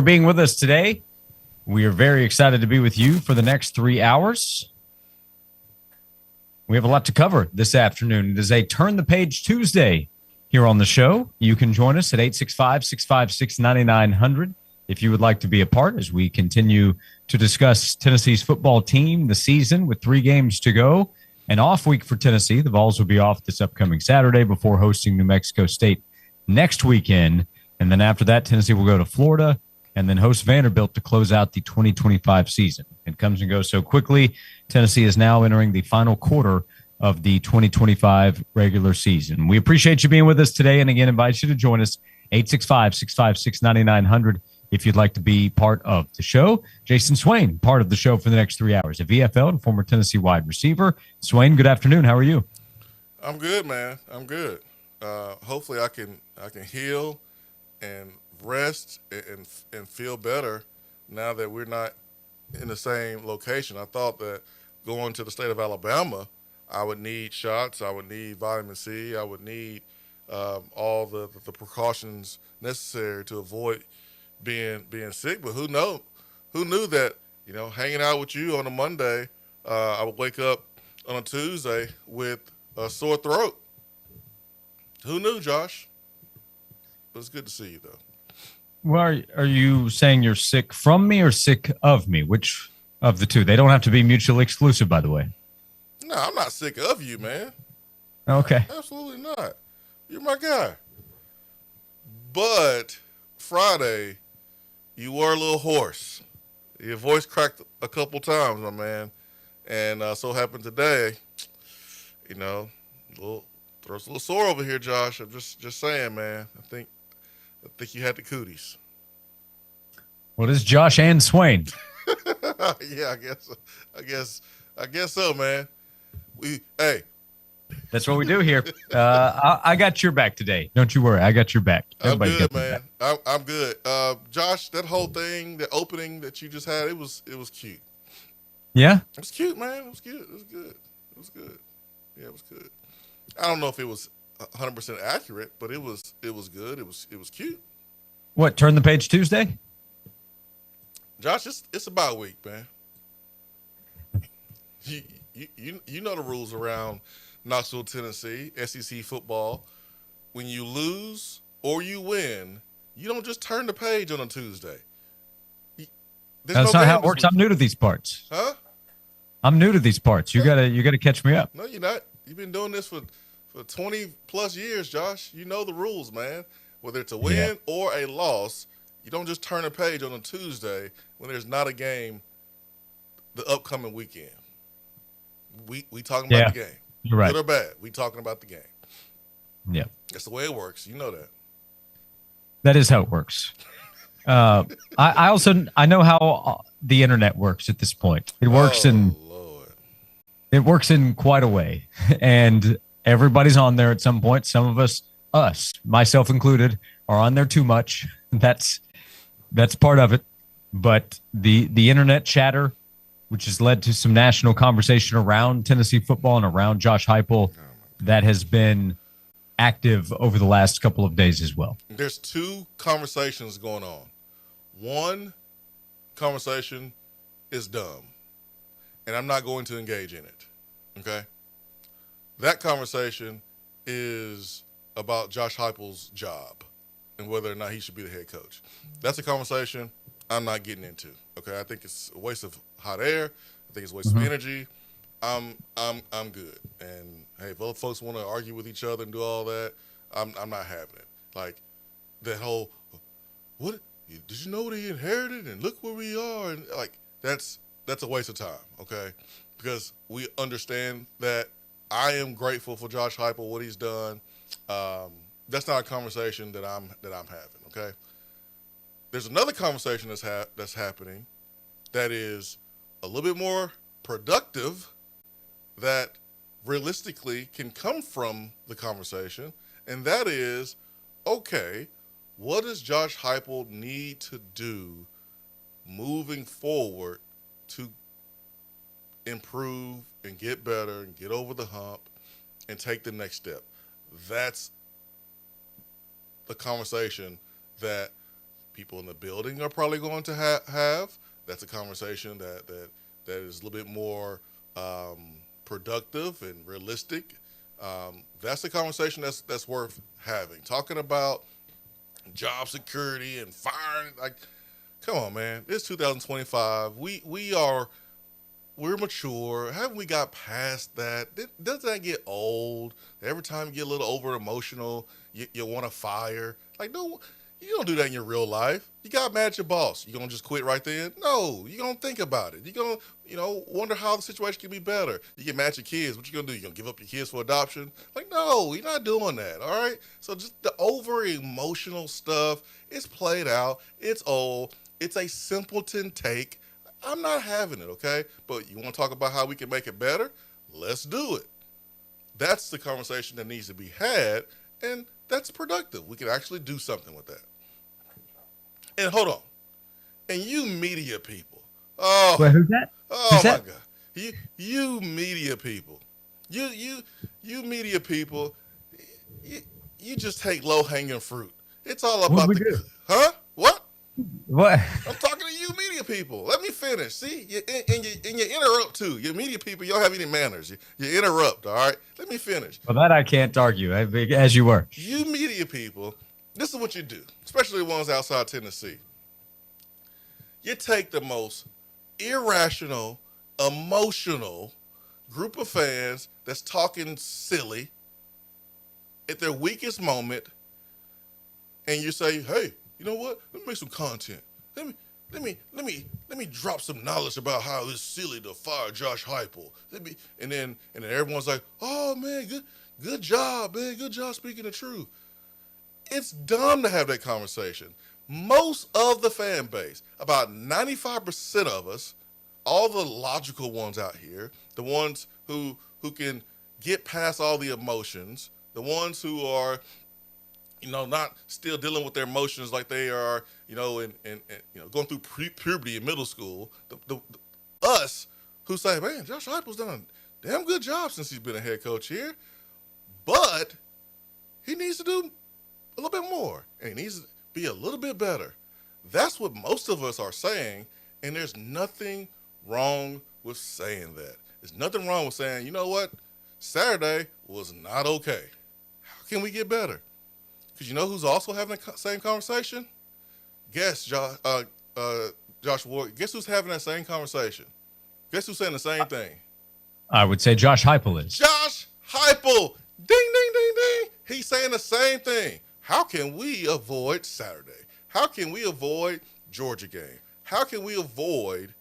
for being with us today. We are very excited to be with you for the next 3 hours. We have a lot to cover this afternoon. It is a Turn the Page Tuesday here on the show. You can join us at 865-656-9900 if you would like to be a part as we continue to discuss Tennessee's football team, the season with 3 games to go. An off week for Tennessee. The Vols will be off this upcoming Saturday before hosting New Mexico State next weekend. And then after that, Tennessee will go to Florida and then host Vanderbilt to close out the 2025 season. It comes and goes so quickly. Tennessee is now entering the final quarter of the 2025 regular season. We appreciate you being with us today, and again, invite you to join us, 865-656-9900, if you'd like to be part of the show. Jason Swain, part of the show for the next 3 hours, a VFL and former Tennessee wide receiver. Swain, good afternoon. How are you? I'm good, man. I'm good. Hopefully I can heal and rest and feel better now that we're not in the same location. I thought that going to the state of Alabama, I would need shots, I would need vitamin C, I would need all the precautions necessary to avoid being sick. But who knew that, hanging out with you on a Monday, I would wake up on a Tuesday with a sore throat. Who knew, Josh? But it's good to see you, though. Well, are you saying you're sick from me or sick of me? Which of the two? They don't have to be mutually exclusive, by the way. No, I'm not sick of you, man. Okay. Absolutely not. You're my guy. But Friday, you were a little hoarse. Your voice cracked a couple times, my man. And so happened today, throat's a little sore over here, Josh. I'm just saying, man. I think you had the cooties. Well, this is Josh and Swain. Yeah, I guess so, man. Hey. That's what we do here. I got your back today. Don't you worry. I got your back. Everybody I'm good, man. I'm good. Josh, that whole thing, the opening that you just had, it was cute. Yeah? It was cute, man. It was good. It was good. Yeah, it was good. I don't know if it was 100% accurate, but it was good. It was cute. What, Turn the Page Tuesday? Josh, it's a bye week, man. You know the rules around Knoxville, Tennessee, SEC football. When you lose or you win, you don't just turn the page on a Tuesday. That's not how it works. I'm new to these parts. Huh? I'm new to these parts. You gotta catch me up. No, you're not. You've been doing this for 20 plus years, Josh. You know the rules, man. Whether it's a win or a loss, you don't just turn a page on a Tuesday when there's not a game the upcoming weekend. We talking about the game. You're right. Good or bad, we talking about the game. Yeah. That's the way it works. You know that. That is how it works. I know how the internet works at this point. It works It works in quite a way. And everybody's on there at some point. Some of us, myself included, are on there too much. That's part of it. But the internet chatter, which has led to some national conversation around Tennessee football and around Josh Heupel, that has been active over the last couple of days as well. There's 2 conversations going on. One conversation is dumb, and I'm not going to engage in it, okay? That conversation is about Josh Heupel's job and whether or not he should be the head coach. That's a conversation I'm not getting into, okay? I think it's a waste of hot air. I think it's a waste of energy. I'm good. And hey, if other folks want to argue with each other and do all that, I'm not having it. Like that whole, what did you know what he inherited and look where we are, and like that's a waste of time, okay? Because we understand that I am grateful for Josh Heupel, what he's done. That's not a conversation that I'm having, okay? There's another conversation that's happening that is a little bit more productive that realistically can come from the conversation, and that is, okay, what does Josh Heupel need to do moving forward to improve and get better and get over the hump and take the next step? That's the conversation that people in the building are probably going to have. That's a conversation that is a little bit more productive and realistic. That's a conversation that's worth having. Talking about job security and firing, like, come on, man. It's 2025. We're mature. Haven't we got past that? Doesn't that get old? Every time you get a little over emotional, you want to fire. Like, no, you don't do that in your real life. You got mad at your boss. You gonna just quit right then? No, you gonna think about it. You gonna, wonder how the situation can be better. You get mad at your kids. What you gonna do? You gonna give up your kids for adoption? Like, no, you're not doing that. All right. So just the over emotional stuff. It's played out. It's old. It's a simpleton take. I'm not having it, okay? But you want to talk about how we can make it better? Let's do it. That's the conversation that needs to be had, and that's productive. We can actually do something with that. And hold on. And you media people. Oh, Wait, who's that? oh my God. You media people. You media people, you just take low-hanging fruit. It's all about What do? Huh? What? What? I'm talking to you media people. Let me finish. See, and you interrupt too. You media people, you don't have any manners. You interrupt, all right? Let me finish. Well, that I can't argue, as you were. You media people, this is what you do, especially the ones outside Tennessee. You take the most irrational, emotional group of fans that's talking silly at their weakest moment, and you say, hey, you know what? Let me make some content. Let me drop some knowledge about how it's silly to fire Josh Heupel. And then everyone's like, oh man, good job, man. Good job speaking the truth. It's dumb to have that conversation. Most of the fan base, about 95% of us, all the logical ones out here, the ones who can get past all the emotions, the ones who are not still dealing with their emotions like they are, and going through puberty in middle school. Us who say, man, Josh Heupel's done a damn good job since he's been a head coach here, but he needs to do a little bit more, and he needs to be a little bit better. That's what most of us are saying, and there's nothing wrong with saying that. There's nothing wrong with saying, you know what, Saturday was not okay. How can we get better? Because you know who's also having the same conversation? Guess, Josh Ward. Guess who's having that same conversation? Guess who's saying the same thing? I would say Josh Heupel is. Josh Heupel. Ding, ding, ding, ding. He's saying the same thing. How can we avoid Saturday? How can we avoid Georgia game? How can we avoid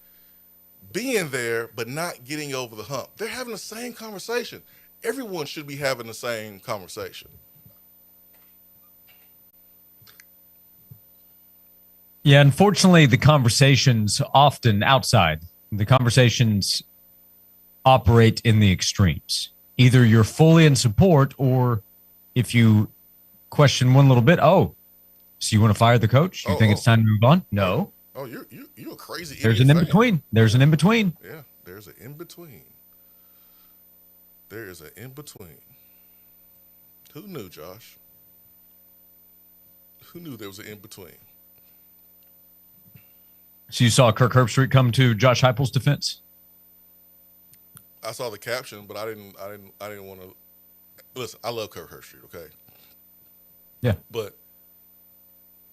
being there but not getting over the hump? They're having the same conversation. Everyone should be having the same conversation. Yeah, unfortunately, the conversations often outside, the conversations operate in the extremes. Either you're fully in support, or if you question one little bit, so you want to fire the coach? You think it's time to move on? No. Oh, you're a crazy idiot. There's an in-between. There's an in-between. Yeah, there's an in-between. There is an in-between. Who knew, Josh? Who knew there was an in-between? So you saw Kirk Herbstreit come to Josh Heupel's defense? I saw the caption, but I didn't want to listen. I love Kirk Herbstreit, okay? Yeah. But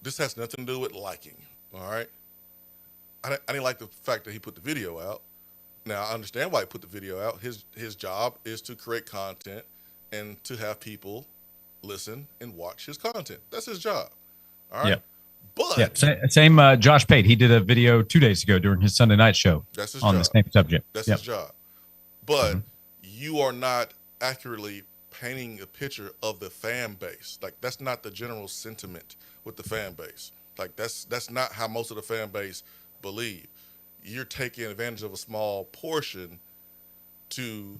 this has nothing to do with liking, all right? I didn't like the fact that he put the video out. Now, I understand why he put the video out. His job is to create content and to have people listen and watch his content. That's his job, all right? Yeah. But same Josh Pate. He did a video 2 days ago during his Sunday night show on the same subject. That's his job. But you are not accurately painting a picture of the fan base. Like, that's not the general sentiment with the fan base. Like, that's not how most of the fan base believe. You're taking advantage of a small portion to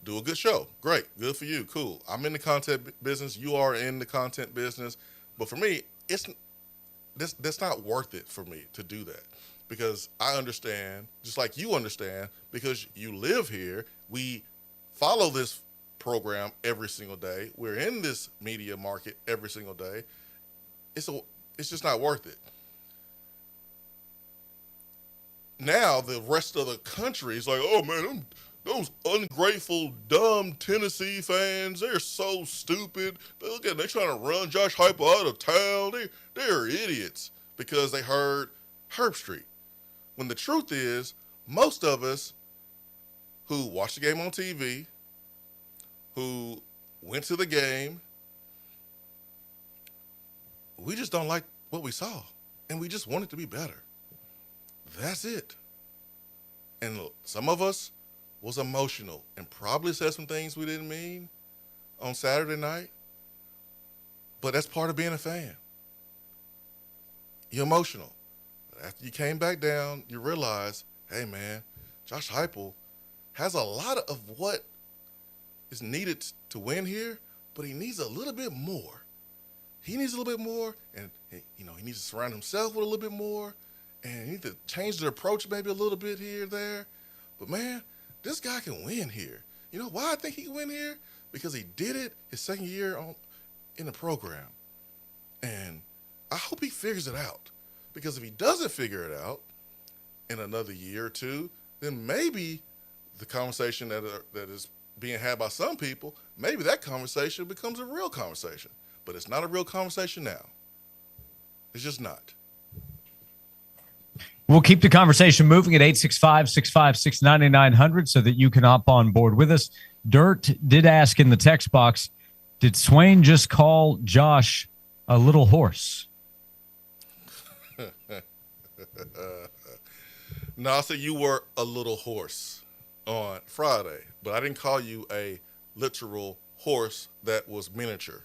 do a good show. Great. Good for you. Cool. I'm in the content business. You are in the content business. But for me, that's not worth it for me to do that, because I understand, just like you understand, because you live here. We follow this program every single day. We're in this media market every single day. It's just not worth it. now the rest of the country is like, oh man, those ungrateful, dumb Tennessee fans, they're so stupid. Look at they're trying to run Josh Heupel out of town. They're idiots because they heard Herb Street. When the truth is, most of us who watched the game on TV, who went to the game, we just don't like what we saw, and we just want it to be better. That's it. And some of us was emotional and probably said some things we didn't mean on Saturday night, but that's part of being a fan. You're emotional. After you came back down, you realize, hey man, Josh Heupel has a lot of what is needed to win here, but he needs a little bit more. He needs a little bit more, and he needs to surround himself with a little bit more, and he needs to change the approach maybe a little bit here, there. But man, this guy can win here. You know why I think he can win here? Because he did it his second year in the program. And I hope he figures it out. Because if he doesn't figure it out in another year or two, then maybe the conversation that is being had by some people, maybe that conversation becomes a real conversation. But it's not a real conversation now. It's just not. We'll keep the conversation moving at 865-656-9900 so that you can hop on board with us. Dirt did ask in the text box, did Swain just call Josh a little horse? No, I said you were a little horse on Friday, but I didn't call you a literal horse that was miniature.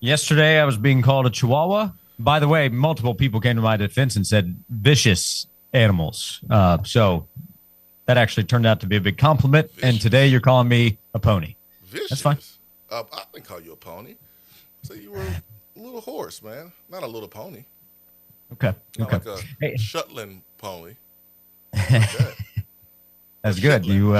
Yesterday, I was being called a chihuahua. By the way, multiple people came to my defense and said vicious animals. So that actually turned out to be a big compliment. Vicious. And today you're calling me a pony. Vicious. That's fine. I didn't call you a pony. So you were a little horse, man. Not a little pony. Okay. Not okay. like a Shetland pony. That's good. You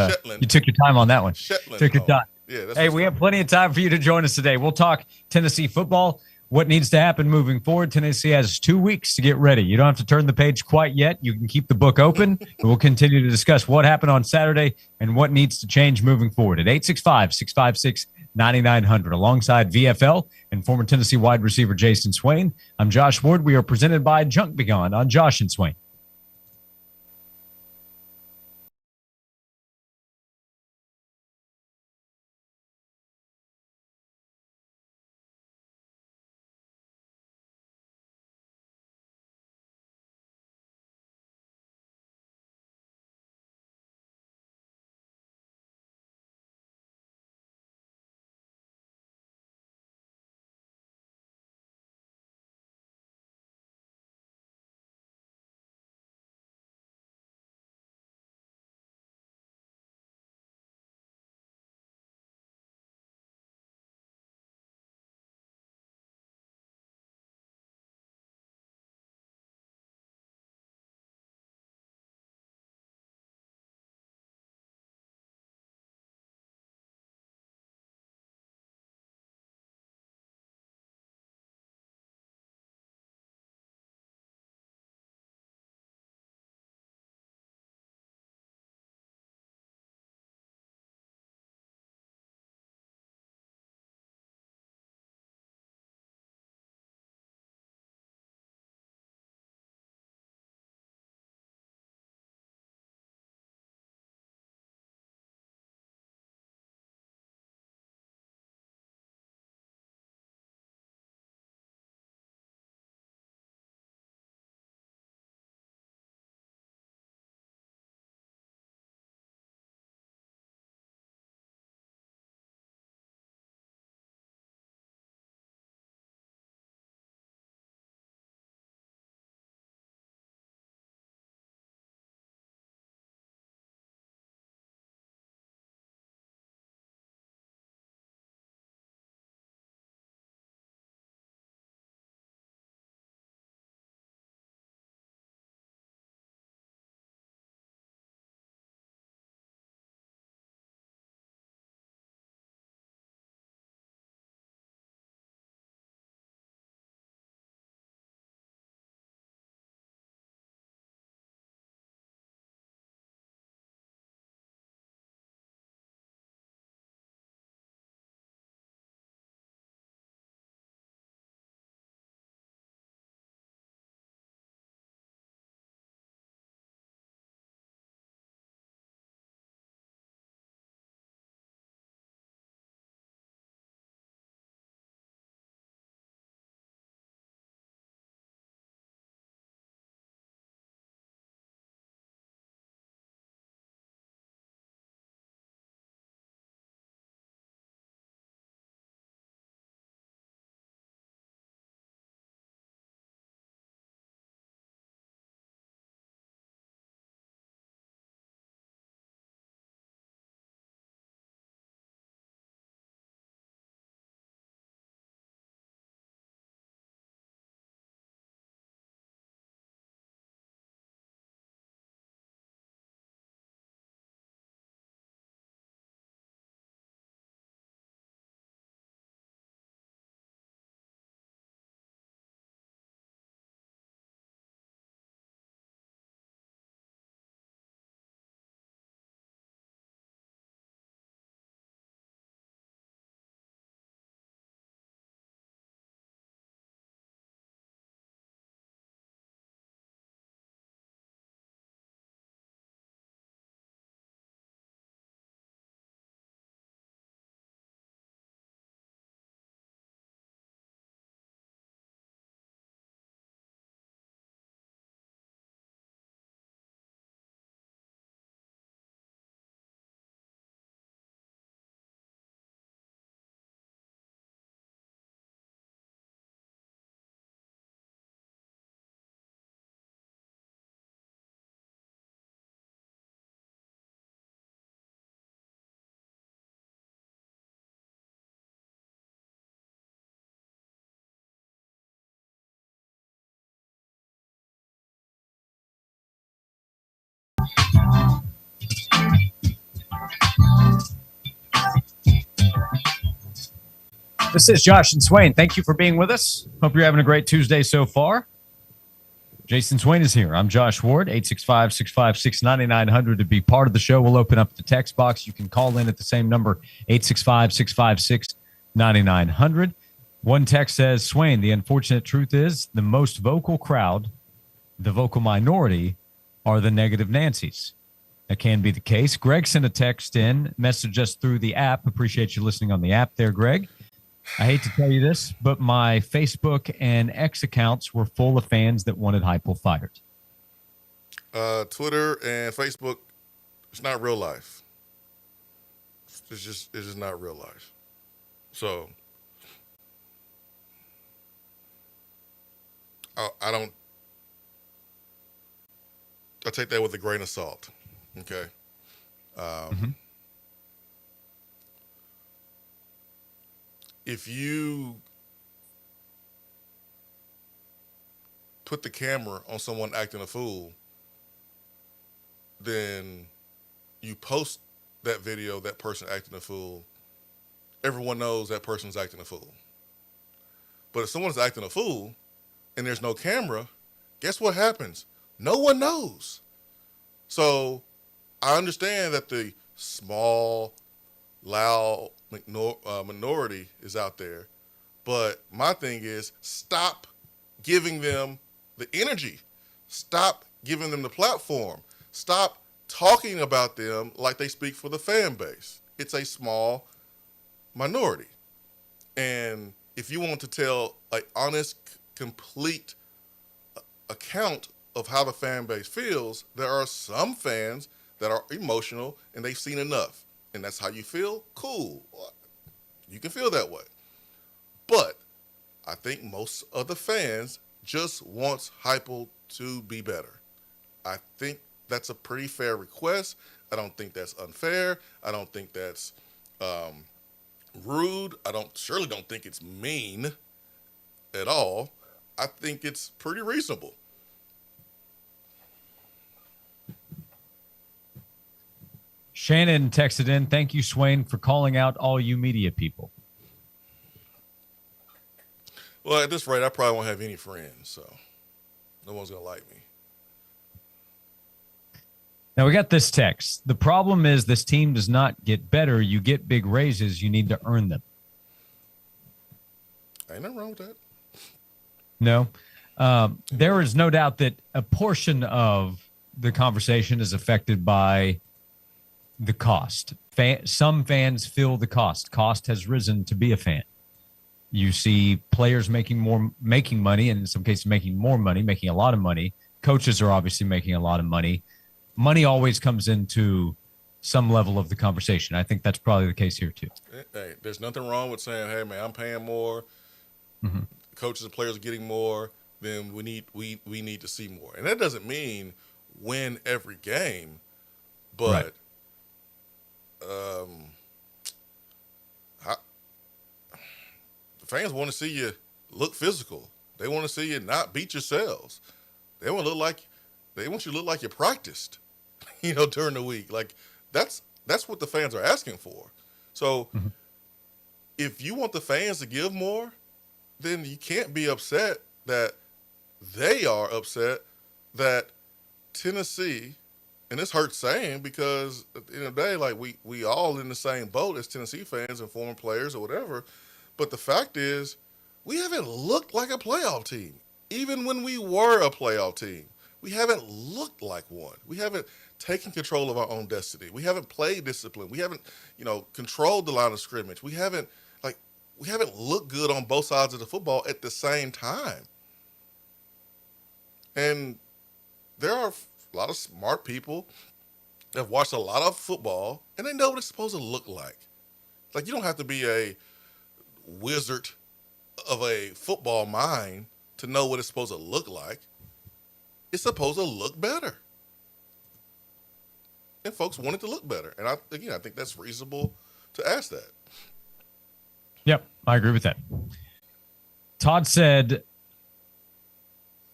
took your time on that one. Shetland took your time. Yeah, hey, we have plenty of time for you to join us today. We'll talk Tennessee football, what needs to happen moving forward. Tennessee has 2 weeks to get ready. You don't have to turn the page quite yet. You can keep the book open. We'll continue to discuss what happened on Saturday and what needs to change moving forward at 865-656-9900. Alongside VFL and former Tennessee wide receiver Jason Swain, I'm Josh Ward. We are presented by Junk Begon on Josh and Swain. This is Josh and Swain. Thank you for being with us. Hope you're having a great Tuesday so far. Jason Swain is here. I'm Josh Ward, 865-656-9900 to be part of the show. We'll open up the text box. You can call in at the same number, 865-656-9900. One text says, Swain, the unfortunate truth is the most vocal crowd, the vocal minority, are the negative Nancys. That can be the case. Greg sent a text in, messaged us through the app. Appreciate you listening on the app there, Greg. I hate to tell you this, but my Facebook and X accounts were full of fans that wanted Heupel fired. Twitter and Facebook, it's not real life. It's just not real life. So I take that with a grain of salt. Okay. If you put the camera on someone acting a fool, then you post that video, that person acting a fool, everyone knows that person's acting a fool. But if someone's acting a fool and there's no camera, guess what happens? No one knows. So I understand that the small, loud minority is out there, but my thing is stop giving them the energy. Stop giving them the platform. Stop talking about them like they speak for the fan base. It's a small minority. And if you want to tell an honest, complete account of how the fan base feels, there are some fans that are emotional and they've seen enough. And that's how you feel? Cool. You can feel that way. But I think most of the fans just wants Heupel to be better. I think that's a pretty fair request. I don't think that's unfair. I don't think that's rude. Surely don't think it's mean at all. I think it's pretty reasonable. Shannon texted in, thank you, Swain, for calling out all you media people. Well, at this rate, I probably won't have any friends, so no one's going to like me. Now, we got this text. The problem is this team does not get better. You get big raises. You need to earn them. Ain't nothing wrong with that. No. There is no doubt that a portion of the conversation is affected by the cost. Some fans feel the cost. Cost has risen to be a fan. You see players making money, and in some cases making more money, making a lot of money. Coaches are obviously making a lot of money. Money always comes into some level of the conversation. I think that's probably the case here too. Hey, there's nothing wrong with saying, hey man, I'm paying more. Mm-hmm. Coaches and players are getting more. Then we need to see more. And that doesn't mean win every game, but right. The fans want to see you look physical. They want to see you not beat yourselves. They want you to look like you practiced, during the week. Like that's what the fans are asking for. So if you want the fans to give more, then you can't be upset that they are upset that Tennessee, and this hurts saying because at the end of the day, like we all in the same boat as Tennessee fans and former players or whatever. But the fact is, we haven't looked like a playoff team. Even when we were a playoff team, we haven't looked like one. We haven't taken control of our own destiny. We haven't played discipline. We haven't, controlled the line of scrimmage. We haven't looked good on both sides of the football at the same time. And there are a lot of smart people that have watched a lot of football, and they know what it's supposed to look like. Like, you don't have to be a wizard of a football mind to know what it's supposed to look like. It's supposed to look better. And folks want it to look better. And I think that's reasonable to ask that. Yep, I agree with that. Todd said,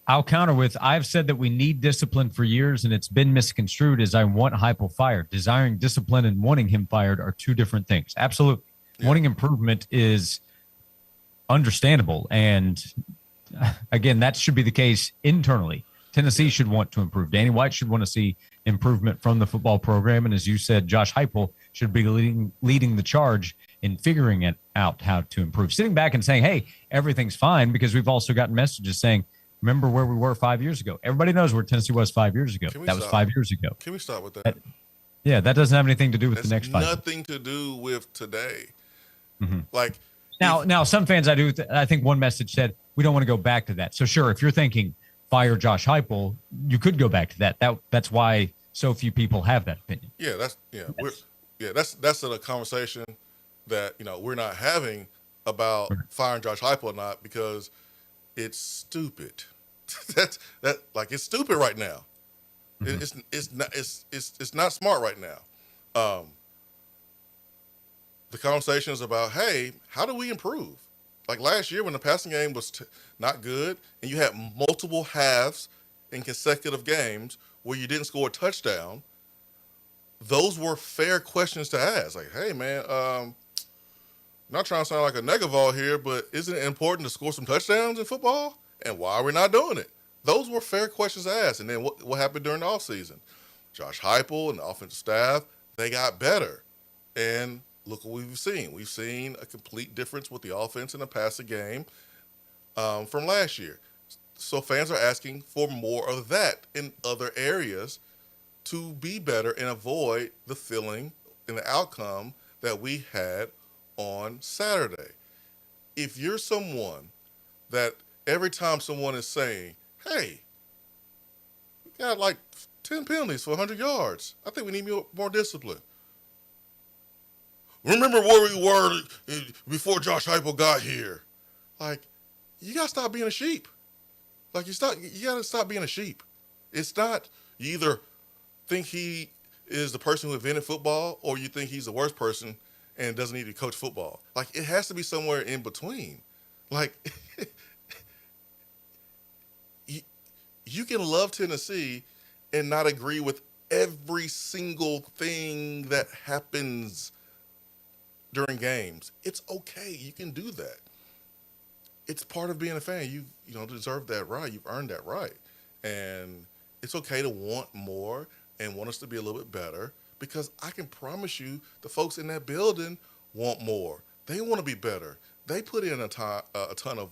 I'll counter with, I've said that we need discipline for years, and it's been misconstrued as I want Heupel fired. Desiring discipline and wanting him fired are two different things. Absolutely. Yeah. Wanting improvement is understandable. And again, that should be the case internally. Tennessee should want to improve. Danny White should want to see improvement from the football program. And as you said, Josh Heupel should be leading the charge in figuring it out how to improve. Sitting back and saying, hey, everything's fine, because we've also gotten messages saying, remember where we were 5 years ago. Everybody knows where Tennessee was 5 years ago. That was 5 years ago. Can we stop with that? Yeah, that doesn't have anything to do with the next 5 years. Nothing to do with today. Mm-hmm. Like now, some fans I think one message said, we don't want to go back to that. So sure, if you're thinking fire Josh Heupel, you could go back to that. That's why so few people have that opinion. Yeah, that's a conversation that we're not having about firing Josh Heupel or not, because it's stupid. It's stupid right now. Mm-hmm. It's not smart right now. The conversation is about, hey, how do we improve? Like last year when the passing game was not good and you had multiple halves in consecutive games where you didn't score a touchdown, those were fair questions to ask. Like, hey, man, not trying to sound like a negaval here, but isn't it important to score some touchdowns in football? And why are we not doing it? Those were fair questions to ask. And then what happened during the offseason? Josh Heupel and the offensive staff, they got better. And look what we've seen. We've seen a complete difference with the offense and the passing game from last year. So fans are asking for more of that in other areas to be better and avoid the feeling and the outcome that we had on Saturday. If you're someone that every time someone is saying, hey, we got like 10 penalties for 100 yards, I think we need more discipline. Remember where we were before Josh Heupel got here. Like, you got to stop being a sheep. Like, you got to stop being a sheep. It's not, you either think he is the person who invented football or you think he's the worst person and doesn't need to coach football. Like, it has to be somewhere in between. Like, you can love Tennessee and not agree with every single thing that happens during games. It's okay. You can do that. It's part of being a fan. You deserve that right. You've earned that right. And it's okay to want more and want us to be a little bit better, because I can promise you the folks in that building want more. They want to be better. They put in a ton of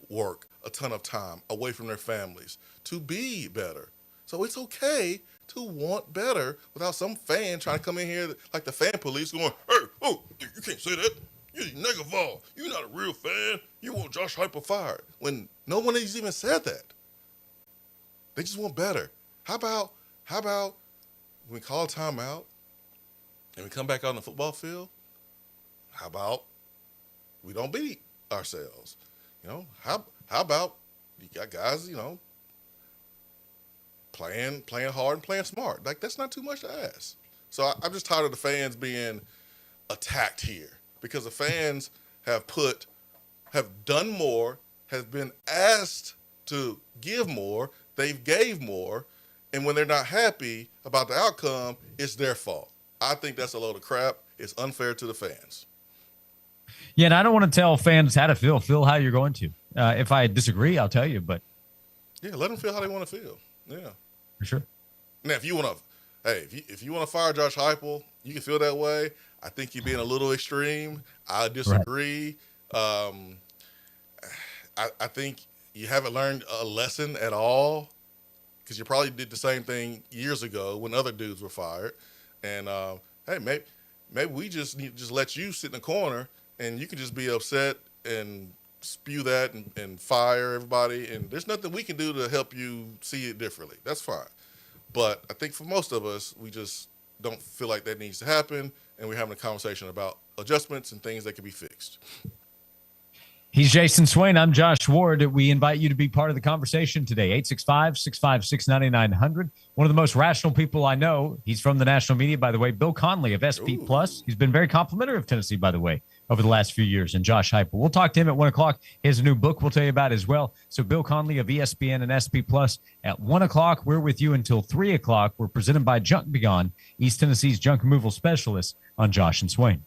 work, a ton of time away from their families to be better. So it's okay to want better without some fan trying to come in here like the fan police going, hey, oh, you can't say that. You're negative. You're not a real fan. You want Josh Heupel fired. When no one has even said that. They just want better. How about when we call a timeout and we come back out on the football field? How about we don't beat ourselves? How about you got guys, playing hard and playing smart? Like, that's not too much to ask. So I'm just tired of the fans being attacked here, because the fans have done more, have been asked to give more, they've gave more, and when they're not happy about the outcome, it's their fault. I think that's a load of crap. It's unfair to the fans. Yeah, and I don't want to tell fans how to feel. Feel how you're going to. If I disagree, I'll tell you. But yeah, let them feel how they want to feel. Yeah, for sure. Now, if you want to fire Josh Heupel, you can feel that way. I think you're being a little extreme. I disagree. Right. I think you haven't learned a lesson at all, because you probably did the same thing years ago when other dudes were fired. And hey, maybe we just need to just let you sit in the corner and you can just be upset and spew that and fire everybody. And there's nothing we can do to help you see it differently. That's fine. But I think for most of us, we just don't feel like that needs to happen. And we're having a conversation about adjustments and things that can be fixed. He's Jason Swain. I'm Josh Ward. We invite you to be part of the conversation today. 865-656-9900. One of the most rational people I know. He's from the national media, by the way. Bill Conley of SP Plus. He's been very complimentary of Tennessee, by the way, over the last few years. And Josh Heupel. We'll talk to him at 1 o'clock. He has a new book we'll tell you about as well. So Bill Conley of ESPN and SP Plus at 1 o'clock. We're with you until 3 o'clock. We're presented by Junk Begone, East Tennessee's junk removal specialist, on Josh and Swain.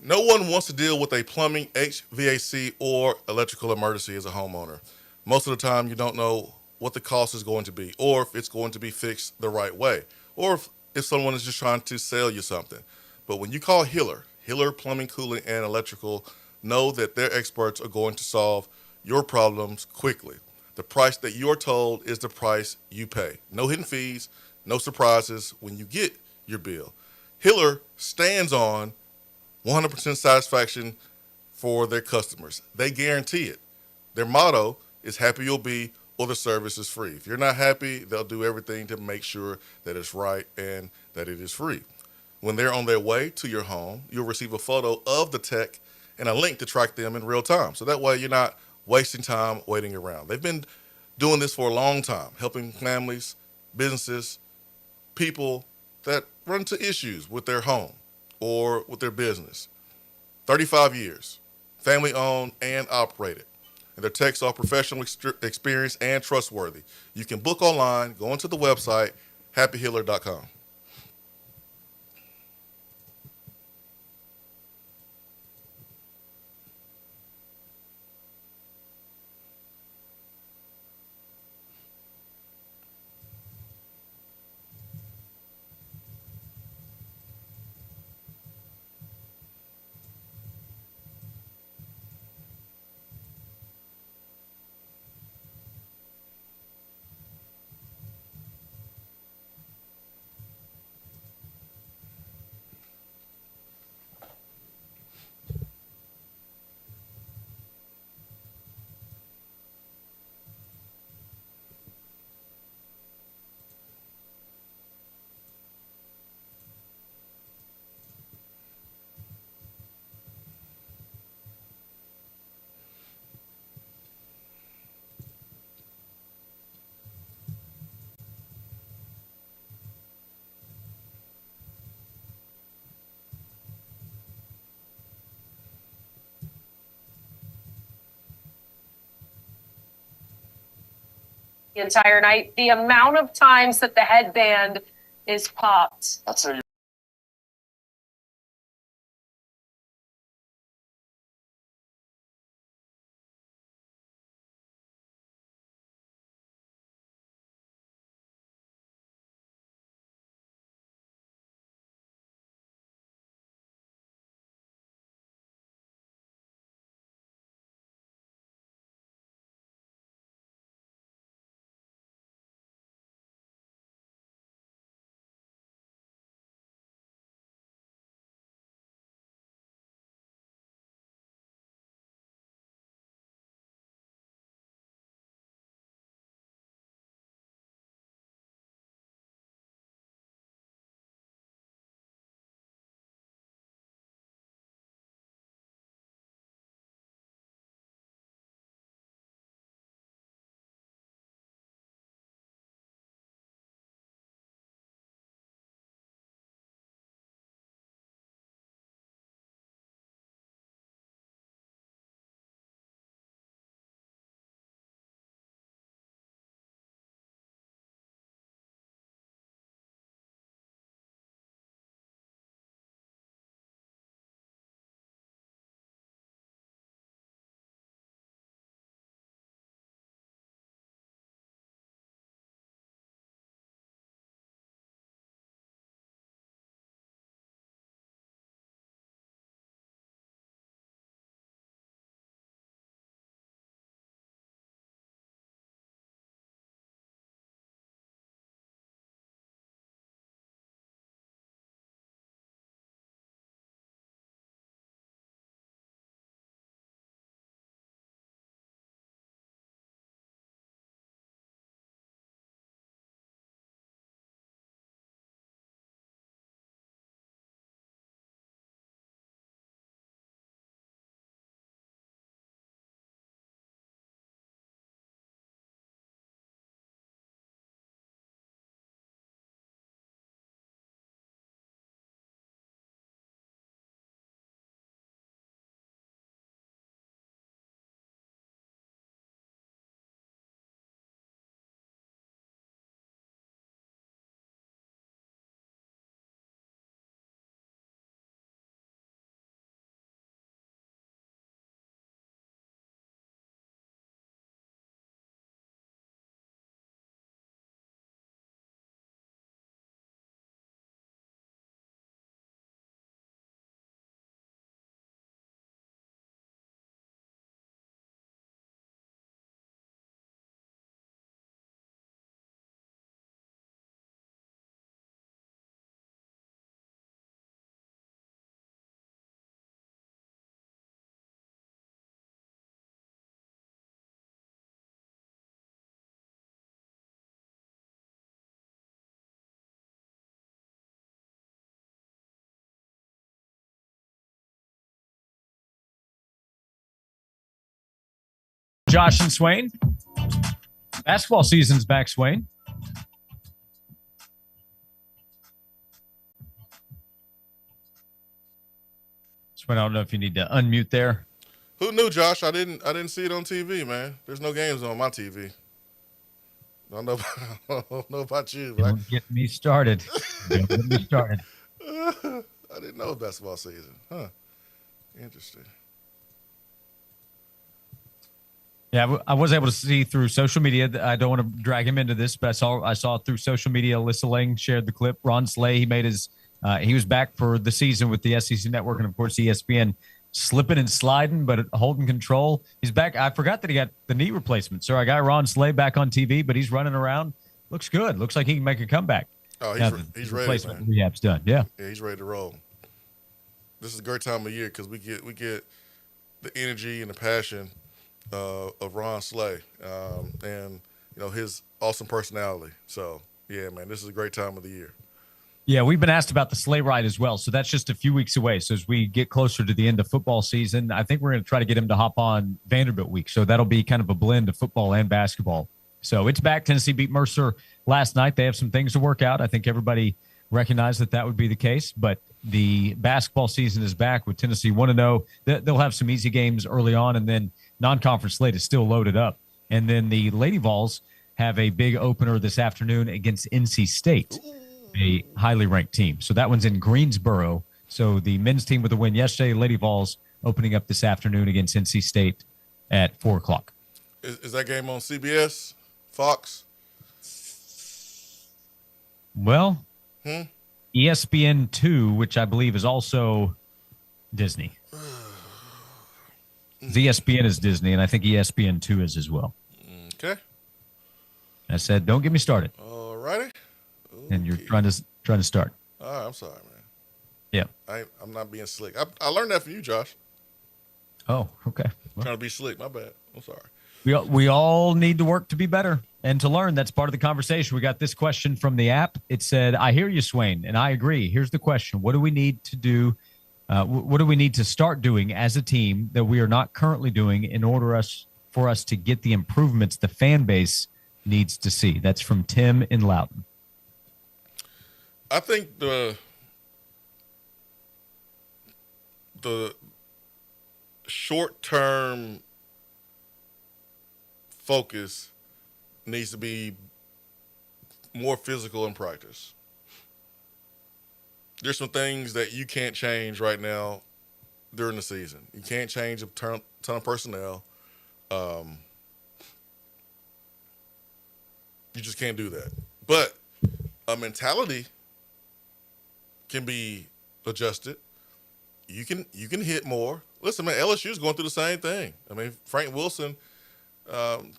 No one wants to deal with a plumbing, HVAC, or electrical emergency as a homeowner. Most of the time, you don't know what the cost is going to be, or if it's going to be fixed the right way, or if someone is just trying to sell you something. But when you call Hiller Plumbing, Cooling, and Electrical, know that their experts are going to solve your problems quickly. The price that you're told is the price you pay. No hidden fees, no surprises when you get your bill. Hiller stands on 100% satisfaction for their customers. They guarantee it. Their motto is happy you'll be or the service is free. If you're not happy, they'll do everything to make sure that it's right and that it is free. When they're on their way to your home, you'll receive a photo of the tech and a link to track them in real time. So that way you're not wasting time waiting around. They've been doing this for a long time, helping families, businesses, people that run into issues with their home or with their business. 35 years, family owned and operated. And their techs are professional experience and trustworthy. You can book online, go onto the website, happyhiller.com. The entire night. The amount of times that the headband is popped. That's a Josh and Swain. Basketball season's back, Swain. Swain, I don't know if you need to unmute there. Who knew, Josh? I didn't see it on TV, man. There's no games on my TV. I don't know about you, but Don't get me started. Don't get me started. I didn't know basketball season. Huh. Interesting. Yeah, I was able to see through social media. I don't want to drag him into this, but I saw through social media. Alyssa Lang shared the clip. Ron Slay, he was back for the season with the SEC Network and of course ESPN, slipping and sliding, but holding control. He's back. I forgot that he got the knee replacement. So I got Ron Slay back on TV, but he's running around. Looks good. Looks like he can make a comeback. Oh, he's ready, man. Rehab's done. Yeah, he's ready to roll. This is a great time of year because we get the energy and the passion of Ron Slay, and his awesome personality. So yeah, man, this is a great time of the year. Yeah, we've been asked about the sleigh ride as well. So that's just a few weeks away. So as we get closer to the end of football season, I think we're going to try to get him to hop on Vanderbilt week. So that'll be kind of a blend of football and basketball. So it's back. Tennessee beat Mercer last night. They have some things to work out. I think everybody recognized that would be the case. But the basketball season is back with Tennessee 1-0. They'll have some easy games early on, and then non-conference slate is still loaded up. And then the Lady Vols have a big opener this afternoon against NC State, a highly ranked team. So that one's in Greensboro. So the men's team with a win yesterday, Lady Vols opening up this afternoon against NC State at 4 o'clock. Is that game on CBS, Fox? Well, ESPN2, which I believe is also Disney. ESPN is Disney, and I think ESPN2 is as well. Okay. I said, don't get me started. All righty. And you're trying to start. All right, I'm sorry, man. Yeah. I'm not being slick. I learned that from you, Josh. Oh, okay. Well, Trying to be slick. My bad. I'm sorry. we all need to work to be better and to learn. That's part of the conversation. We got this question from the app. It said, I hear you, Swain, and I agree. Here's the question. What do we need to do? What do we need to start doing as a team that we are not currently doing in order for us to get the improvements the fan base needs to see? That's from Tim in Loudoun. I think the short-term focus needs to be more physical in practice. There's some things that you can't change right now during the season. You can't change a ton of personnel. You just can't do that. But a mentality can be adjusted. You can hit more. Listen, man, LSU is going through the same thing. I mean, Frank Wilson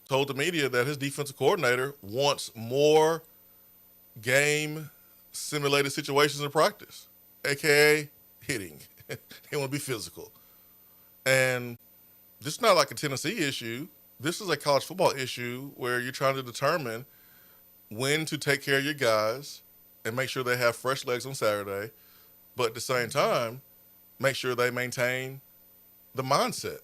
told the media that his defensive coordinator wants more game simulated situations in practice, aka hitting. They want to be physical. And this is not like a Tennessee issue. This is a college football issue where you're trying to determine when to take care of your guys and make sure they have fresh legs on Saturday, but at the same time, make sure they maintain the mindset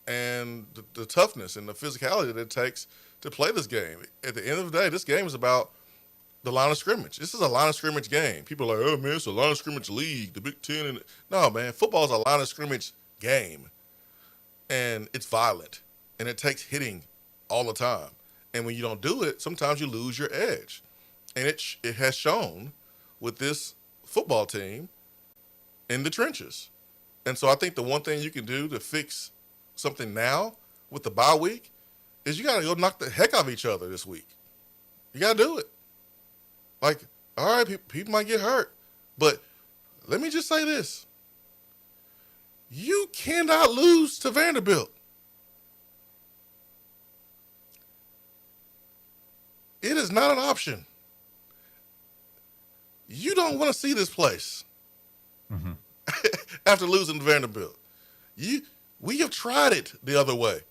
and the toughness and the physicality that it takes to play this game. At the end of the day, this game is about the line of scrimmage. This is a line of scrimmage game. People are like, oh, man, it's a line of scrimmage league, the Big Ten. No, man, football is a line of scrimmage game, and it's violent, and it takes hitting all the time. And when you don't do it, sometimes you lose your edge. And it has shown with this football team in the trenches. And so I think the one thing you can do to fix something now with the bye week is you got to go knock the heck out of each other this week. You got to do it. Like, all right, people might get hurt. But let me just say this. You cannot lose to Vanderbilt. It is not an option. You don't want to see this place after losing to Vanderbilt. We have tried it the other way.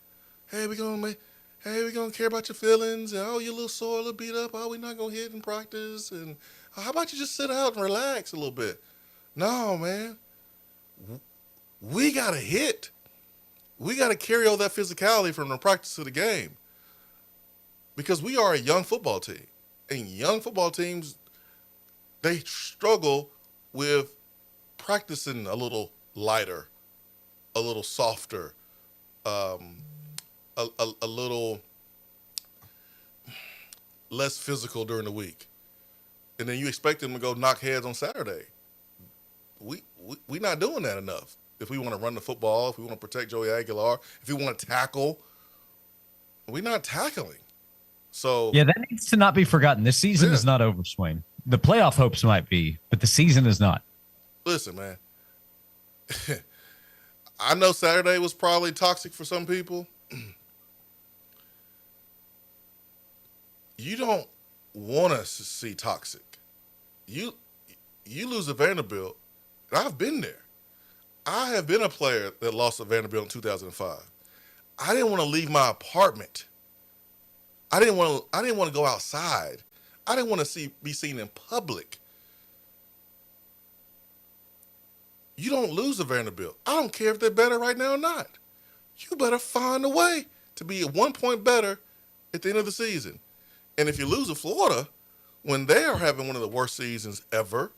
Hey, we're gonna care about your feelings, and you're a little sore, a little beat up. We're not gonna hit in practice, and how about you just sit out and relax a little bit? No, man. We gotta hit. We got to carry all that physicality from the practice to the game because we are a young football team. And young football teams, they struggle with practicing a little lighter, a little softer, um, a little less physical during the week. And then you expect them to go knock heads on Saturday. We not doing that enough. If we want to run the football, if we want to protect Joey Aguilar, if we want to tackle, we're not tackling. So Yeah, that needs to not be forgotten. This season is not over, Swain. The playoff hopes might be, but the season is not. Listen, man. I know Saturday was probably toxic for some people. You don't want to see toxic. You lose a Vanderbilt, and I've been there. I have been a player that lost a Vanderbilt in 2005. I didn't want to leave my apartment. I didn't want to go outside. I didn't want to be seen in public. You don't lose a Vanderbilt. I don't care if they're better right now or not. You better find a way to be at 1 point better at the end of the season. And if you lose to Florida, when they are having one of the worst seasons ever,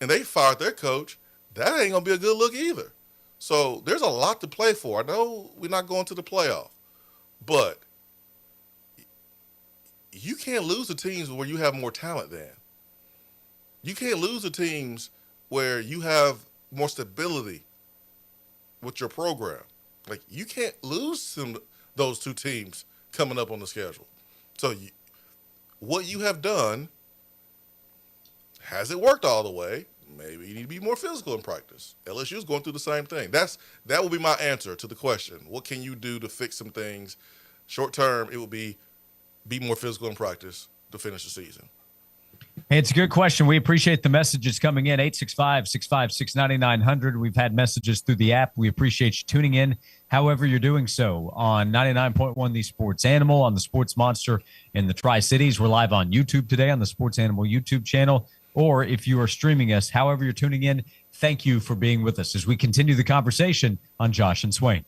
and they fired their coach, that ain't going to be a good look either. So there's a lot to play for. I know we're not going to the playoff, but you can't lose to teams where you have more talent than. You can't lose to teams where you have more stability with your program. Like, you can't lose those two teams coming up on the schedule. So what you have done, has it worked all the way? Maybe you need to be more physical in practice. LSU is going through the same thing. That will be my answer to the question. What can you do to fix some things? Short term, it will be more physical in practice to finish the season. Hey, it's a good question. We appreciate the messages coming in. 865-656-9900. We've had messages through the app. We appreciate you tuning in, however you're doing so, on 99.1 The Sports Animal, on the Sports Monster in the Tri-Cities. We're live on YouTube today on the Sports Animal YouTube channel. Or if you are streaming us, however you're tuning in, thank you for being with us as we continue the conversation on Josh and Swain.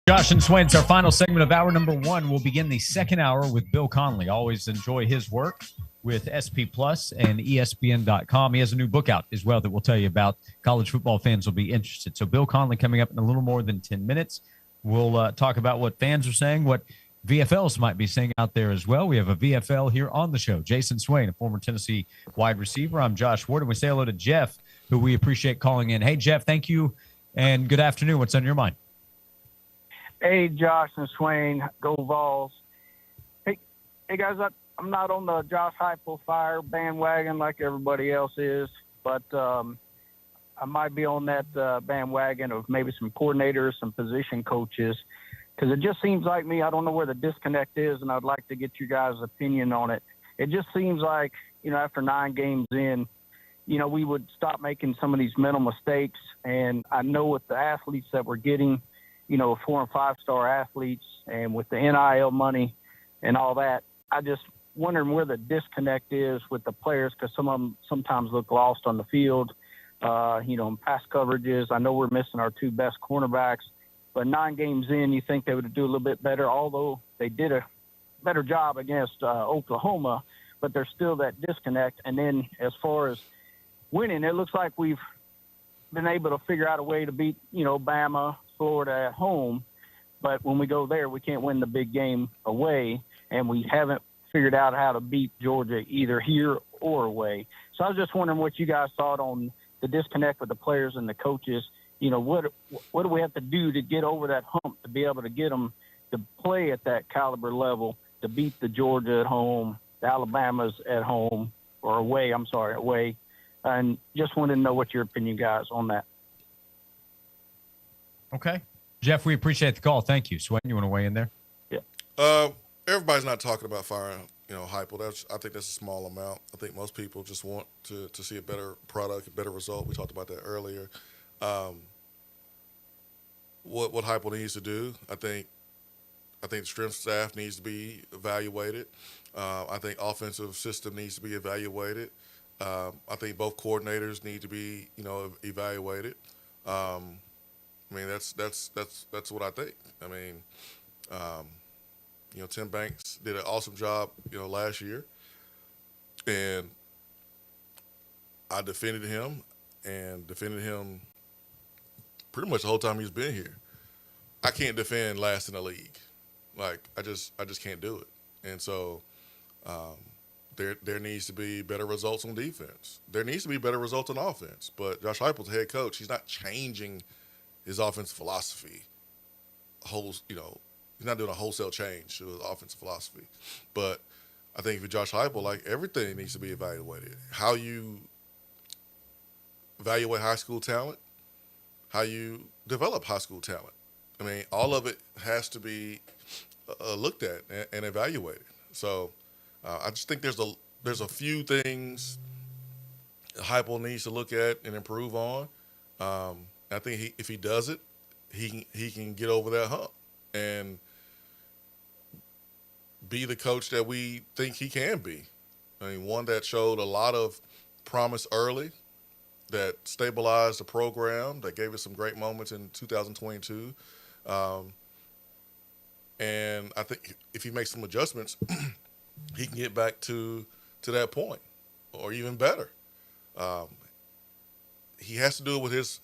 Josh and Swain, it's our final segment of hour number one. We'll begin the second hour with Bill Conley. Always enjoy his work with SP Plus and ESPN.com. He has a new book out as well that we'll tell you about. College football fans will be interested. So Bill Conley coming up in a little more than 10 minutes. We'll talk about what fans are saying, what VFLs might be saying out there as well. We have a VFL here on the show. Jason Swain, a former Tennessee wide receiver. I'm Josh Ward, and we say hello to Jeff, who we appreciate calling in. Hey, Jeff, thank you, and good afternoon. What's on your mind? Hey, Josh and Swain, go Vols. Hey guys, I'm not on the Josh Heupel fire bandwagon like everybody else is, but I might be on that bandwagon of maybe some coordinators, some position coaches, because it just seems like me, I don't know where the disconnect is, and I'd like to get you guys' opinion on it. It just seems like, after 9 games in, we would stop making some of these mental mistakes, and I know with the athletes that we're getting, 4- and 5-star athletes, and with the NIL money and all that, I just wondering where the disconnect is with the players, because some of them sometimes look lost on the field, in pass coverages. I know we're missing our 2 best cornerbacks, but 9 games in, you think they would do a little bit better, although they did a better job against Oklahoma, but there's still that disconnect. And then as far as winning, it looks like we've been able to figure out a way to beat, Bama, Florida at home, but when we go there, we can't win the big game away, and we haven't figured out how to beat Georgia either here or away. So I was just wondering what you guys thought on the disconnect with the players and the coaches. What do we have to do to get over that hump to be able to get them to play at that caliber level, to beat the Georgia at home, the Alabamas at home, or away, away. And just wanted to know what your opinion, guys, on that. Okay. Jeff, we appreciate the call. Thank you. Swain, you want to weigh in there? Yeah. Everybody's not talking about firing, Heupel. I think that's a small amount. I think most people just want to see a better product, a better result. We talked about that earlier. What Heupel needs to do, I think the strength staff needs to be evaluated. I think offensive system needs to be evaluated. I think both coordinators need to be, evaluated. That's what I think. Tim Banks did an awesome job, last year, and I defended him pretty much the whole time he's been here. I can't defend last in the league. Like, I just can't do it. And so there needs to be better results on defense. There needs to be better results on offense. But Josh Heupel's head coach. He's not changing his offensive philosophy. He's not doing a wholesale change to his offensive philosophy. But I think for Josh Heupel, everything needs to be evaluated. How you evaluate high school talent, how you develop high school talent. All of it has to be looked at and evaluated. So I just think there's a few things Heupel needs to look at and improve on. I think if he does it, he can get over that hump and be the coach that we think he can be. One that showed a lot of promise early, that stabilized the program, that gave us some great moments in 2022. And I think if he makes some adjustments, he can get back to that point or even better. He has to do it with his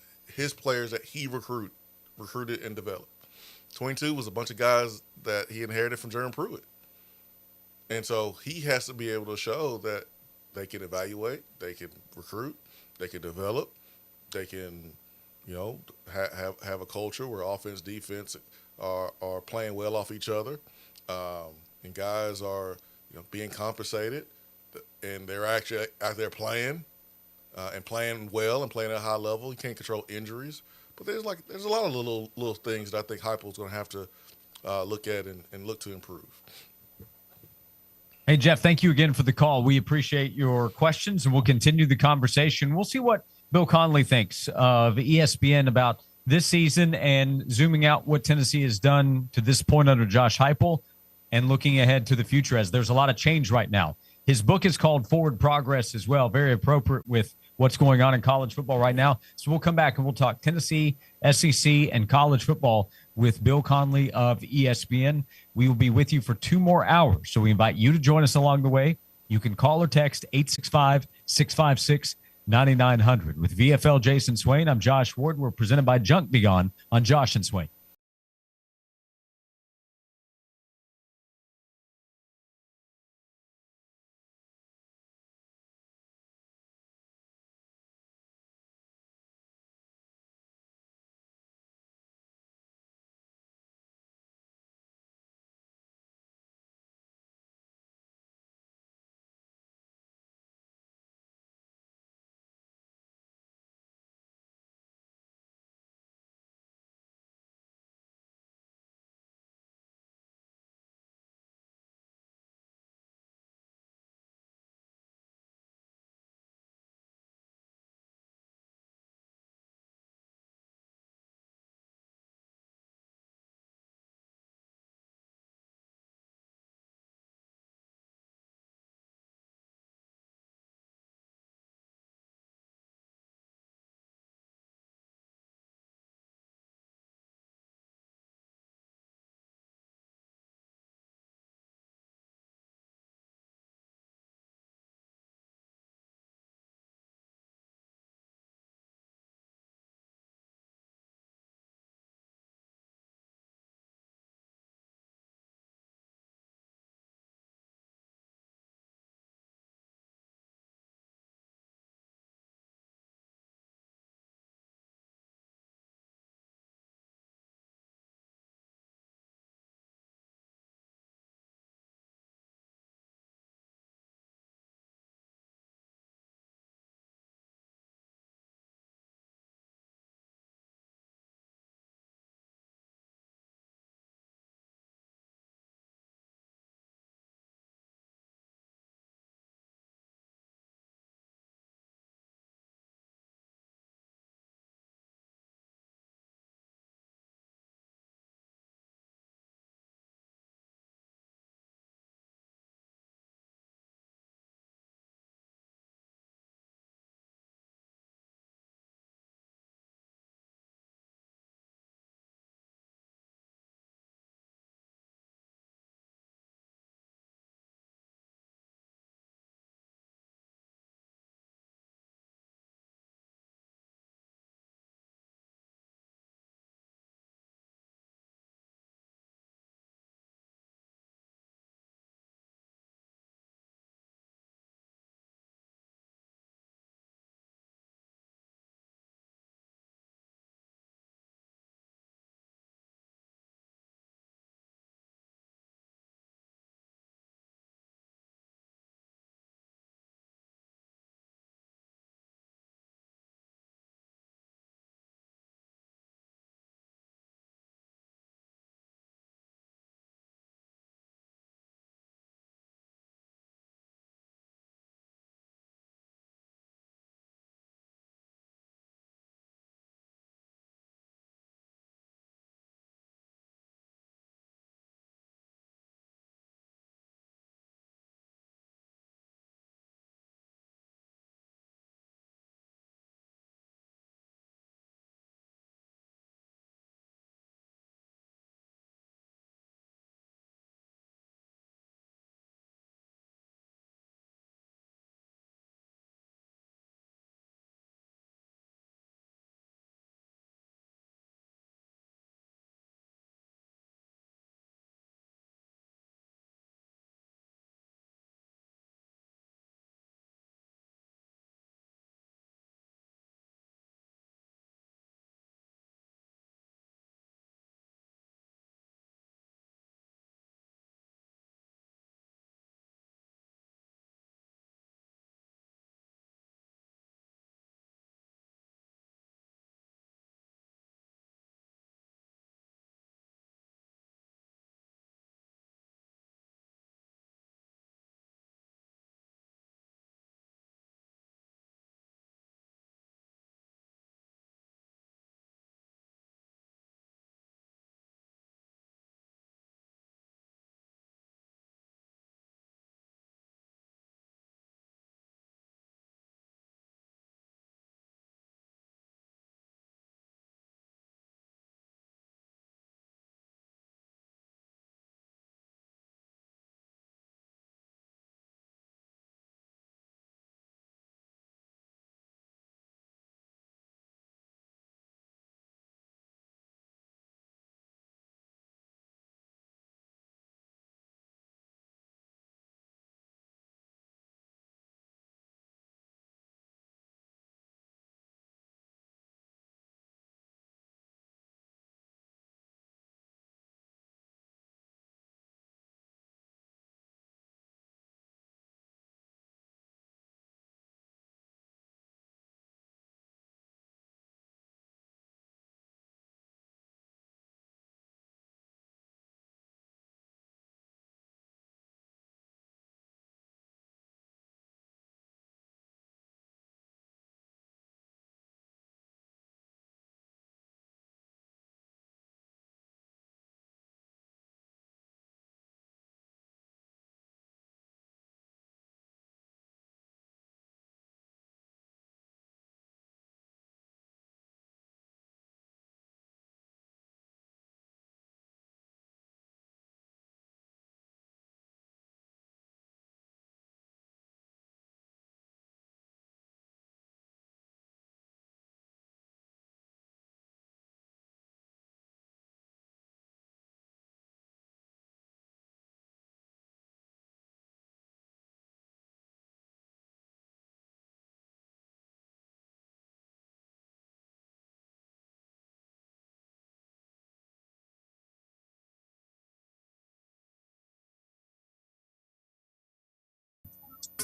players that he recruited and developed. 22 was a bunch of guys that he inherited from Jeremy Pruitt. And so he has to be able to show that they can evaluate, they can recruit, they can develop, they can, have a culture where offense, defense are playing well off each other, and guys are, being compensated, and they're actually out there playing, and playing well and playing at a high level. You can't control injuries, but there's a lot of little things that I think Heupel's going to have to look at and look to improve. Hey, Jeff, thank you again for the call. We appreciate your questions, and we'll continue the conversation. We'll see what Bill Conley thinks of ESPN about this season and zooming out what Tennessee has done to this point under Josh Heupel and looking ahead to the future, as there's a lot of change right now. His book is called Forward Progress as well, very appropriate with what's going on in college football right now. So we'll come back and we'll talk Tennessee, SEC, and college football with Bill Conley of ESPN. We will be with you for 2 more hours. So we invite you to join us along the way. You can call or text 865-656-9900. With VFL Jason Swain, I'm Josh Ward. We're presented by Junk Beyond on Josh and Swain.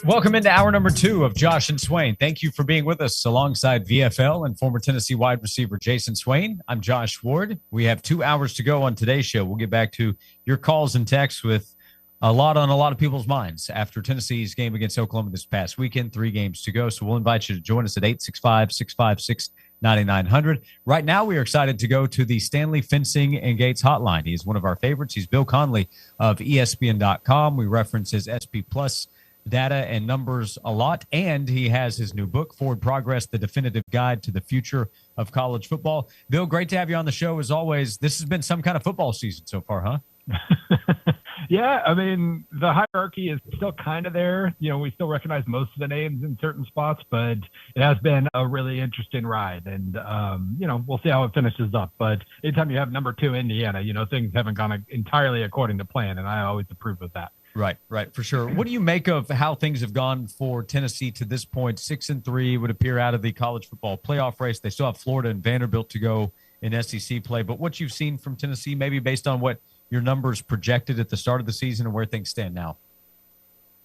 Welcome into hour number 2 of Josh and Swain. Thank you for being with us alongside VFL and former Tennessee wide receiver Jason Swain. I'm Josh Ward. We have 2 hours to go on today's show. We'll get back to your calls and texts with a lot on a lot of people's minds after Tennessee's game against Oklahoma this past weekend. 3 games to go. So we'll invite you to join us at 865-656-9900. Right now, we are excited to go to the Stanley Fencing and Gates hotline. He is one of our favorites. He's Bill Conley of ESPN.com. We reference his SP Plus data and numbers a lot, and he has his new book, Forward Progress, the definitive guide to the future of college football. Bill, great to have you on the show as always. This has been some kind of football season so far, huh? Yeah, I mean, the hierarchy is still kind of there. You know, we still recognize most of the names in certain spots, but it has been a really interesting ride. And, you know, we'll see how it finishes up. But anytime you have number 2 Indiana, you know, things haven't gone entirely according to plan, and I always approve of that. Right, for sure. What do you make of how things have gone for Tennessee to this point? 6-3 would appear out of the college football playoff race. They still have Florida and Vanderbilt to go in SEC play. But what you've seen from Tennessee, maybe based on what your numbers projected at the start of the season and where things stand now?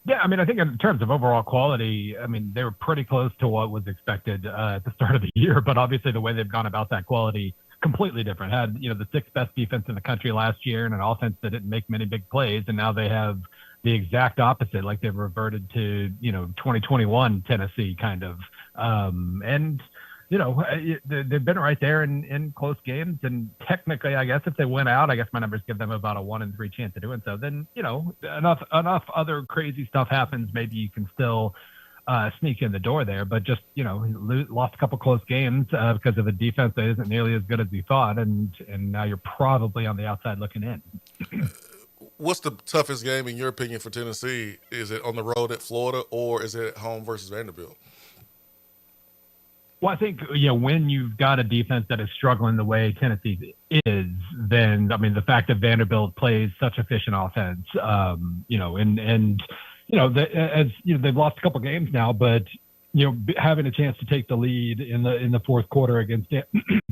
Yeah, I mean, I think in terms of overall quality, I mean, they were pretty close to what was expected at the start of the year. But obviously the way they've gone about that quality, completely different. Had, you know, the 6th best defense in the country last year and an offense that didn't make many big plays. And now they have the exact opposite, like they've reverted to, you know, 2021 Tennessee kind of. And, you know, they've been right there in close games. And technically, I guess if they win out, I guess my numbers give them about a 1-3 chance of doing so. Then, you know, enough other crazy stuff happens. Maybe you can still sneak in the door there, but just, you know, lost a couple close games because of a defense that isn't nearly as good as you thought. And now you're probably on the outside looking in. What's the toughest game, in your opinion, for Tennessee? Is it on the road at Florida, or is it at home versus Vanderbilt? Well, I think, you know, when you've got a defense that is struggling the way Tennessee is, then, I mean, the fact that Vanderbilt plays such efficient offense, you know, and you know, as you know, they've lost a couple games now, but, you know, having a chance to take the lead in the fourth quarter against,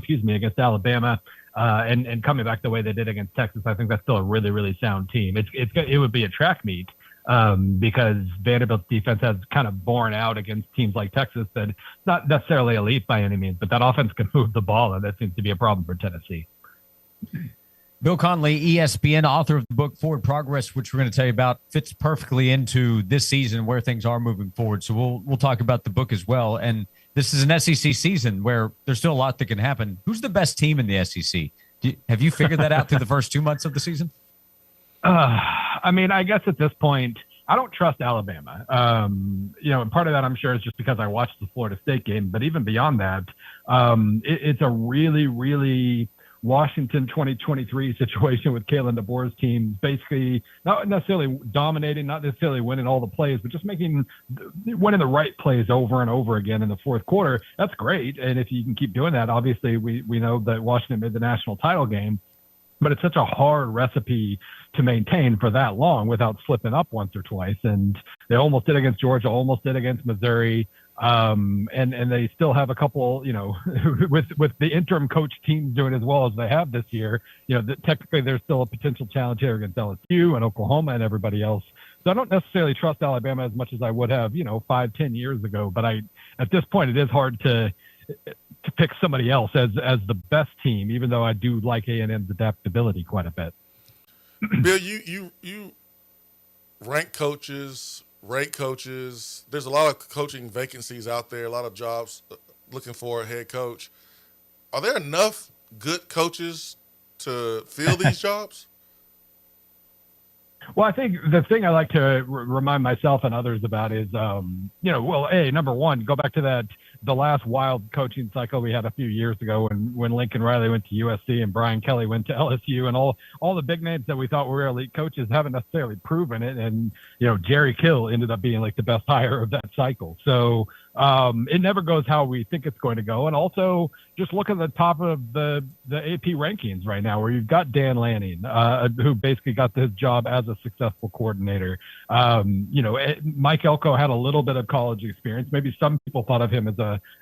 against Alabama, and coming back the way they did against Texas, I think that's still a really, really sound team. It would be a track meet because Vanderbilt's defense has kind of borne out against teams like Texas that not necessarily elite by any means, but that offense can move the ball, and that seems to be a problem for Tennessee. Bill Conley, ESPN, author of the book Forward Progress, which we're going to tell you about, fits perfectly into this season where things are moving forward. So we'll talk about the book as well. And this is an SEC season where there's still a lot that can happen. Who's the best team in the SEC? Have you figured that out through the first 2 months of the season? I mean, I guess at this point, I don't trust Alabama. You know, and part of that, I'm sure, is just because I watched the Florida State game. But even beyond that, it's a really, really Washington 2023 situation with Kalen DeBoer's team, basically not necessarily dominating, not necessarily winning all the plays, but just winning the right plays over and over again in the fourth quarter. That's great. And if you can keep doing that, obviously we know that Washington made the national title game, but it's such a hard recipe to maintain for that long without slipping up once or twice. And they almost did against Georgia, almost did against Missouri. And they still have a couple, you know, with the interim coach teams doing as well as they have this year, you know, technically there's still a potential challenge here against LSU and Oklahoma and everybody else. So I don't necessarily trust Alabama as much as I would have, you know, 5-10 years ago. But at this point, it is hard to pick somebody else as the best team, even though I do like A&M's adaptability quite a bit. Bill, you rank coaches, rate coaches. There's a lot of coaching vacancies out there, a lot of jobs looking for a head coach. Are there enough good coaches to fill these jobs? Well, I think the thing I like to remind myself and others about is, you know, well, number one, go back to the last wild coaching cycle we had a few years ago when Lincoln Riley went to USC and Brian Kelly went to LSU, and all the big names that we thought were elite coaches haven't necessarily proven it. And, you know, Jerry Kill ended up being like the best hire of that cycle. So it never goes how we think it's going to go. And also just look at the top of the AP rankings right now, where you've got Dan Lanning, who basically got his job as a successful coordinator. You know, Mike Elko had a little bit of college experience. Maybe some people thought of him as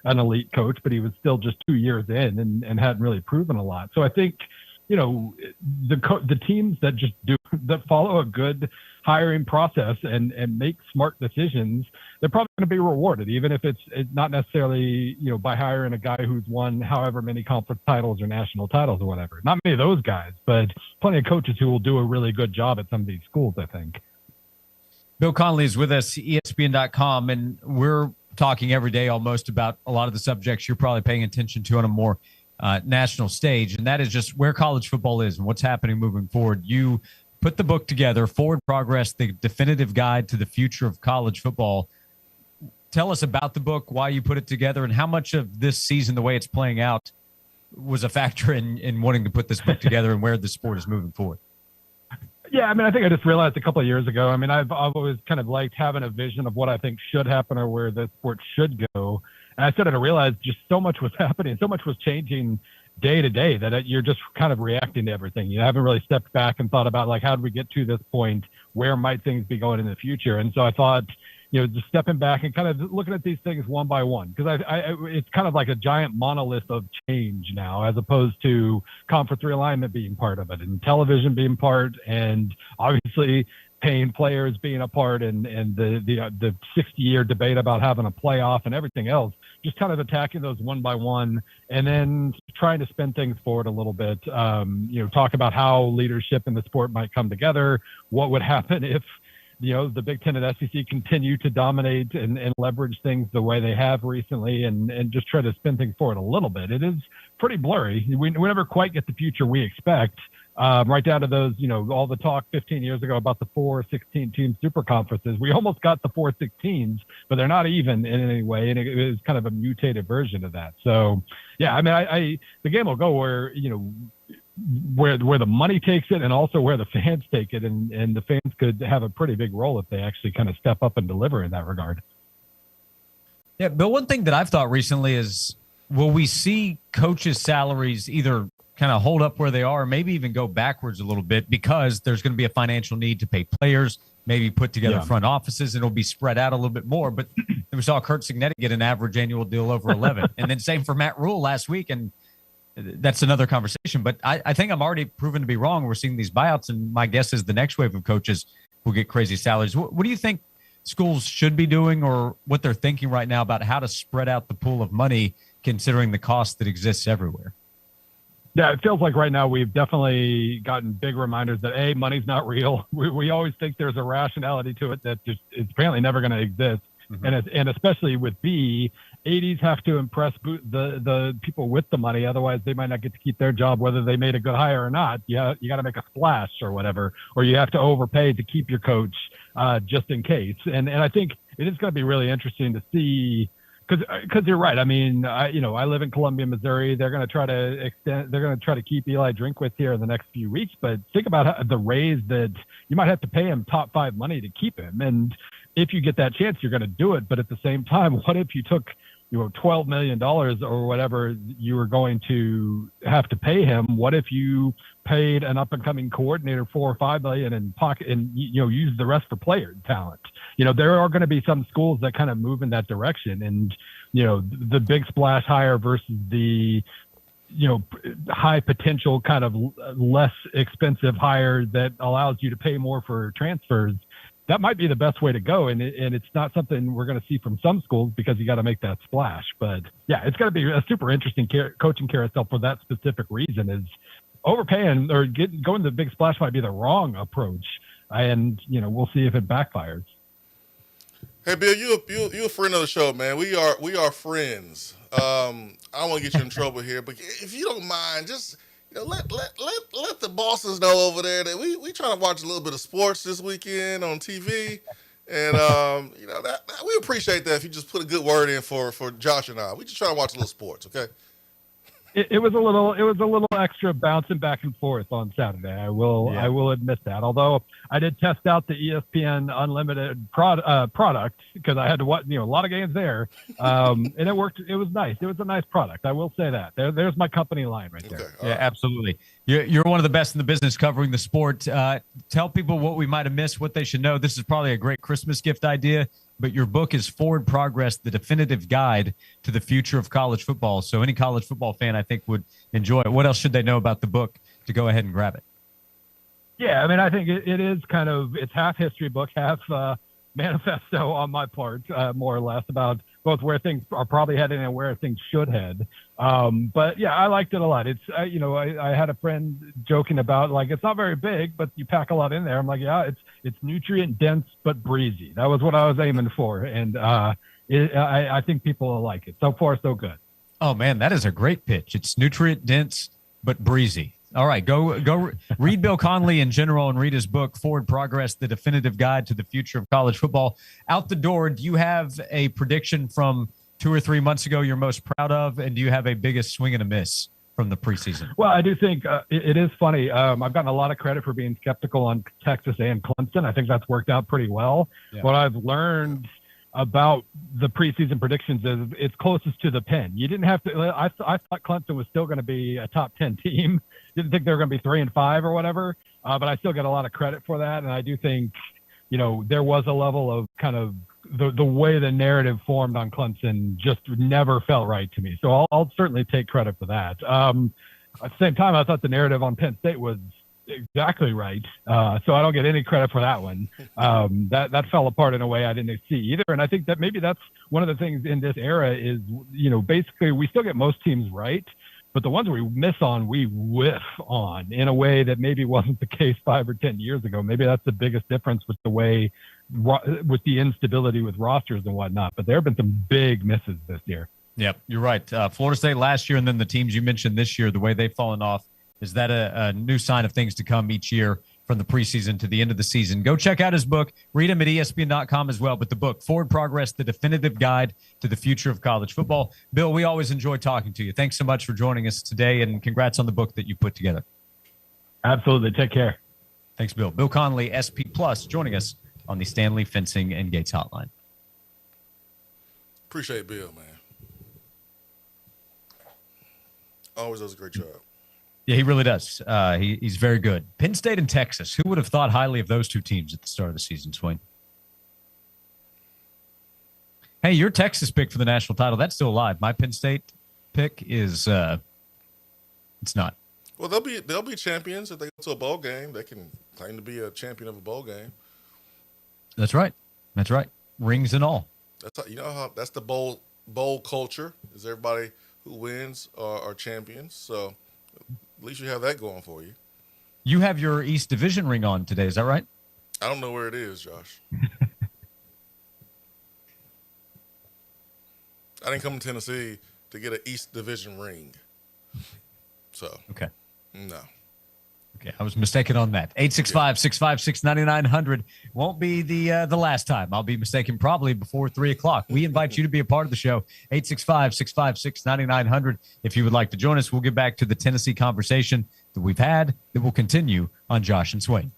an elite coach, but he was still just 2 years in and hadn't really proven a lot. So I think, the teams that just that follow a good hiring process and make smart decisions, they're probably going to be rewarded, even if it's not necessarily, by hiring a guy who's won however many conference titles or national titles or whatever. Not many of those guys, but plenty of coaches who will do a really good job at some of these schools, I think. Bill Connolly is with us, ESPN.com, and we're talking every day almost about a lot of the subjects you're probably paying attention to on a more national stage, and that is just where college football is and what's happening moving forward. You put the book together, Forward Progress, the definitive guide to the future of college football. Tell us about the book, why you put it together, and how much of this season, the way it's playing out, was a factor in wanting to put this book together and where the sport is moving forward. Yeah, I mean, I think I just realized a couple of years ago. I mean, I've always kind of liked having a vision of what I think should happen or where the sport should go. And I started to realize just so much was happening, so much was changing day to day that you're just kind of reacting to everything. You haven't really stepped back and thought about, like, how did we get to this point? Where might things be going in the future? And so I thought, just stepping back and kind of looking at these things one by one, because it's kind of like a giant monolith of change now, as opposed to conference realignment being part of it and television being part, and obviously paying players being a part, and the 60-year debate about having a playoff and everything else. Just kind of attacking those one by one, and then trying to spin things forward a little bit. Talk about how leadership in the sport might come together. What would happen if the Big Ten and SEC continue to dominate and leverage things the way they have recently, and just try to spin things forward a little bit. It is pretty blurry. We never quite get the future we expect. Right down to those, all the talk 15 years ago about the 4 16-team super conferences. We almost got the 4 16s, but they're not even in any way, and it is kind of a mutated version of that. So, yeah, I mean, the game will go where, where the money takes it, and also where the fans take it, and the fans could have a pretty big role if they actually kind of step up and deliver in that regard. Yeah, but one thing that I've thought recently is, will we see coaches' salaries either kind of hold up where they are, or maybe even go backwards a little bit, because there's going to be a financial need to pay players, maybe put together front offices, and it'll be spread out a little bit more. But we saw Kurt Signetti get an average annual deal over 11. And then same for Matt Rule last week. And that's another conversation. But I think I'm already proven to be wrong. We're seeing these buyouts, and my guess is the next wave of coaches will get crazy salaries. What do you think schools should be doing, or what they're thinking right now about how to spread out the pool of money, considering the cost that exists everywhere? Yeah, it feels like right now we've definitely gotten big reminders that, A, money's not real. We always think there's a rationality to it that just is apparently never going to exist. Mm-hmm. And especially with B, 80s have to impress the people with the money. Otherwise, they might not get to keep their job, whether they made a good hire or not. Yeah, you got to make a splash or whatever, or you have to overpay to keep your coach just in case. And I think it is going to be really interesting to see. Because you're right. I mean, I live in Columbia, Missouri. They're going to try to keep Eli Drinkwitz here in the next few weeks. But think about the raise that you might have to pay him top 5 money to keep him. And if you get that chance, you're going to do it. But at the same time, what if you took $12 million or whatever you were going to have to pay him? What if you paid an up and coming coordinator $4 or $5 million in pocket, and use the rest for player talent? There are going to be some schools that kind of move in that direction, and the big splash hire versus the high potential kind of less expensive hire that allows you to pay more for transfers. That might be the best way to go, and it's not something we're going to see from some schools because you got to make that splash. But yeah, it's going to be a super interesting coaching carousel for that specific reason. Is overpaying or going to the big splash might be the wrong approach, and we'll see if it backfires. Hey Bill, you a friend of the show, man. We are friends. I don't want to get you in trouble here, but if you don't mind, just let the bosses know over there that we trying to watch a little bit of sports this weekend on TV, and that we appreciate that if you just put a good word in for Josh and I. We just trying to watch a little sports, okay? It was a little extra bouncing back and forth on Saturday. I will admit that. Although I did test out the ESPN Unlimited product because I had to watch a lot of games there, and it worked. It was nice. It was a nice product. I will say that. There's my company line right there. Okay, yeah, absolutely. You're one of the best in the business covering the sport. Tell people what we might have missed, what they should know. This is probably a great Christmas gift idea. But your book is Forward Progress, the definitive guide to the future of college football. So any college football fan, I think, would enjoy it. What else should they know about the book to go ahead and grab it. Yeah, I mean, I think it is kind of, it's half history book, half manifesto on my part, more or less, about both where things are probably heading and where things should head. But yeah, I liked it a lot. It's, I had a friend joking about, like, it's not very big, but you pack a lot in there. I'm like, yeah, it's nutrient dense but breezy. That was what I was aiming for, and I think people will like it. So far, so good. Oh man, that is a great pitch. It's nutrient dense but breezy. All right, go read Bill Connelly in general and read his book, Forward Progress, The Definitive Guide to the Future of College Football. Out the door, do you have a prediction from 2 or 3 months ago you're most proud of, and do you have a biggest swing and a miss from the preseason? Well, I do think it is funny. I've gotten a lot of credit for being skeptical on Texas and Clemson. I think that's worked out pretty well. Yeah. What I've learned about the preseason predictions is it's closest to the pin. You didn't have to. I thought Clemson was still going to be a top 10 team. Didn't think they were going to be 3-5 or whatever. But I still get a lot of credit for that. And I do think, there was a level of kind of the way the narrative formed on Clemson just never felt right to me. So I'll certainly take credit for that. At the same time, I thought the narrative on Penn State was exactly right. So I don't get any credit for that one. That fell apart in a way I didn't see either. And I think that maybe that's one of the things in this era is, basically we still get most teams right, but the ones we miss on, we whiff on in a way that maybe wasn't the case 5 or 10 years ago. Maybe that's the biggest difference with the way, with the instability with rosters and whatnot. But there have been some big misses this year. Yep, you're right. Florida State last year, and then the teams you mentioned this year, the way they've fallen off. Is that a new sign of things to come each year from the preseason to the end of the season? Go check out his book. Read him at ESPN.com as well. But the book, Forward Progress, The Definitive Guide to the Future of College Football. Bill, we always enjoy talking to you. Thanks so much for joining us today, and congrats on the book that you put together. Absolutely. Take care. Thanks, Bill. Bill Connelly, SP Plus, joining us on the Stanley Fencing and Gates Hotline. Appreciate Bill, man. Always does a great job. Yeah, he really does. He's very good. Penn State and Texas. Who would have thought highly of those two teams at the start of the season, Swain? Hey, your Texas pick for the national title, that's still alive. My Penn State pick is it's not. Well, they'll be champions if they go to a bowl game. They can claim to be a champion of a bowl game. That's right. That's right. Rings and all. That's how that's the bowl culture. Is everybody who wins are champions. So at least you have that going for you. You have your East Division ring on today. Is that right? I don't know where it is, Josh. I didn't come to Tennessee to get an East Division ring. So. Okay. No. Okay, I was mistaken on that. 865-656-9900 won't be the last time. I'll be mistaken probably before 3 o'clock. We invite you to be a part of the show. 865-656-9900. If you would like to join us, we'll get back to the Tennessee conversation that we've had that will continue on Josh and Swain.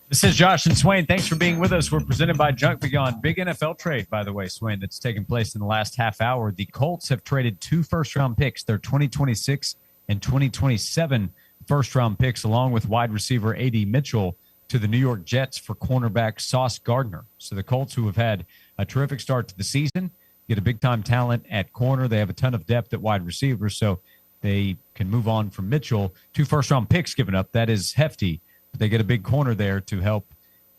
This is Josh and Swain. Thanks for being with us. We're presented by Junk Beyond. Big NFL trade, by the way, Swain, that's taken place in the last half hour. The Colts have traded 2 first-round picks, their 2026 and 2027 first-round picks, along with wide receiver A.D. Mitchell, to the New York Jets for cornerback Sauce Gardner. So the Colts, who have had a terrific start to the season, get a big-time talent at corner. They have a ton of depth at wide receiver, so they can move on from Mitchell. 2 first-round picks given up. That is hefty. They get a big corner there to help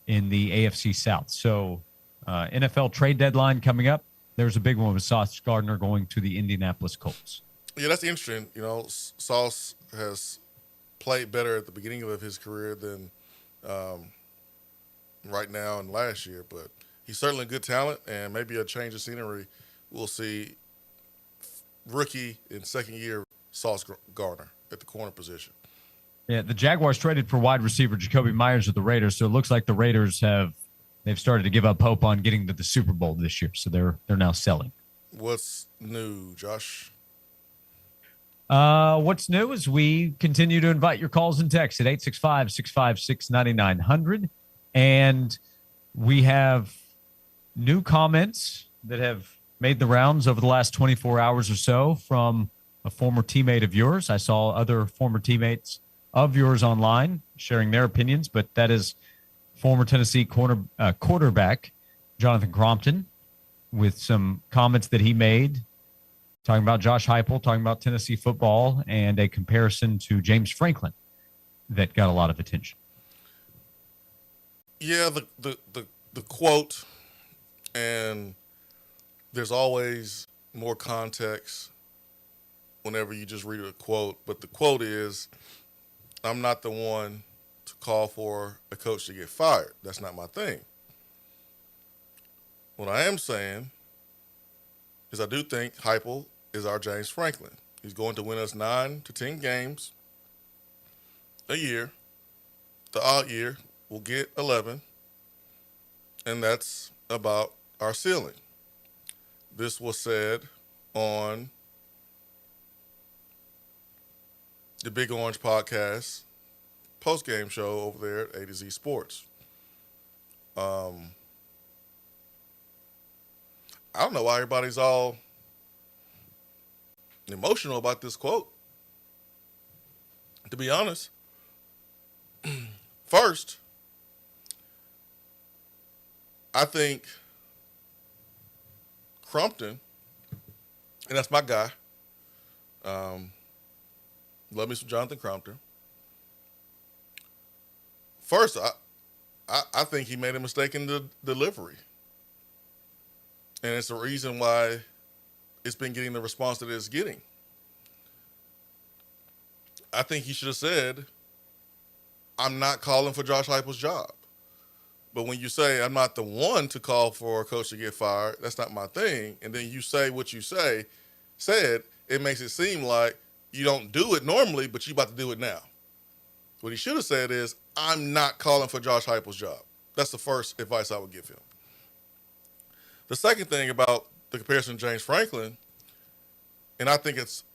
in the AFC South. So NFL trade deadline coming up. There's a big one with Sauce Gardner going to the Indianapolis Colts. Yeah, that's interesting. Sauce has played better at the beginning of his career than right now and last year, but he's certainly a good talent, and maybe a change of scenery. We'll see rookie and second-year Sauce Gardner at the corner position. Yeah, the Jaguars traded for wide receiver Jacoby Myers with the Raiders, so it looks like the Raiders they've started to give up hope on getting to the Super Bowl this year. So they're now selling. What's new, Josh? What's new is we continue to invite your calls and texts at 865-656-9900, and we have new comments that have made the rounds over the last 24 hours or so from a former teammate of yours. I saw other former teammates of yours online sharing their opinions, but that is former Tennessee quarterback Jonathan Crompton with some comments that he made talking about Josh Heupel, talking about Tennessee football, and a comparison to James Franklin that got a lot of attention. Yeah, the quote, and there's always more context whenever you just read a quote, but the quote is, I'm not the one to call for a coach to get fired. That's not my thing. What I am saying is I do think Heupel is our James Franklin. He's going to win us 9 to 10 games a year. The odd year, we'll get 11, and that's about our ceiling. This was said on the Big Orange Podcast post-game show over there at A to Z Sports. I don't know why everybody's all emotional about this quote. To be honest, first, I think Crumpton, and that's my guy, love me some Jonathan Crompton. First, I think he made a mistake in the delivery. And it's the reason why it's been getting the response that it's getting. I think he should have said, I'm not calling for Josh Heupel's job. But when you say, I'm not the one to call for a coach to get fired, that's not my thing, and then you say what you said, it makes it seem like you don't do it normally, but you're about to do it now. What he should have said is, I'm not calling for Josh Heupel's job. That's the first advice I would give him. The second thing about the comparison to James Franklin, and I think it's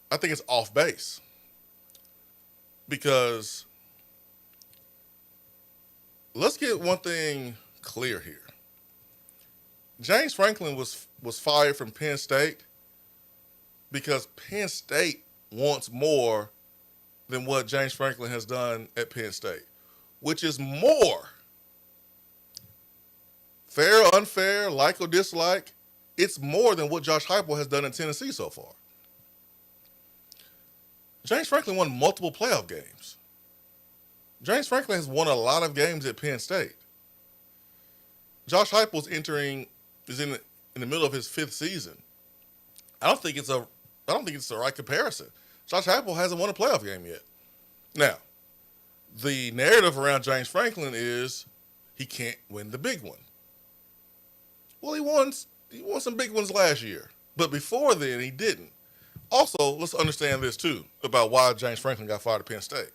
off base, because let's get one thing clear here. James Franklin was fired from Penn State because Penn State wants more than what James Franklin has done at Penn State, which is more. Fair or unfair, like or dislike, it's more than what Josh Heupel has done in Tennessee so far. James Franklin won multiple playoff games. James Franklin has won a lot of games at Penn State. Josh Heupel is in the middle of his 5th season. I don't think it's the right comparison. Josh Heupel hasn't won a playoff game yet. Now, the narrative around James Franklin is he can't win the big one. Well, he won some big ones last year, but before then he didn't. Also, let's understand this too about why James Franklin got fired at Penn State.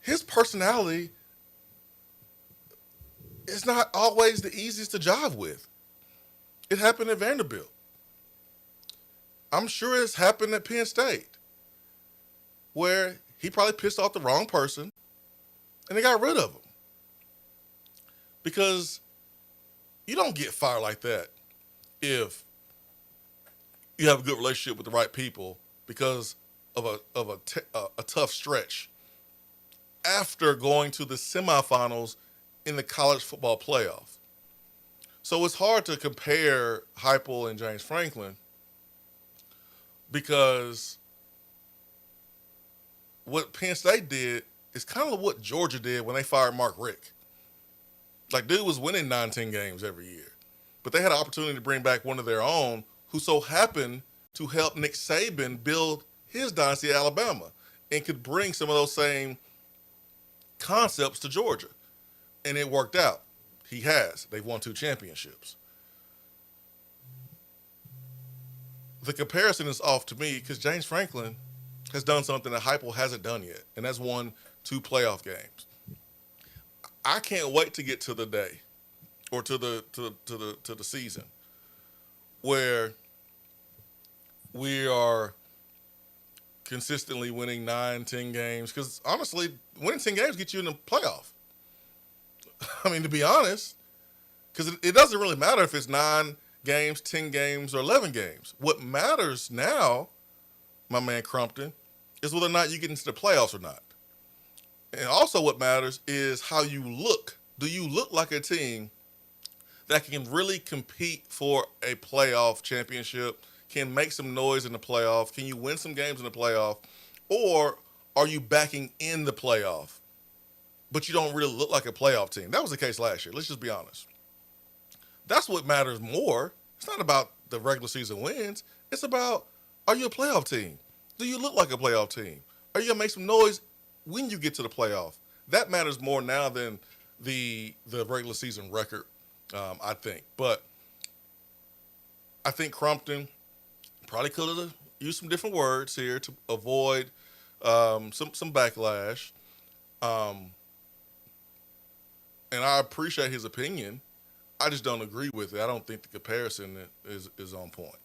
His personality is not always the easiest to jive with. It happened at Vanderbilt. I'm sure it's happened at Penn State, where he probably pissed off the wrong person and they got rid of him. Because you don't get fired like that if you have a good relationship with the right people because of a tough stretch after going to the semifinals in the college football playoff. So it's hard to compare Heupel and James Franklin because what Penn State did is kind of what Georgia did when they fired Mark Richt. Like, dude was winning 9-10 games every year. But they had an opportunity to bring back one of their own who so happened to help Nick Saban build his dynasty at Alabama and could bring some of those same concepts to Georgia. And it worked out. He has. They've won 2 championships. The comparison is off to me because James Franklin has done something that Heupel hasn't done yet, and that's won 2 playoff games. I can't wait to get to the day or to the season where we are consistently winning 9-10 games. Because honestly, winning 10 games gets you in the playoff. I mean, to be honest, because it doesn't really matter if it's 9 games, 10 games, or 11 games. What matters now, my man Crumpton, is whether or not you get into the playoffs or not. And also what matters is how you look. Do you look like a team that can really compete for a playoff championship, can make some noise in the playoff? Can you win some games in the playoff? Or are you backing in the playoff, but you don't really look like a playoff team? That was the case last year. Let's just be honest. That's what matters more. It's not about the regular season wins. It's about, are you a playoff team? Do you look like a playoff team? Are you going to make some noise when you get to the playoff? That matters more now than the regular season record, I think. But I think Crumpton probably could have used some different words here to avoid some backlash. And I appreciate his opinion. I just don't agree with it. I don't think the comparison is on point.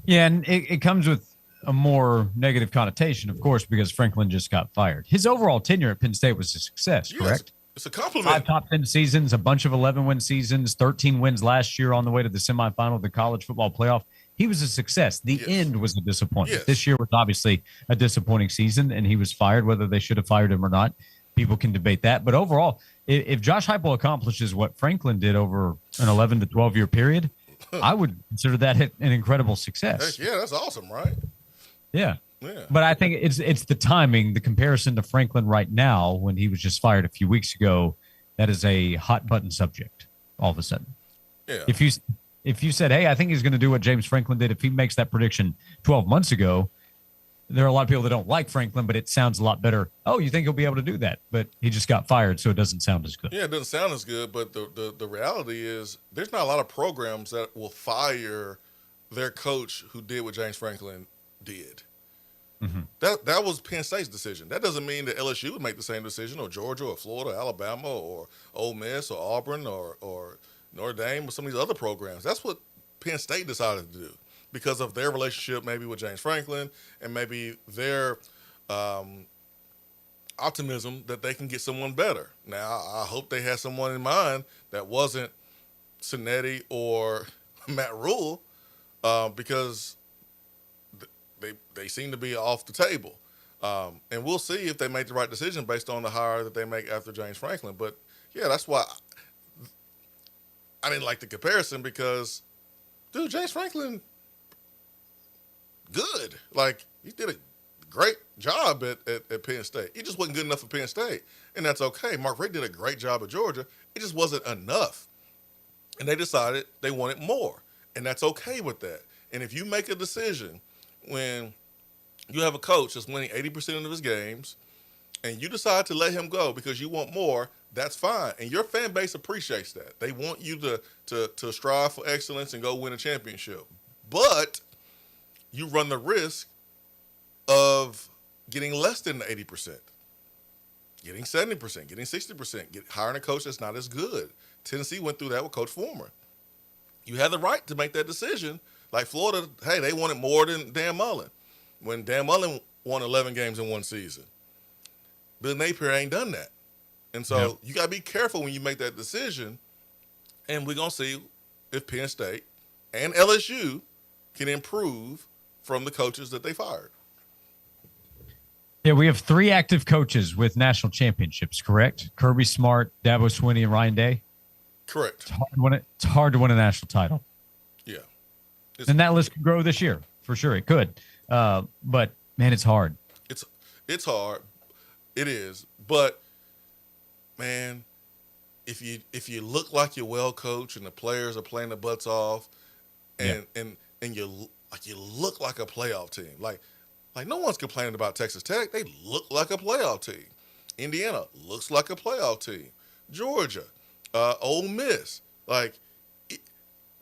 Yeah, and it comes with a more negative connotation, of course, because Franklin just got fired. His overall tenure at Penn State was a success, correct? It's a compliment. 5 top 10 seasons, a bunch of 11-win seasons, 13 wins last year on the way to the semifinal of the college football playoff. He was a success. The end was a disappointment. Yes. This year was obviously a disappointing season, and he was fired. Whether they should have fired him or not, people can debate that. But overall, if Josh Heupel accomplishes what Franklin did over an 11 to 12-year period, I would consider that an incredible success. Heck yeah, that's awesome, right? Yeah. Yeah. But I think it's the timing, the comparison to Franklin right now when he was just fired a few weeks ago, that is a hot button subject all of a sudden. Yeah. If you said, hey, I think he's going to do what James Franklin did, if he makes that prediction 12 months ago, there are a lot of people that don't like Franklin, but it sounds a lot better. Oh, you think he'll be able to do that? But he just got fired, so it doesn't sound as good. Yeah, it doesn't sound as good, but the reality is there's not a lot of programs that will fire their coach who did what James Franklin did. Mm-hmm. That was Penn State's decision. That doesn't mean that LSU would make the same decision, or Georgia, or Florida, or Alabama, or Ole Miss, or Auburn, or Notre Dame, or some of these other programs. That's what Penn State decided to do because of their relationship maybe with James Franklin and maybe their optimism that they can get someone better. Now, I hope they had someone in mind that wasn't Cinetti or Matt Rule because they seem to be off the table. And we'll see if they make the right decision based on the hire that they make after James Franklin. But, yeah, that's why I didn't like the comparison because, dude, James Franklin, good. Like, he did a great job at Penn State. He just wasn't good enough for Penn State, and that's okay. Mark Richt did a great job at Georgia. It just wasn't enough. And they decided they wanted more, and that's okay with that. And if you make a decision when you have a coach that's winning 80% of his games and you decide to let him go because you want more, that's fine. And your fan base appreciates that. They want you to strive for excellence and go win a championship. But you run the risk of getting less than the 80%, getting 70%, getting 60%, hiring a coach that's not as good. Tennessee went through that with Coach Former. You had the right to make that decision. Like Florida, hey, they wanted more than Dan Mullen. When Dan Mullen won 11 games in one season, Bill Napier ain't done that. And so you got to be careful when you make that decision. And we're going to see if Penn State and LSU can improve from the coaches that they fired. Yeah, we have 3 active coaches with national championships, correct? Kirby Smart, Dabo Swinney, and Ryan Day. Correct. It's hard to win a national title. Yeah. And that list could grow this year, for sure. It could. But, man, it's hard. It's hard. It is. But, man, if you look like you're well coached and the players are playing their butts off and you look like a playoff team. Like no one's complaining about Texas Tech. They look like a playoff team. Indiana looks like a playoff team. Georgia, Ole Miss. Like,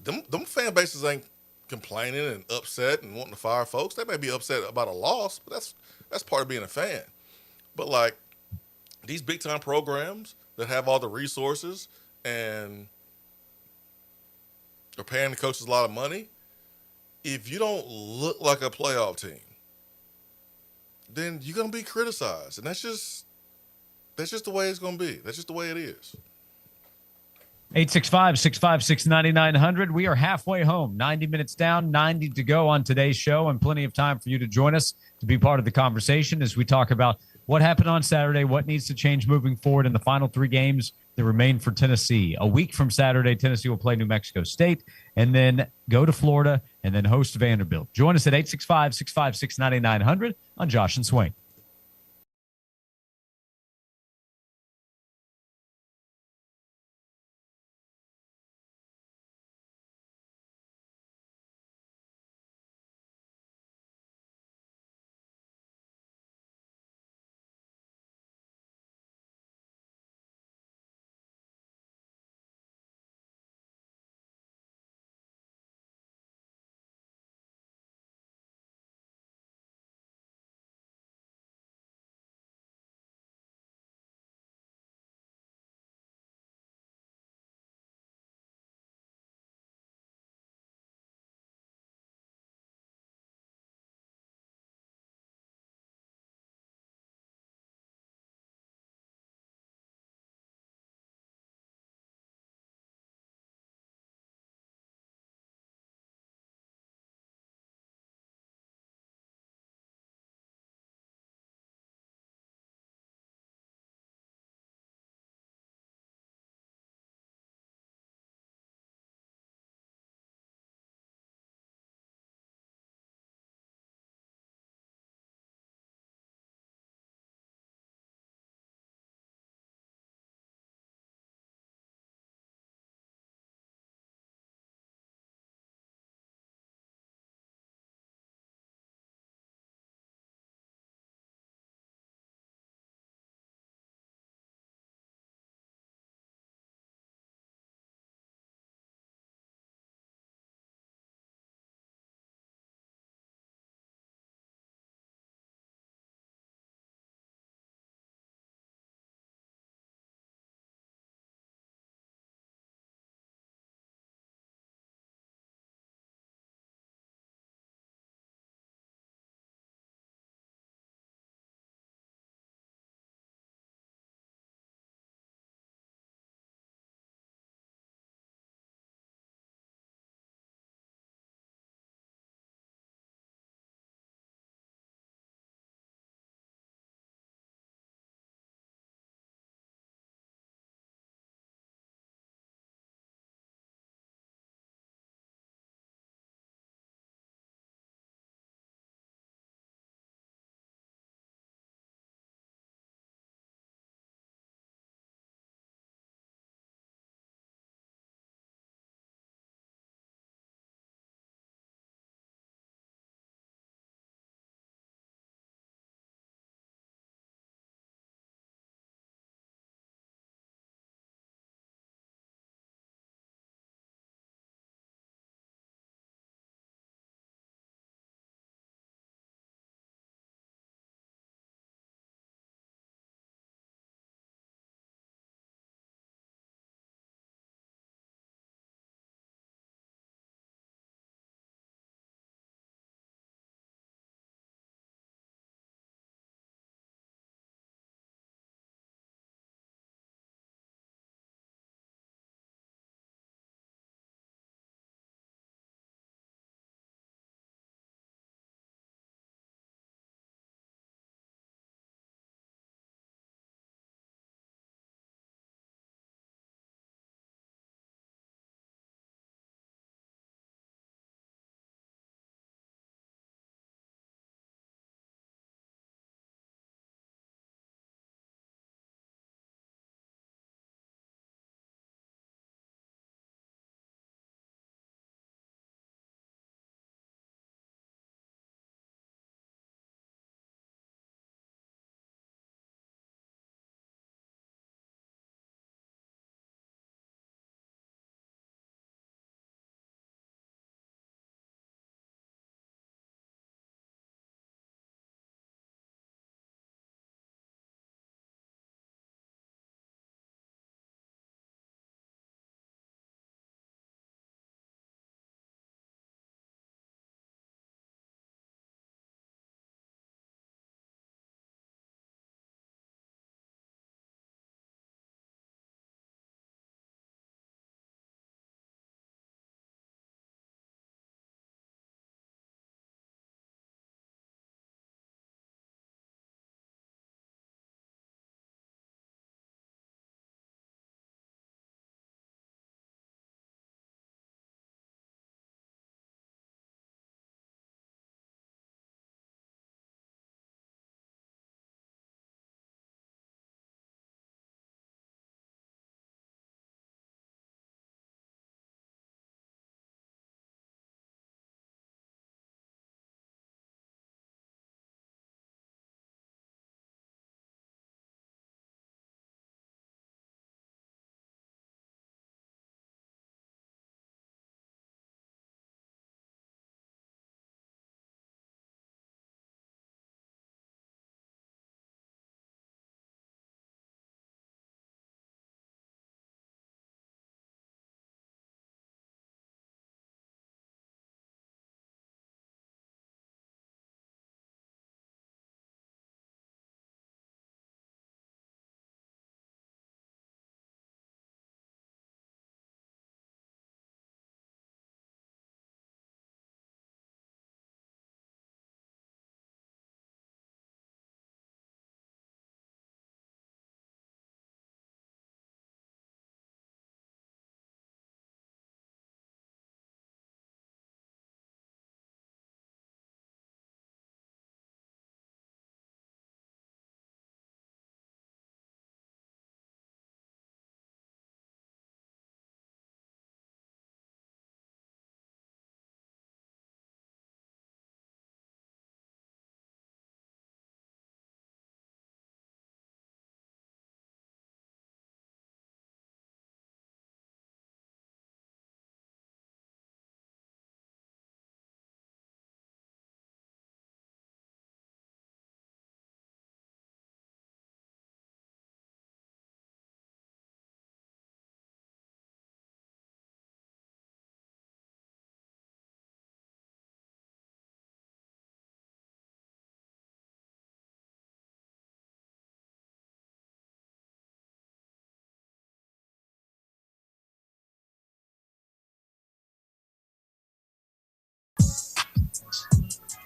them fan bases ain't complaining and upset and wanting to fire folks. They may be upset about a loss, but that's part of being a fan. But, like, these big-time programs that have all the resources and are paying the coaches a lot of money, if you don't look like a playoff team, then you're going to be criticized. And that's just the way it's going to be. That's just the way it is. 865-656-9900. We are halfway home, 90 minutes down, 90 to go on today's show, and plenty of time for you to join us to be part of the conversation as we talk about what happened on Saturday, what needs to change moving forward in the final 3 games that remain for Tennessee. A week from Saturday, Tennessee will play New Mexico State and then go to Florida and then host Vanderbilt. Join us at 865-656-9900 on Josh and Swain.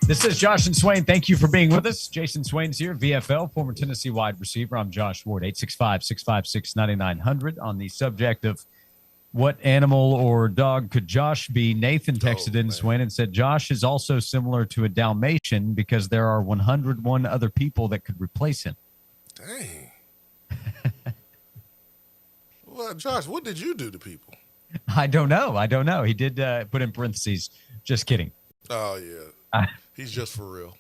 This is Josh and Swain. Thank you for being with us. Jason Swain's here, VFL, former Tennessee wide receiver. I'm Josh Ward, 865-656-9900. On the subject of what animal or dog could Josh be, Nathan texted in Swain and said, Josh is also similar to a Dalmatian because there are 101 other people that could replace him. Dang. Well, Josh, what did you do to people? I don't know. He did put in parentheses, just kidding. Oh, yeah. He's just for real.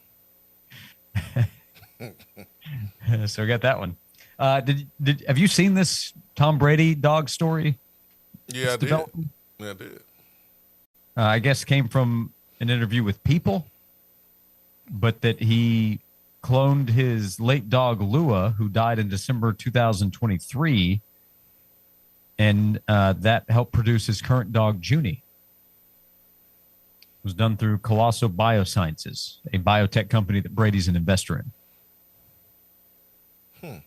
So we got that one. Have you seen this Tom Brady dog story? Yeah, I did. Yeah, I did. I guess came from an interview with People, but that he cloned his late dog Lua, who died in December 2023, and that helped produce his current dog Junie. Was done through Colosso Biosciences, a biotech company that Brady's an investor in.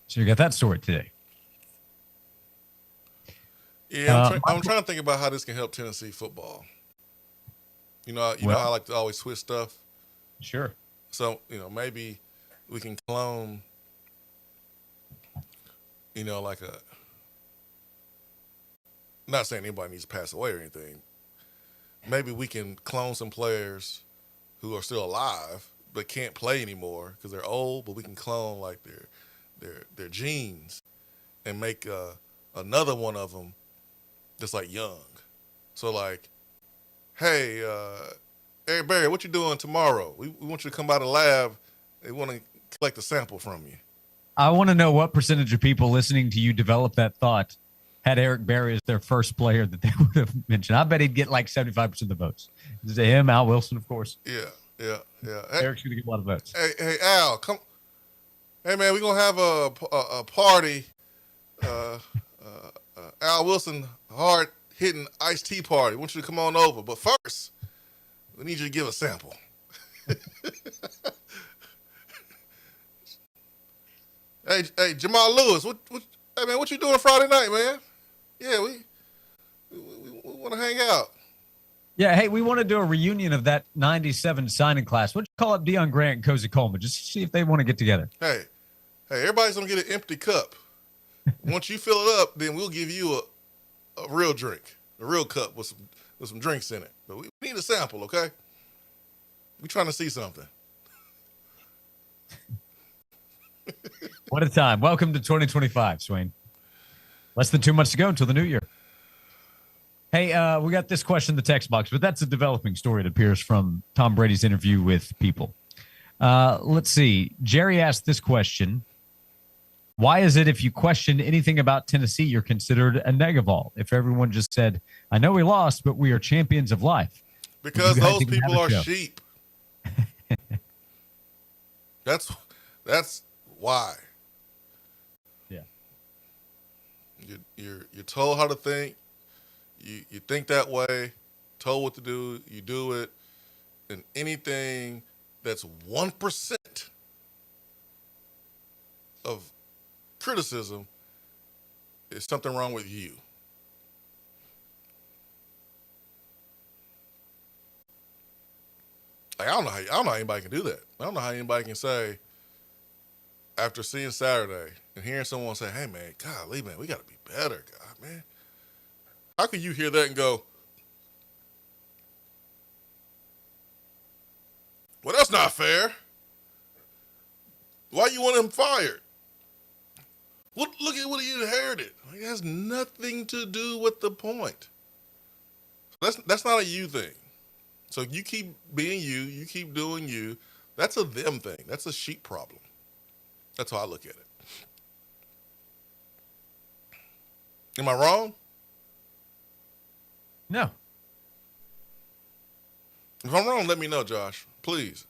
So you got that story today. Yeah, I'm trying to think about how this can help Tennessee football. You know how I like to always twist stuff? Sure. So, maybe we can clone, like a, not saying anybody needs to pass away or anything. Maybe we can clone some players who are still alive but can't play anymore because they're old, but we can clone like their genes and make another one of them that's like young. So like, hey, Eric Berry, what you doing tomorrow? We want you to come by the lab. They want to collect a sample from you. I want to know what percentage of people listening to you develop that thought had Eric Berry as their first player that they would have mentioned. I bet he'd get like 75% of the votes. Is it him, Al Wilson, of course? Yeah. Hey, Eric's going to get a lot of votes. Hey, Al, come. Hey, man, we're going to have a party. Al Wilson hard-hitting iced tea party. I want you to come on over. But first, we need you to give a sample. Hey, Jamal Lewis, hey, man, what you doing Friday night, man? Yeah, we want to hang out. Yeah, hey, we want to do a reunion of that 97 signing class. Why don't you call up Deion Grant and Cozy Coleman just to see if they want to get together? Hey, everybody's going to get an empty cup. Once you fill it up, then we'll give you a real drink, a real cup with some drinks in it. But we need a sample, okay? We're trying to see something. What a time. Welcome to 2025, Swain. Less than 2 months to go until the new year. Hey, we got this question in the text box, but that's a developing story. It appears from Tom Brady's interview with People. Let's see. Jerry asked this question. Why is it if you question anything about Tennessee, you're considered a negaval? If everyone just said, I know we lost, but we are champions of life. Because those people are sheep. That's why. Yeah. You're told how to think. You think that way. Told what to do. You do it. And anything that's 1% of criticism is something wrong with you. Like, I don't know how anybody can do that. I don't know how anybody can say, after seeing Saturday and hearing someone say, hey, man, golly, man, we got to be better, God, man. How can you hear that and go, well, that's not fair. Why you want him fired? Look at what he inherited. It has nothing to do with the point. That's not a you thing. So you keep being you keep doing you. That's a them thing. That's a sheep problem. That's how I look at it. Am I wrong? No. If I'm wrong, let me know, Josh. Please.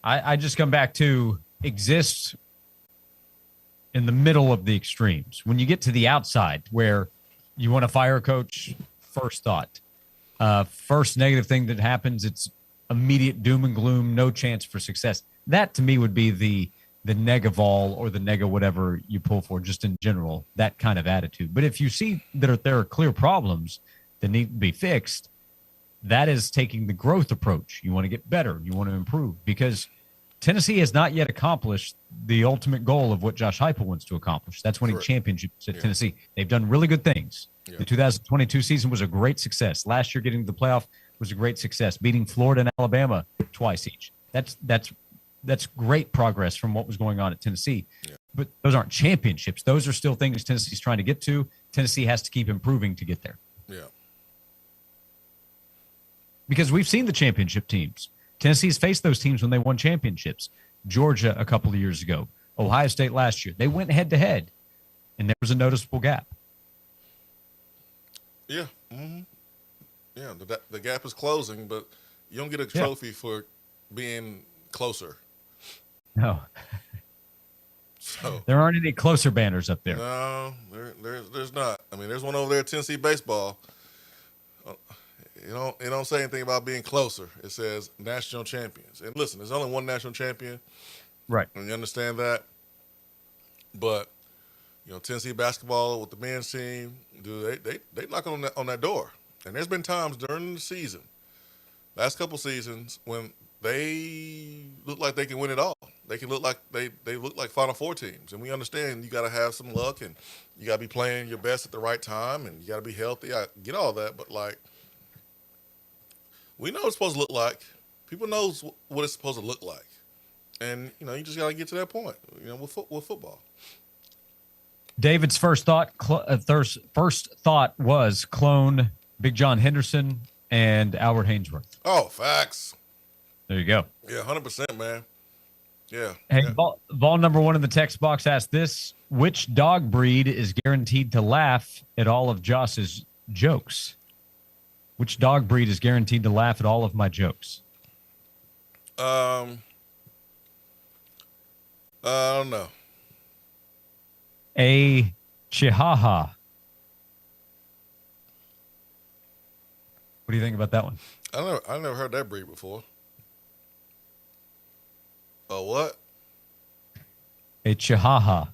I just come back to exists in the middle of the extremes. When you get to the outside where you want to fire a coach, first thought. First negative thing that happens, it's immediate doom and gloom, no chance for success. That to me would be the negaval or the nega whatever you pull for, just in general, that kind of attitude. But if you see that there are clear problems that need to be fixed, that is taking the growth approach. You want to get better. You want to improve because Tennessee has not yet accomplished the ultimate goal of what Josh Heupel wants to accomplish. That's winning Correct. championships at Tennessee. They've done really good things. Yeah. The 2022 season was a great success. Last year, getting to the playoff was a great success. Beating Florida and Alabama twice each. That's great progress from what was going on at Tennessee. Yeah. But those aren't championships. Those are still things Tennessee's trying to get to. Tennessee has to keep improving to get there. Yeah. Because we've seen the championship teams. Tennessee's faced those teams when they won championships. Georgia a couple of years ago. Ohio State last year. They went head-to-head, and there was a noticeable gap. Yeah. Mm-hmm. Yeah, the gap is closing, but you don't get a trophy for being closer. No. So there aren't any closer banners up there. No, there's not. I mean, there's one over there at Tennessee baseball. It don't say anything about being closer. It says national champions. And listen, there's only one national champion. Right. And you understand that. But, Tennessee basketball with the men's team, dude, they knock on that door. And there's been times during the season, last couple seasons, when they look like they can win it all. They can look like they look like Final Four teams. And we understand you got to have some luck and you got to be playing your best at the right time and you got to be healthy. I get all that, but we know what it's supposed to look like. People knows what it's supposed to look like. And, you just got to get to that point, with football. David's first thought was clone Big John Henderson and Albert Haynesworth. Oh, facts. There you go. Yeah, 100%, man. Yeah. Hey, yeah. Vol number one in the text box asked this: which dog breed is guaranteed to laugh at all of Joss's jokes? Which dog breed is guaranteed to laugh at all of my jokes? I don't know. A Chihuahua. What do you think about that one? I never heard that breed before. A what? A Chihuahua.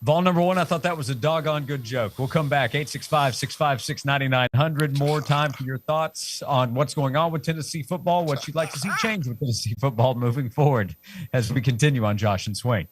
Vol number one, I thought that was a doggone good joke. We'll come back. 865-656-9900. More time for your thoughts on what's going on with Tennessee football, what you'd like to see change with Tennessee football moving forward as we continue on Josh and Swain.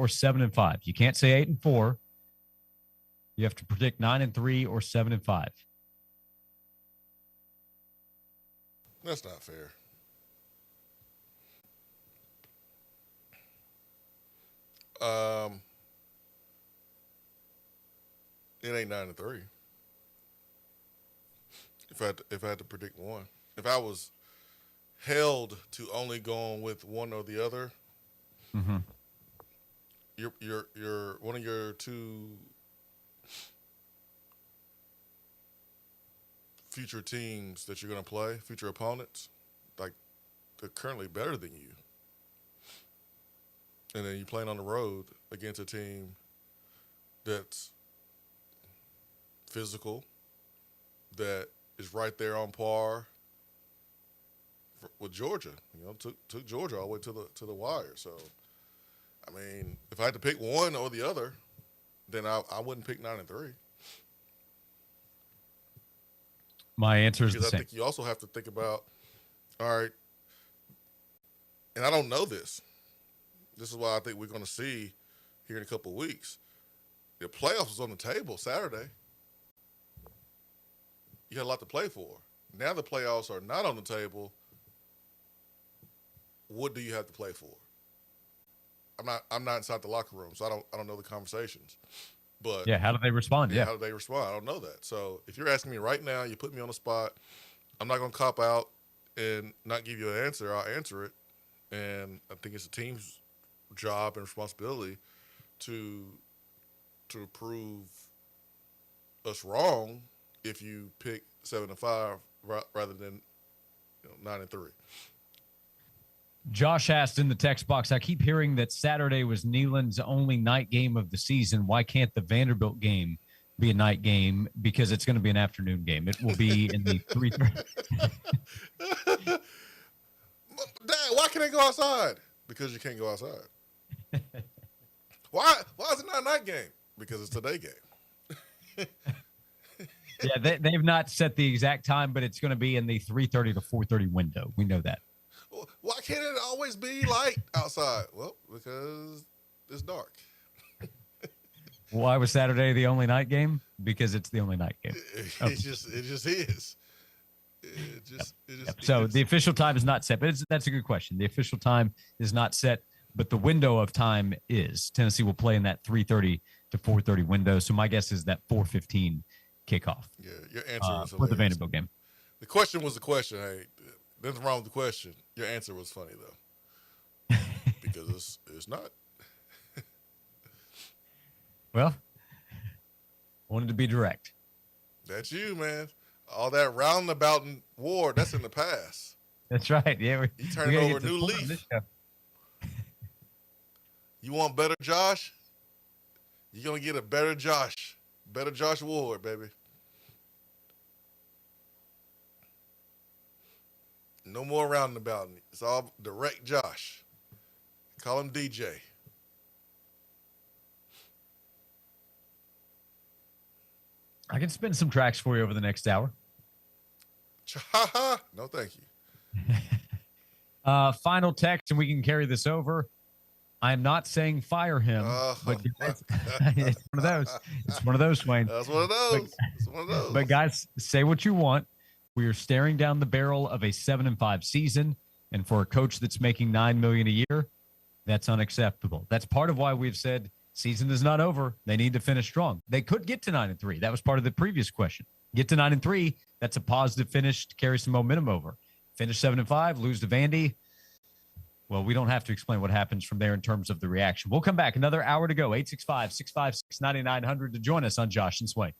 or 7-5. You can't say 8-4. You have to predict 9-3 or 7-5. That's not fair. It ain't 9-3. If I had to predict one, if I was held to only going with one or the other, your one of your two future teams that you're going to play, future opponents, like they're currently better than you, and then you playing on the road against a team that's physical, that is right there on par with Georgia. You know, took Georgia all the way to the wire. So, I mean, if I had to pick one or the other, then I wouldn't pick 9-3. My answer is because the I same. think you also have to think about, all right, and I don't know this. This is why I think we're going to see here in a couple of weeks. The playoffs was on the table Saturday. You had a lot to play for. Now the playoffs are not on the table. What do you have to play for? I'm not inside the locker room, so I don't know the conversations. But Yeah, how do they respond? how do they respond? I don't know that. So if you're asking me right now, you put me on the spot, I'm not going to cop out and not give you an answer. I'll answer it. And I think it's the team's job and responsibility to prove us wrong if you pick 7-5 rather than 9-3. Josh asked in the text box, I keep hearing that Saturday was Neyland's only night game of the season. Why can't the Vanderbilt game be a night game? Because it's going to be an afternoon game. It will be in the 3:30. Dad, why can't I go outside? Because you can't go outside. Why is it not a night game? Because it's a day game. Yeah, they've not set the exact time, but it's going to be in the 3:30 to 4:30 window. We know that. Why can't it always be light outside? Well, because it's dark. Why was Saturday the only night game? Because it's the only night game. It just is. So the official time is not set, but that's a good question. The official time is not set, but the window of time is. Tennessee will play in that 3:30 to 4:30 window. So my guess is that 4:15 kickoff. Yeah, your answer was for the Vanderbilt game. The question was the question. Hey, nothing wrong with the question. Your answer was funny though, because it's not. Well, wanted to be direct. That's you, man. All that roundabout and war, that's in the past. That's right. Yeah, you turn over a new leaf. You want better Josh? You're going to get a better Josh. Better Josh Ward, baby. No more roundabout. It's all direct Josh. Call him DJ. I can spin some tracks for you over the next hour. No, thank you. Final text, and we can carry this over. I'm not saying fire him, but guys, it's one of those. It's one of those, Swain. That's one of those. It's one of those. But guys, say what you want. We are staring down the barrel of a 7-5 season, and for a coach that's making $9 million a year, that's unacceptable. That's part of why we've said season is not over. They need to finish strong. They could get to 9-3. That was part of the previous question. Get to 9-3. That's a positive finish to carry some momentum over. Finish 7-5, lose to Vandy. Well, we don't have to explain what happens from there in terms of the reaction. We'll come back. Another hour to go. 865-656-9900 to join us on Josh and Swain.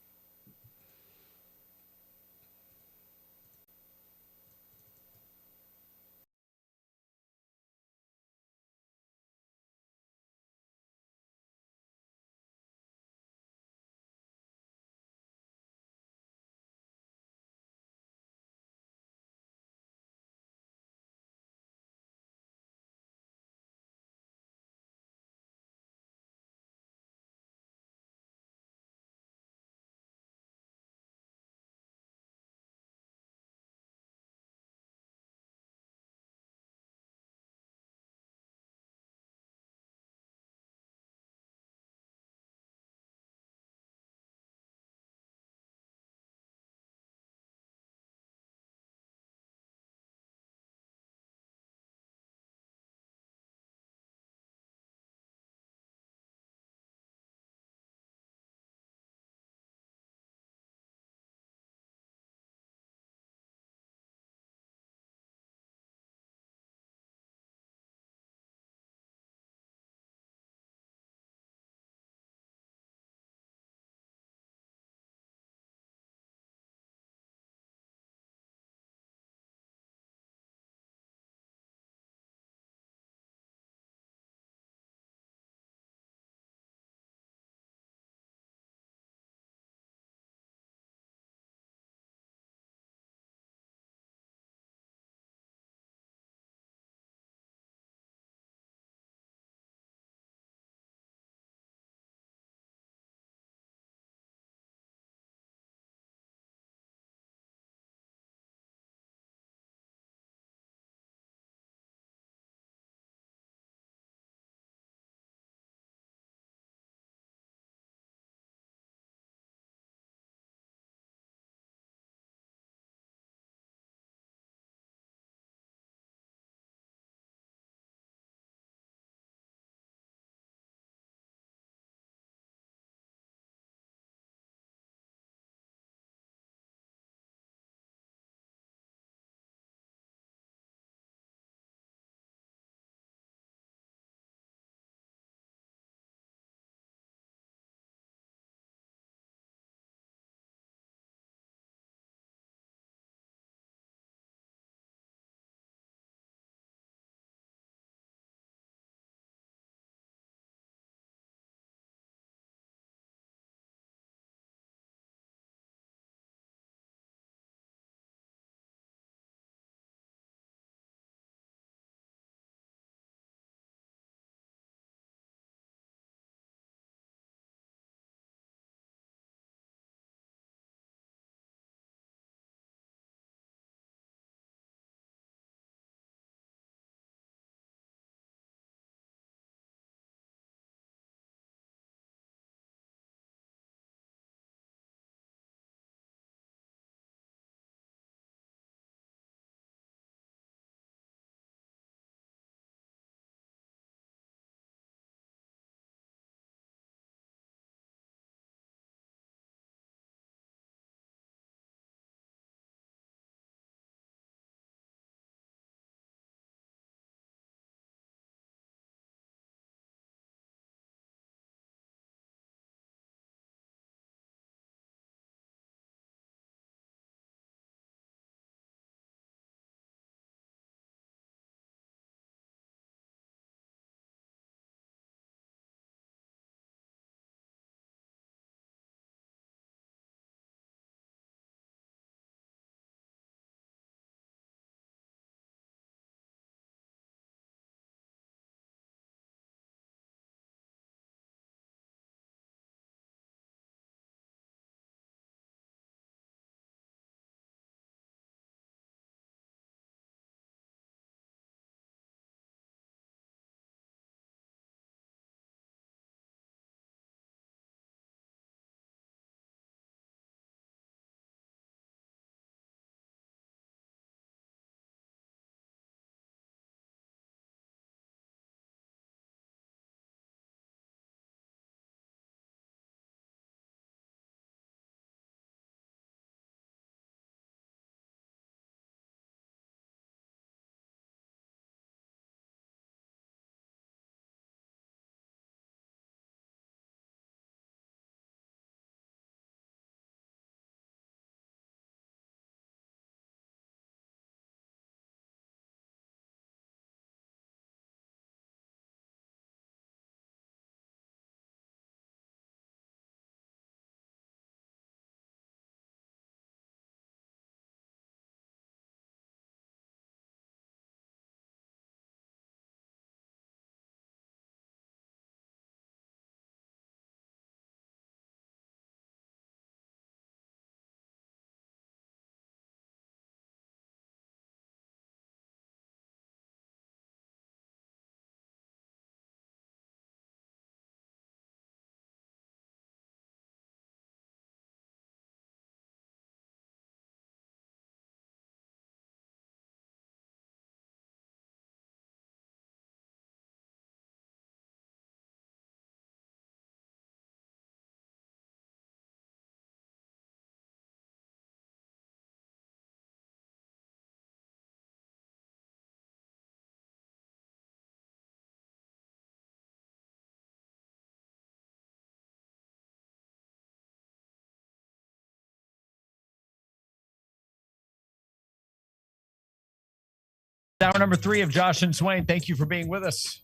hour number 3 of Josh and Swain. Thank you for being with us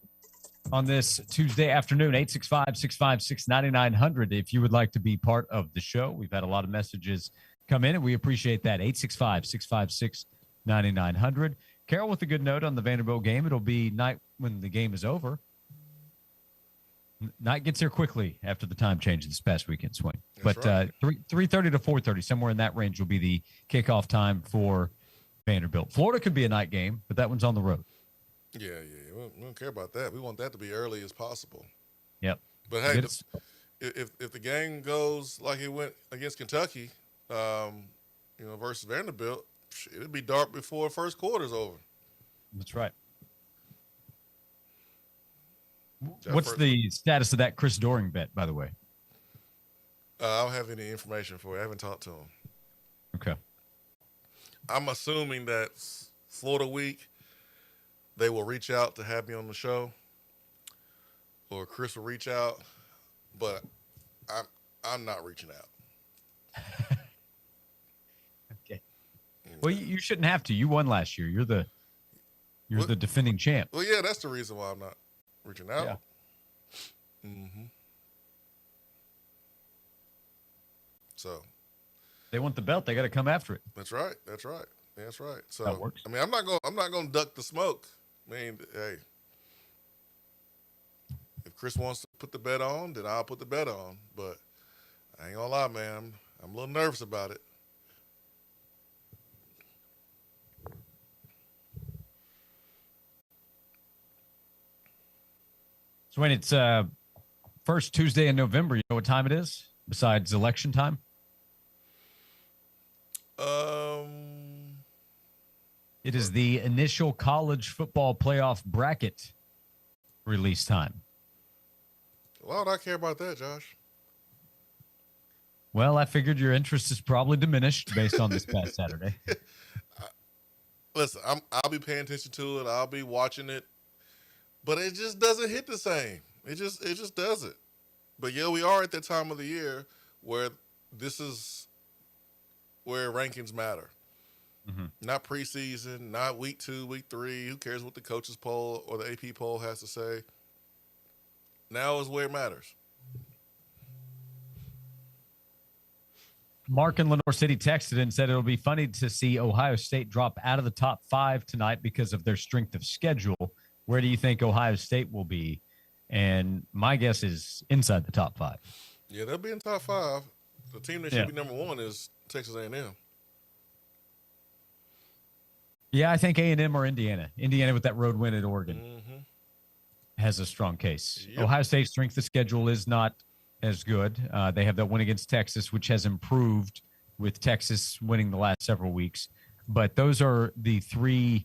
on this Tuesday afternoon. 865-656-9900 if you would like to be part of the show. We've had a lot of messages come in, and we appreciate that. 865-656-9900. Carol with a good note on the Vanderbilt game. It'll be night when the game is over. Night gets here quickly after the time change this past weekend, Swain. That's But right. 3:30 to 4:30, somewhere in that range, will be the kickoff time for Vanderbilt. Florida could be a night game, but that one's on the road. Yeah. We don't care about that. We want that to be early as possible. Yep. But hey, if the game goes like it went against Kentucky, versus Vanderbilt, it'll be dark before the first quarter's over. That's right. What's the status of that Chris Doering bet, by the way? I don't have any information for you. I haven't talked to him. Okay. I'm assuming that Florida week, they will reach out to have me on the show, or Chris will reach out, but I'm not reaching out. Okay. Well, you shouldn't have to. You won last year. You're the defending champ. Well, yeah, that's the reason why I'm not reaching out. Yeah. Mm-hmm. So They want the belt. They got to come after it. that's right. So That works. I mean, I'm not gonna duck the smoke. I mean, hey, if Chris wants to put the bet on, then I'll put the bet on. But I ain't gonna lie, man, I'm a little nervous about it. So when it's first Tuesday in November, you know what time it is besides election time? It is the initial college football playoff bracket release time. Why would I care about that, Josh? Well, I figured your interest is probably diminished based on this past Saturday. Listen, I'll be paying attention to it. I'll be watching it, but it just doesn't hit the same. It just doesn't. But yeah, we are at that time of the year where this is where rankings matter. Mm-hmm. Not preseason, not week 2, week 3. Who cares what the coaches poll or the AP poll has to say? Now is where it matters. Mark in Lenore City texted and said it'll be funny to see Ohio State drop out of the top 5 tonight because of their strength of schedule. Where do you think Ohio State will be? And my guess is inside the top 5. Yeah, they'll be in top 5. The team that should be number 1 is Texas A&M. Yeah, I think A&M or Indiana. Indiana with that road win at Oregon has a strong case. Yep. Ohio State's strength of schedule is not as good. They have that win against Texas, which has improved with Texas winning the last several weeks. But those are the three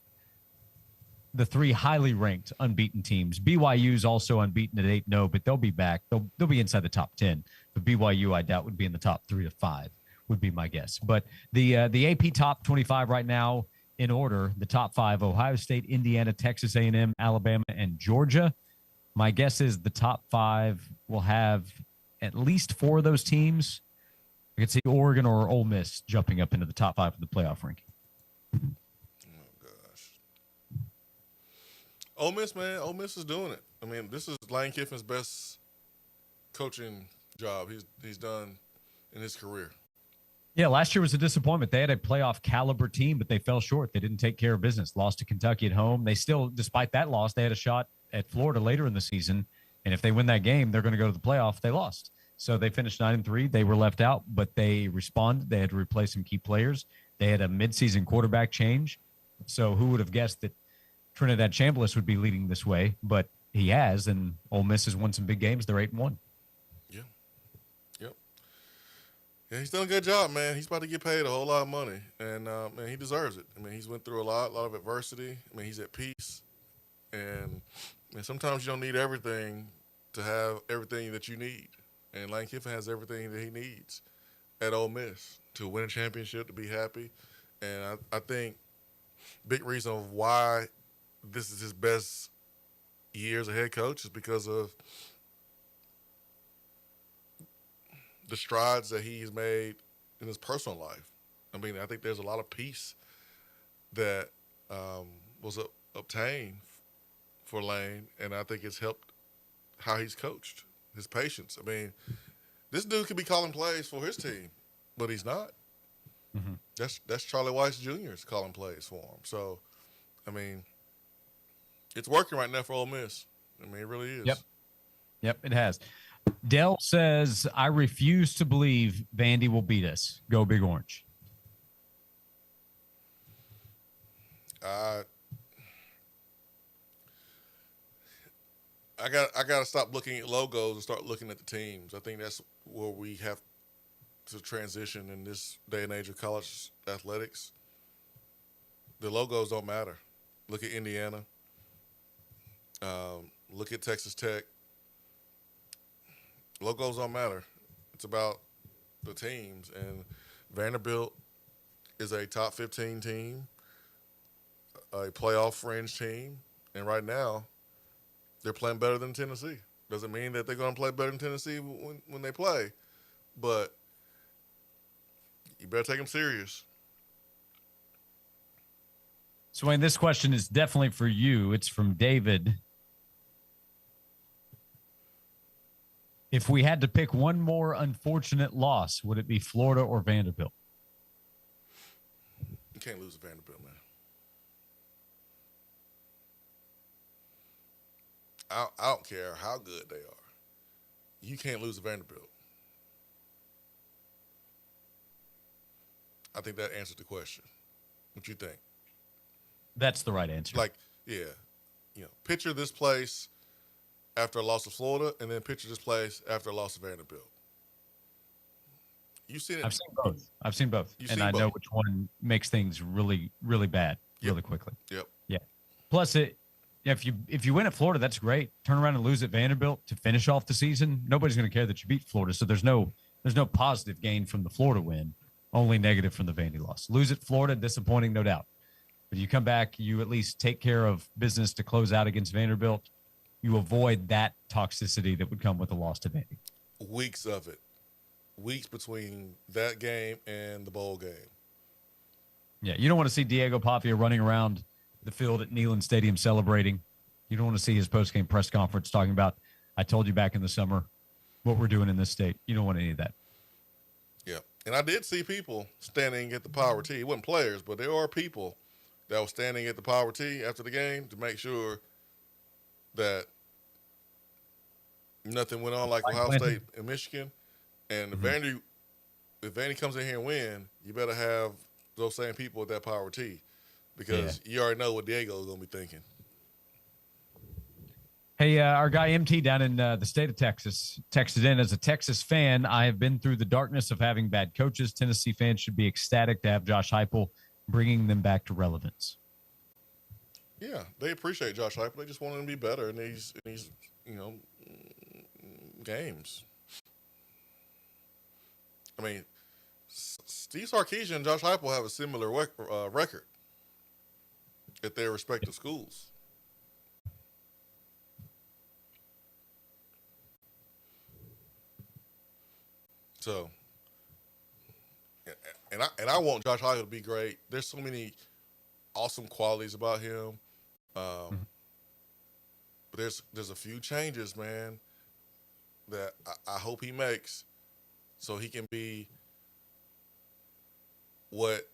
highly ranked unbeaten teams. BYU's also unbeaten at 8-0, but they'll be back. They'll be inside the top 10. But BYU, I doubt, would be in the top 3 to 5, would be my guess. But the AP top 25 right now, in order, the top 5: Ohio State, Indiana, Texas A&M, Alabama, and Georgia. My guess is the top 5 will have at least 4 of those teams. I could see Oregon or Ole Miss jumping up into the top 5 of the playoff ranking. Oh, gosh. Ole Miss, man. Ole Miss is doing it. I mean, this is Lane Kiffin's best coaching job he's done in his career. Yeah, last year was a disappointment. They had a playoff caliber team, but they fell short. They didn't take care of business. Lost to Kentucky at home. They still, despite that loss, they had a shot at Florida later in the season. And if they win that game, they're going to go to the playoff. They lost. So they finished 9-3. They were left out, but they responded. They had to replace some key players. They had a midseason quarterback change. So who would have guessed that Trinidad Chambliss would be leading this way? But he has, and Ole Miss has won some big games. They're 8-1. Yeah, he's done a good job, man. He's about to get paid a whole lot of money, and man, he deserves it. I mean, he's went through a lot of adversity. I mean, he's at peace, and sometimes you don't need everything to have everything that you need. And Lane Kiffin has everything that he needs at Ole Miss to win a championship, to be happy. And I think big reason of why this is his best year as a head coach is because of the strides that he's made in his personal life. I mean, I think there's a lot of peace that was obtain for Lane, and I think it's helped how he's coached, his patience. I mean, this dude could be calling plays for his team, but he's not. Mm-hmm. That's Charlie Weiss Jr.'s calling plays for him. So, I mean, it's working right now for Ole Miss. I mean, it really is. Yep, it has. Dell says, I refuse to believe Vandy will beat us. Go Big Orange. I got to stop looking at logos and start looking at the teams. I think that's where we have to transition in this day and age of college athletics. The logos don't matter. Look at Indiana. Look at Texas Tech. Logos don't matter. It's about the teams. And Vanderbilt is a top 15 team, a playoff fringe team. And right now, they're playing better than Tennessee. Doesn't mean that they're going to play better than Tennessee when they play. But you better take them serious. Swain, this question is definitely for you. It's from David. If we had to pick one more unfortunate loss, would it be Florida or Vanderbilt? You can't lose to Vanderbilt, man. I don't care how good they are. You can't lose to Vanderbilt. I think that answers the question. What you think? That's the right answer. Like, yeah, picture this place after a loss to Florida, and then picture this place after a loss to Vanderbilt. You've seen it. I've seen both. And I know which one makes things really, really bad really quickly. Yep. Yeah. Plus, if you win at Florida, that's great. Turn around and lose at Vanderbilt to finish off the season. Nobody's going to care that you beat Florida. So there's no positive gain from the Florida win, only negative from the Vandy loss. Lose at Florida, disappointing, no doubt. But you come back, you at least take care of business to close out against Vanderbilt. You avoid that toxicity that would come with a loss to Vandy. Weeks of it. Weeks between that game and the bowl game. Yeah, you don't want to see Diego Papia running around the field at Neyland Stadium celebrating. You don't want to see his post-game press conference talking about, I told you back in the summer what we're doing in this state. You don't want any of that. Yeah, and I did see people standing at the Power T. It wasn't players, but there are people that were standing at the Power T after the game to make sure that nothing went on like Ohio State and Michigan. And if Vandy comes in here and win, you better have those same people at that Power T, because you already know what Diego is going to be thinking. Hey, our guy MT down in the state of Texas texted in, as a Texas fan, I have been through the darkness of having bad coaches. Tennessee fans should be ecstatic to have Josh Heupel bringing them back to relevance. Yeah, they appreciate Josh Heupel. They just want him to be better in these games. I mean, Steve Sarkisian and Josh Heupel have a similar record at their respective schools. So, and I want Josh Heupel to be great. There's so many awesome qualities about him, but there's a few changes, man, that I hope he makes, so he can be what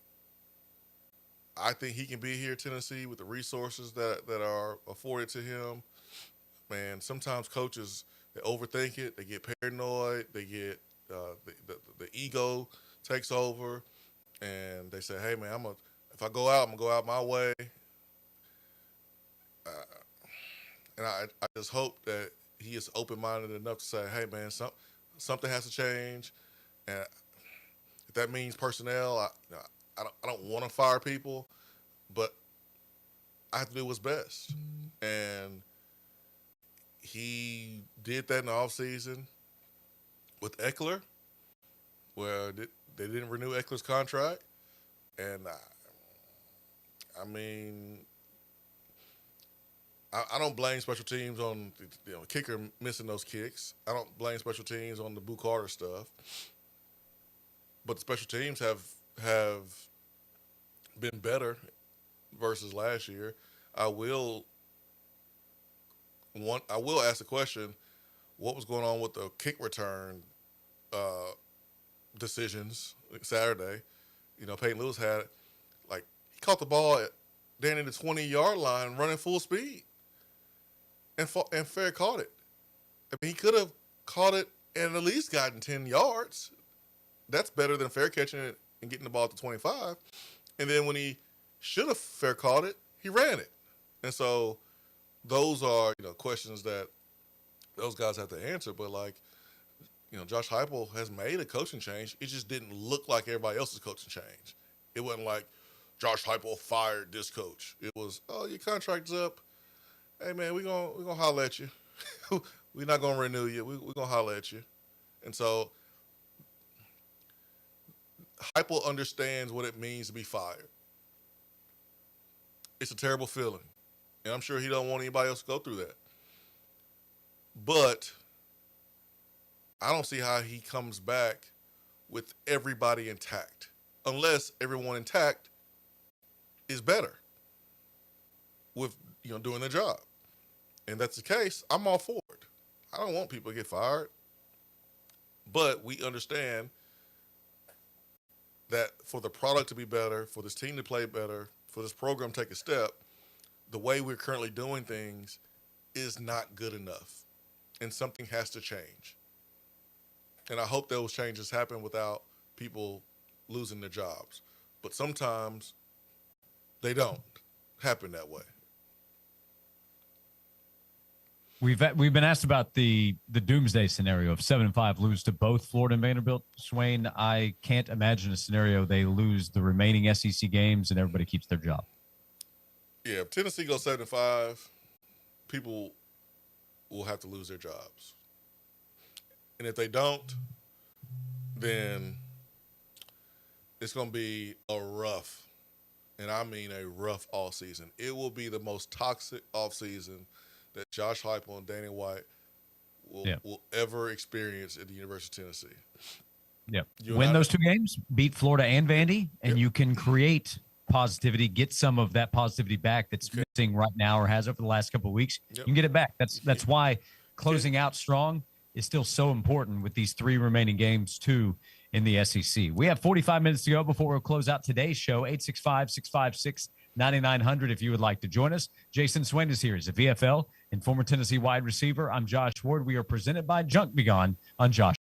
I think he can be here in Tennessee with the resources that are afforded to him. Man, sometimes coaches, they overthink it. They get paranoid. They get the ego takes over, and they say, "Hey, man, if I go out, I'm gonna go out my way." And I just hope that he is open-minded enough to say, "Hey, man, something has to change," and if that means personnel, I don't want to fire people, but I have to do what's best. And he did that in the offseason with Eckler, where they didn't renew Eckler's contract. And, I mean, I don't blame special teams on kicker missing those kicks. I don't blame special teams on the Boo Carter stuff. But the special teams have been better versus last year. I will I will ask the question: what was going on with the kick return decisions Saturday? Peyton Lewis had he caught the ball down in the 20-yard line, running full speed, and Fair caught it. I mean, he could have caught it and at least gotten 10 yards. That's better than Fair catching it and getting the ball to 25. And then when he should have Fair caught it, he ran it. And so those are questions that those guys have to answer. But Josh Heupel has made a coaching change. It just didn't look like everybody else's coaching change. It wasn't like Josh Heupel fired this coach. It was, oh, your contract's up. Hey man, we're gonna holler at you. We're not gonna renew you. We're gonna holler at you. And so Heupel understands what it means to be fired. It's a terrible feeling, and I'm sure he don't want anybody else to go through that. But I don't see how he comes back with everybody intact, unless everyone intact is better with doing their job. And that's the case, I'm all for it. I don't want people to get fired. But we understand that for the product to be better, for this team to play better, for this program to take a step, the way we're currently doing things is not good enough. And something has to change. And I hope those changes happen without people losing their jobs. But sometimes they don't happen that way. We've been asked about the doomsday scenario of 7-5 lose to both Florida and Vanderbilt. Swain, I can't imagine a scenario they lose the remaining SEC games and everybody keeps their job. Yeah, if Tennessee goes 7-5, people will have to lose their jobs. And if they don't, then it's going to be a rough, and I mean a rough off season. It will be the most toxic off season that Josh Heupel and Danny White will ever experience at the University of Tennessee. Yeah. Win those two games, beat Florida and Vandy, and you can create positivity, get some of that positivity back that's missing right now or has over the last couple of weeks. You can get it back. That's why closing out strong is still so important with these three remaining games, too, in the SEC. We have 45 minutes to go before we'll close out today's show. 865-656-9900 if you would like to join us. Jason Swain is here. He's a VFL and former Tennessee wide receiver. I'm Josh Ward. We are presented by Junk Be Gone on Josh.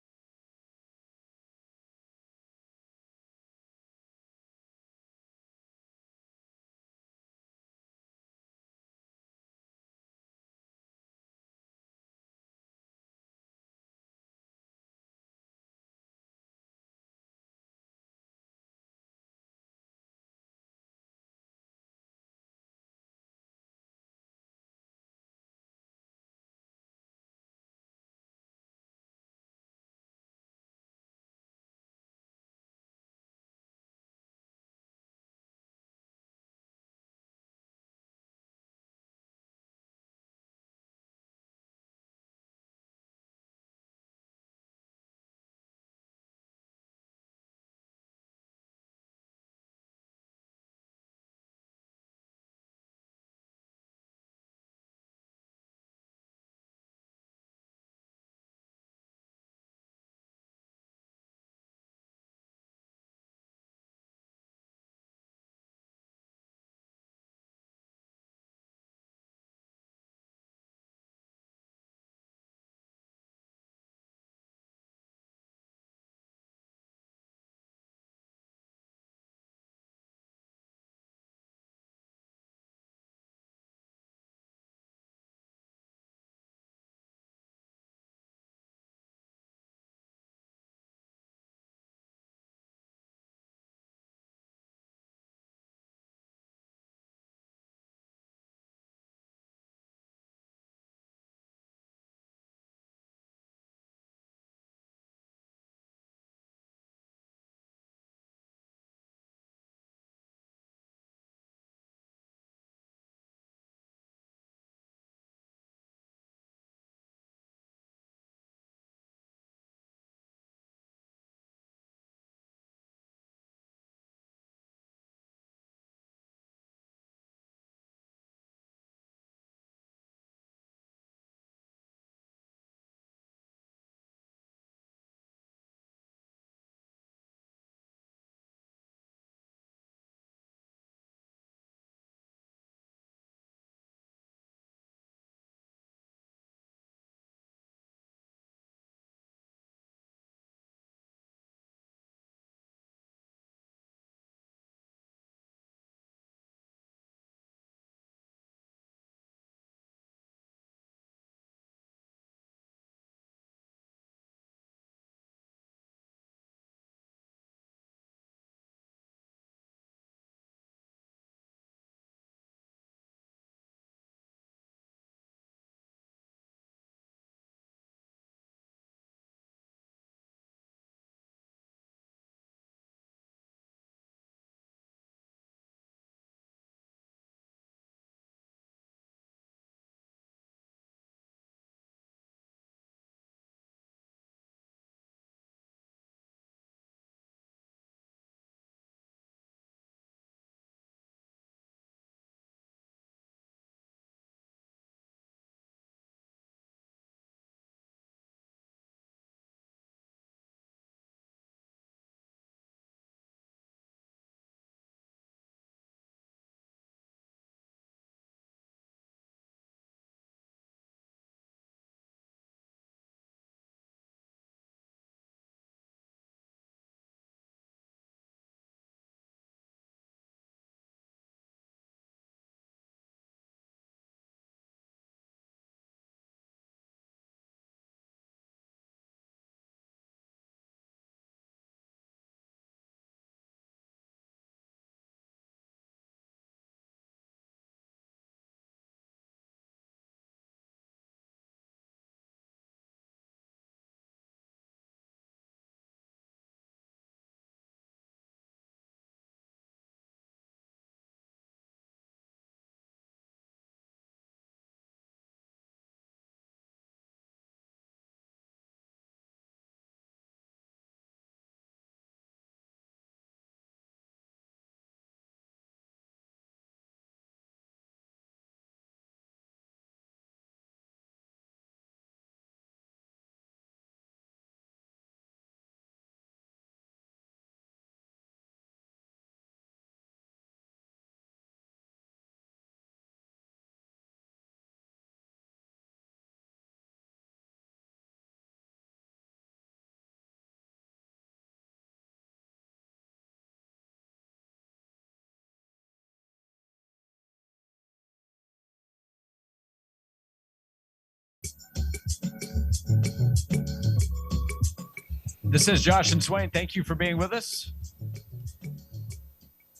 This is Josh and Swain. Thank you for being with us.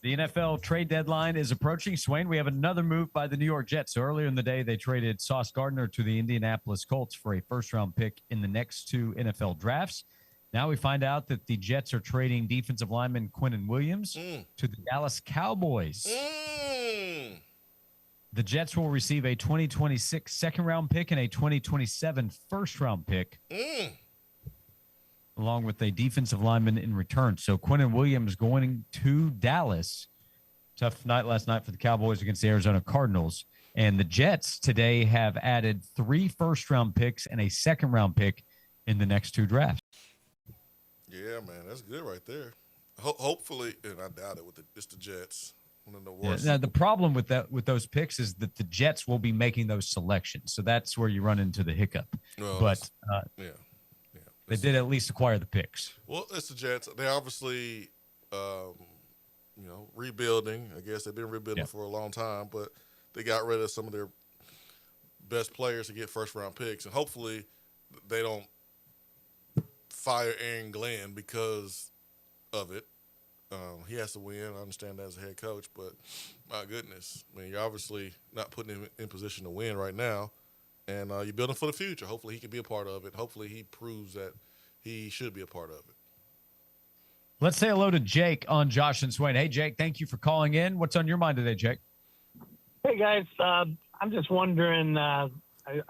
The NFL trade deadline is approaching. Swain, we have another move by the New York Jets. So earlier in the day, they traded Sauce Gardner to the Indianapolis Colts for a first-round pick in the next two NFL drafts. Now we find out that the Jets are trading defensive lineman Quinnen Williams to the Dallas Cowboys. The Jets will receive a 2026 second-round pick and a 2027 first-round pick, along with a defensive lineman in return. So Quinnen Williams going to Dallas. Tough night last night for the Cowboys against the Arizona Cardinals. And the Jets today have added 3 first-round picks and a second-round pick in the next 2 drafts. Yeah, man, that's good right there. Hopefully, and I doubt it, it's the Jets. One of the worst. Now, the problem with those picks is that the Jets will be making those selections. So that's where you run into the hiccup. Well, but yeah. They did at least acquire the picks. Well, it's the Jets. They obviously, rebuilding. I guess they've been rebuilding for a long time, but they got rid of some of their best players to get first-round picks, and hopefully they don't fire Aaron Glenn because of it. He has to win. I understand that as a head coach, but my goodness, I mean, you're obviously not putting him in position to win right now. And you're building for the future. Hopefully he can be a part of it. Hopefully he proves that he should be a part of it. Let's say hello to Jake on Josh and Swain. Hey, Jake, thank you for calling in. What's on your mind today, Jake? Hey, guys. I'm just wondering, I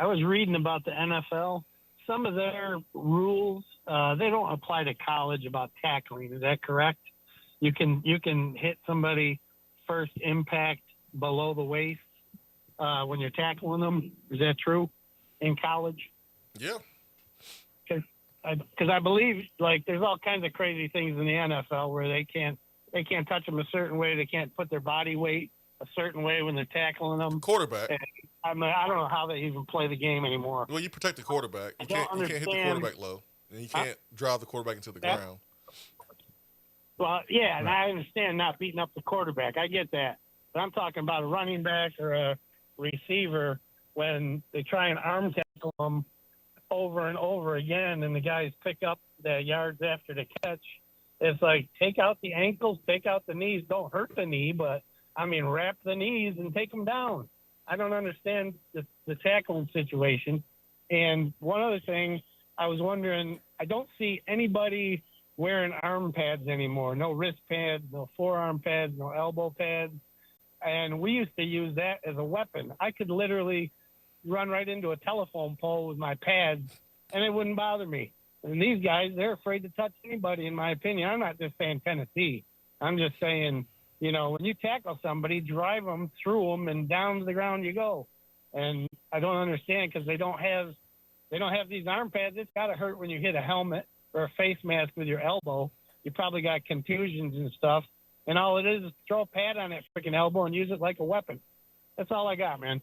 was reading about the NFL. Some of their rules, they don't apply to college about tackling. Is that correct? You can hit somebody first impact below the waist when you're tackling them. Is that true in college? Yeah. Because I believe there's all kinds of crazy things in the NFL where they can't touch them a certain way. They can't put their body weight a certain way when they're tackling them. Quarterback. I don't know how they even play the game anymore. Well, you protect the quarterback. You can't hit the quarterback low, and you can't drive the quarterback into the ground. Well, yeah, and I understand not beating up the quarterback. I get that. But I'm talking about a running back or a receiver when they try and arm tackle them over and over again, and the guys pick up the yards after the catch. It's like, take out the ankles, take out the knees. Don't hurt the knee, but, wrap the knees and take them down. I don't understand the tackling situation. And one other thing, I was wondering, I don't see anybody wearing arm pads anymore. No wrist pads, no forearm pads, no elbow pads. And we used to use that as a weapon. I could literally run right into a telephone pole with my pads, and it wouldn't bother me. And these guys, they're afraid to touch anybody, in my opinion. I'm not just saying Tennessee. I'm just saying, when you tackle somebody, drive them, through them, and down to the ground you go. And I don't understand because they don't have these arm pads. It's got to hurt when you hit a helmet or a face mask with your elbow. You probably got contusions and stuff. And all it is throw a pad on that freaking elbow and use it like a weapon. That's all I got, man.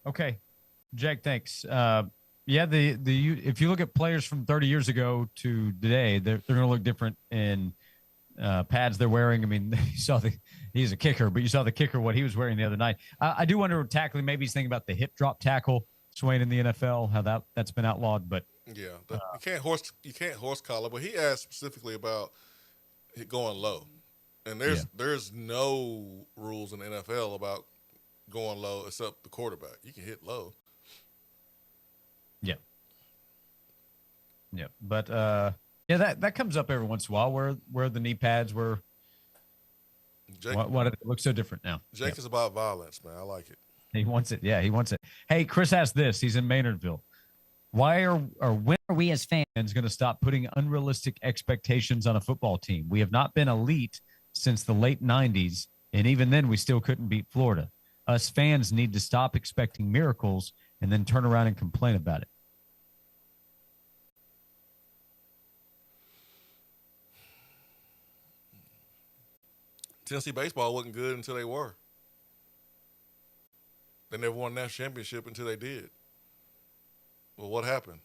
Okay. Jake, thanks. If you look at players from 30 years ago to today, they're going to look different in pads they're wearing. He's a kicker, but you saw the kicker, what he was wearing the other night. I do wonder tackling, maybe he's thinking about the hip drop tackle, Swain, in the NFL, how that's been outlawed. But yeah, you can't horse collar. But he asked specifically about it going low, and there's no rules in the NFL about going low except the quarterback. You can hit low. Yeah, but that comes up every once in a while where the knee pads were. What it looks so different now. Jake is about violence, man. I like it. He wants it. Yeah, he wants it. Hey, Chris asked this. He's in Maynardville. When are we as fans going to stop putting unrealistic expectations on a football team? We have not been elite since the late 90s, and even then we still couldn't beat Florida. Us fans need to stop expecting miracles and then turn around and complain about it. Tennessee baseball wasn't good until they were. They never won a national championship until they did. Well, what happened?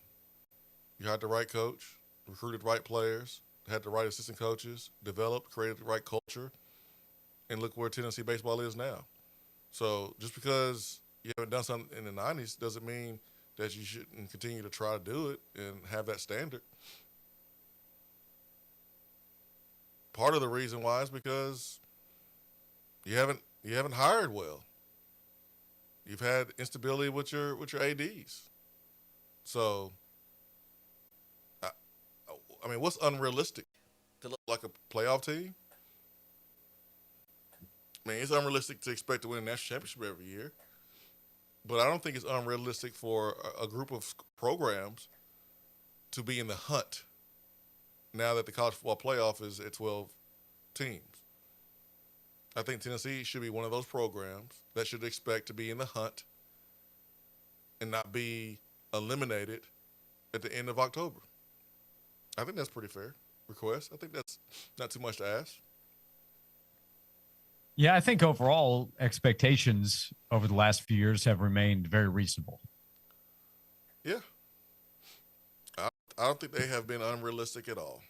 You had the right coach, recruited the right players, had the right assistant coaches, developed, created the right culture, and look where Tennessee baseball is now. So just because you haven't done something in the 90s doesn't mean that you shouldn't continue to try to do it and have that standard. part of the reason why is because you haven't hired well. You've had instability with your ads. So, I mean, what's unrealistic? To look like a playoff team? I mean, it's unrealistic to expect to win a national championship every year. But I don't think it's unrealistic for a group of programs to be in the hunt now that the college football playoff is at 12 teams. I think Tennessee should be one of those programs that should expect to be in the hunt and not be eliminated at the end of October. I think that's pretty fair request. I think that's not too much to ask. Yeah, I think overall expectations over the last few years have remained very reasonable. Yeah. I don't think they have been unrealistic at all.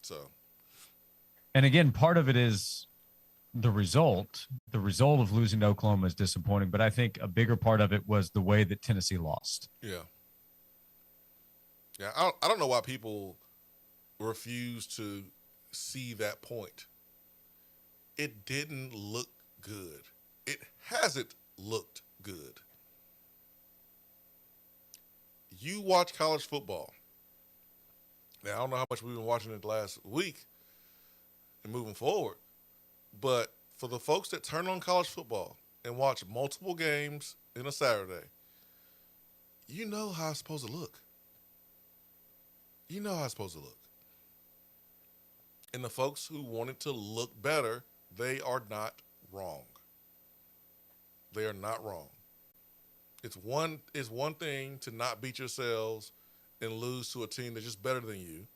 So. And again, part of it is the result. The result of losing to Oklahoma is disappointing, but I think a bigger part of it was the way that Tennessee lost. Yeah. Yeah, I don't know why people refuse to see that point. It didn't look good. It hasn't looked good. You watch college football. Now, I don't know how much we've been watching it last week and moving forward, but for the folks that turn on college football and watch multiple games in a Saturday, you know how it's supposed to look. You know how it's supposed to look. And the folks who want it to look better, they are not wrong. They are not wrong. It's one thing to not beat yourselves and lose to a team that's just better than you.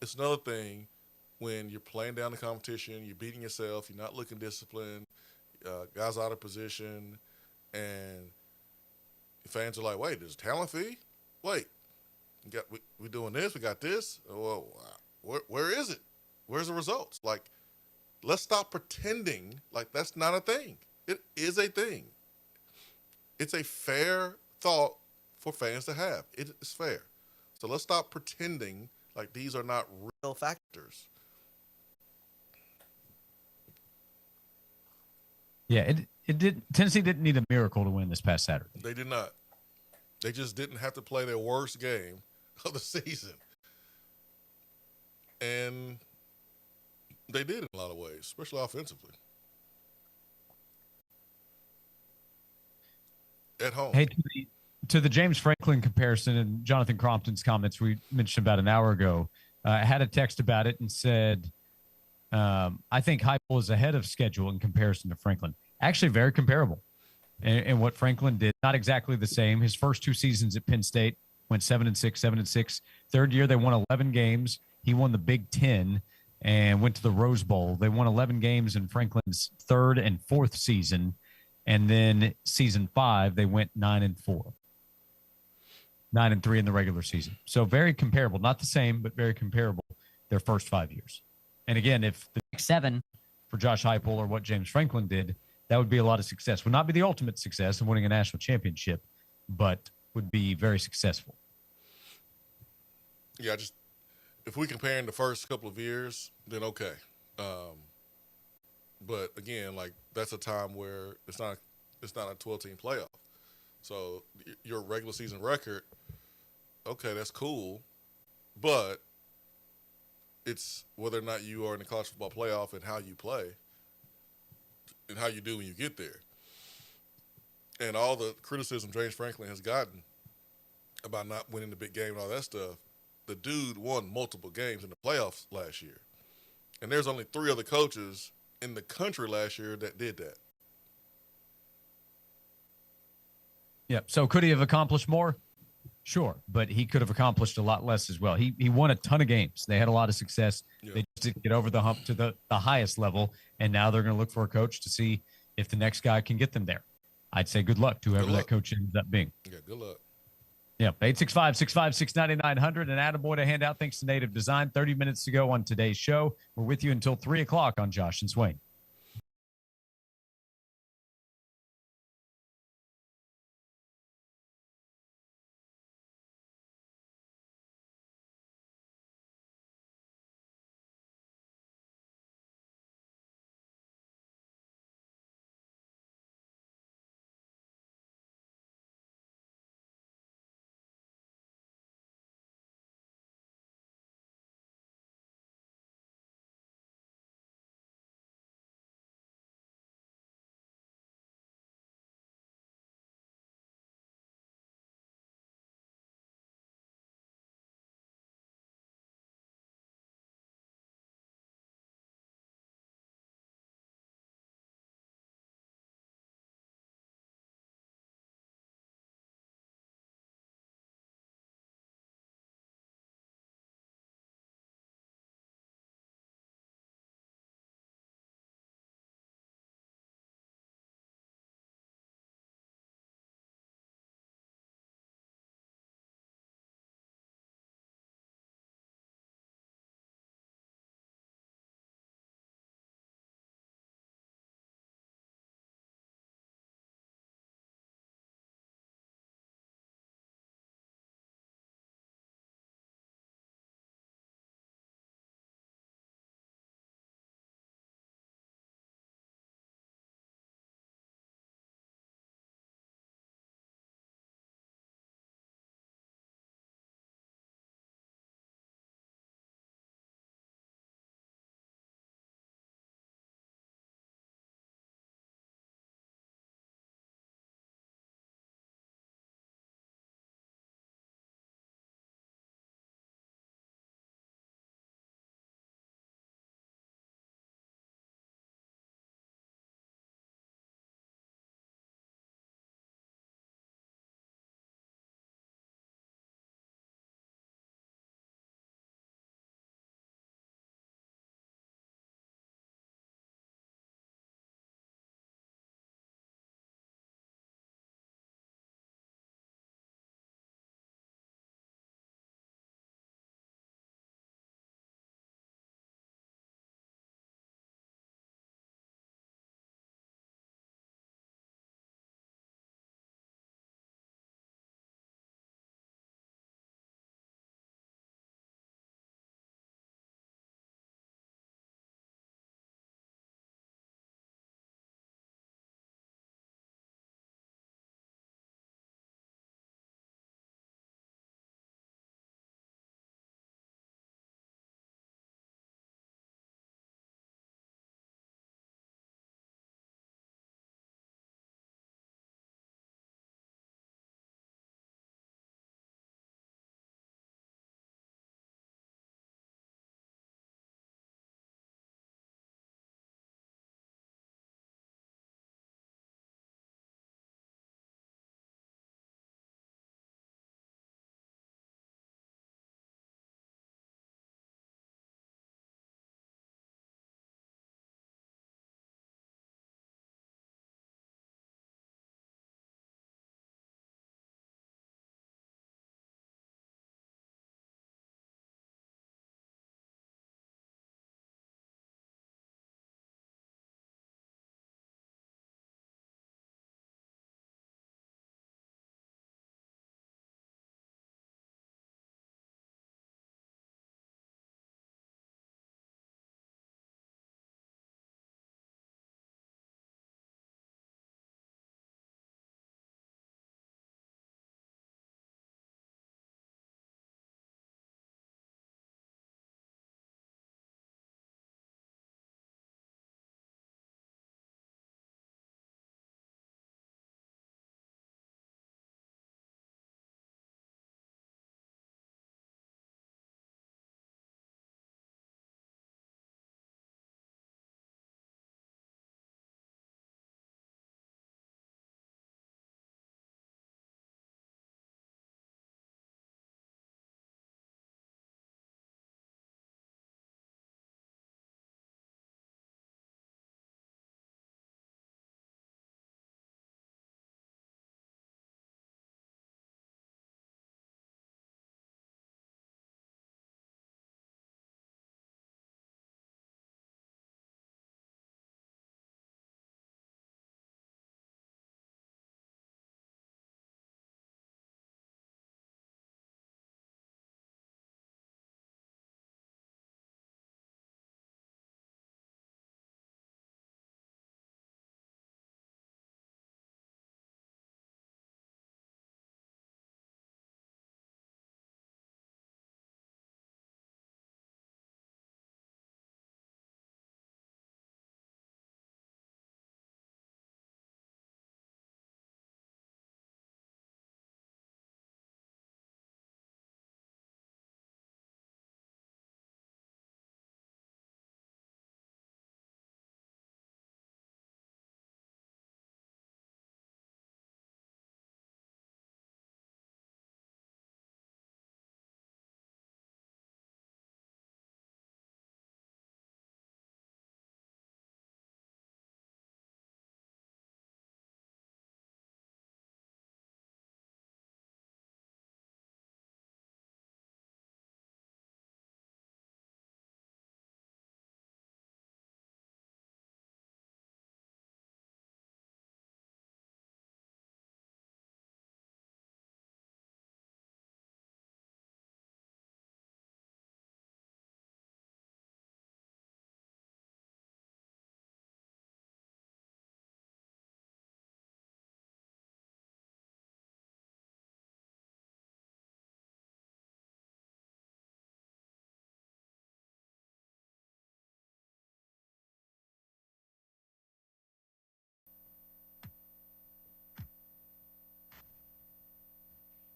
It's another thing when you're playing down the competition, you're beating yourself, you're not looking disciplined, guys out of position, and fans are like, wait, there's a talent fee? Wait, we doing this, we got this? Well, where is it? Where's the results? Like, let's stop pretending like that's not a thing. It is a thing. It's a fair thought for fans to have. It is fair. So let's stop pretending like these are not real factors. Yeah, it did. Tennessee didn't need a miracle to win this past Saturday. They did not. They just didn't have to play their worst game of the season. And they did in a lot of ways, especially offensively. At home. Hey, to the James Franklin comparison and Jonathan Crompton's comments we mentioned about an hour ago, I had a text about it and said, I think Heupel is ahead of schedule in comparison to Franklin. Actually, very comparable. And what Franklin did, not exactly the same. His first two seasons at Penn State went 7-6, 7-6. Third year, they won 11 games. He won the Big Ten and went to the Rose Bowl. They won 11 games in Franklin's third and fourth season. And then season 5, they went 9-4. 9-3 in the regular season. So very comparable. Not the same, but very comparable their first 5 years. And again, if the next 7 for Josh Heupel or what James Franklin did, that would be a lot of success. Would not be the ultimate success of winning a national championship, but would be very successful. Yeah, just if we compare in the first couple of years, then okay. But again, like that's a time where it's not a 12-team playoff. So your regular season record, okay, that's cool, but it's whether or not you are in the college football playoff and how you play and how you do when you get there. And all the criticism James Franklin has gotten about not winning the big game and all that stuff, the dude won multiple games in the playoffs last year. And there's only 3 other coaches in the country last year that did that. Yeah. So could he have accomplished more? Sure. But he could have accomplished a lot less as well. He won a ton of games. They had a lot of success. Yeah. They just didn't get over the hump to the highest level. And now they're going to look for a coach to see if the next guy can get them there. I'd say good luck to whoever that coach ends up being. Yeah, good luck. Yeah, 865-656-9900 and attaboy to hand out thanks to Native Design. 30 minutes to go on today's show. We're with you until 3 o'clock on Josh and Swain.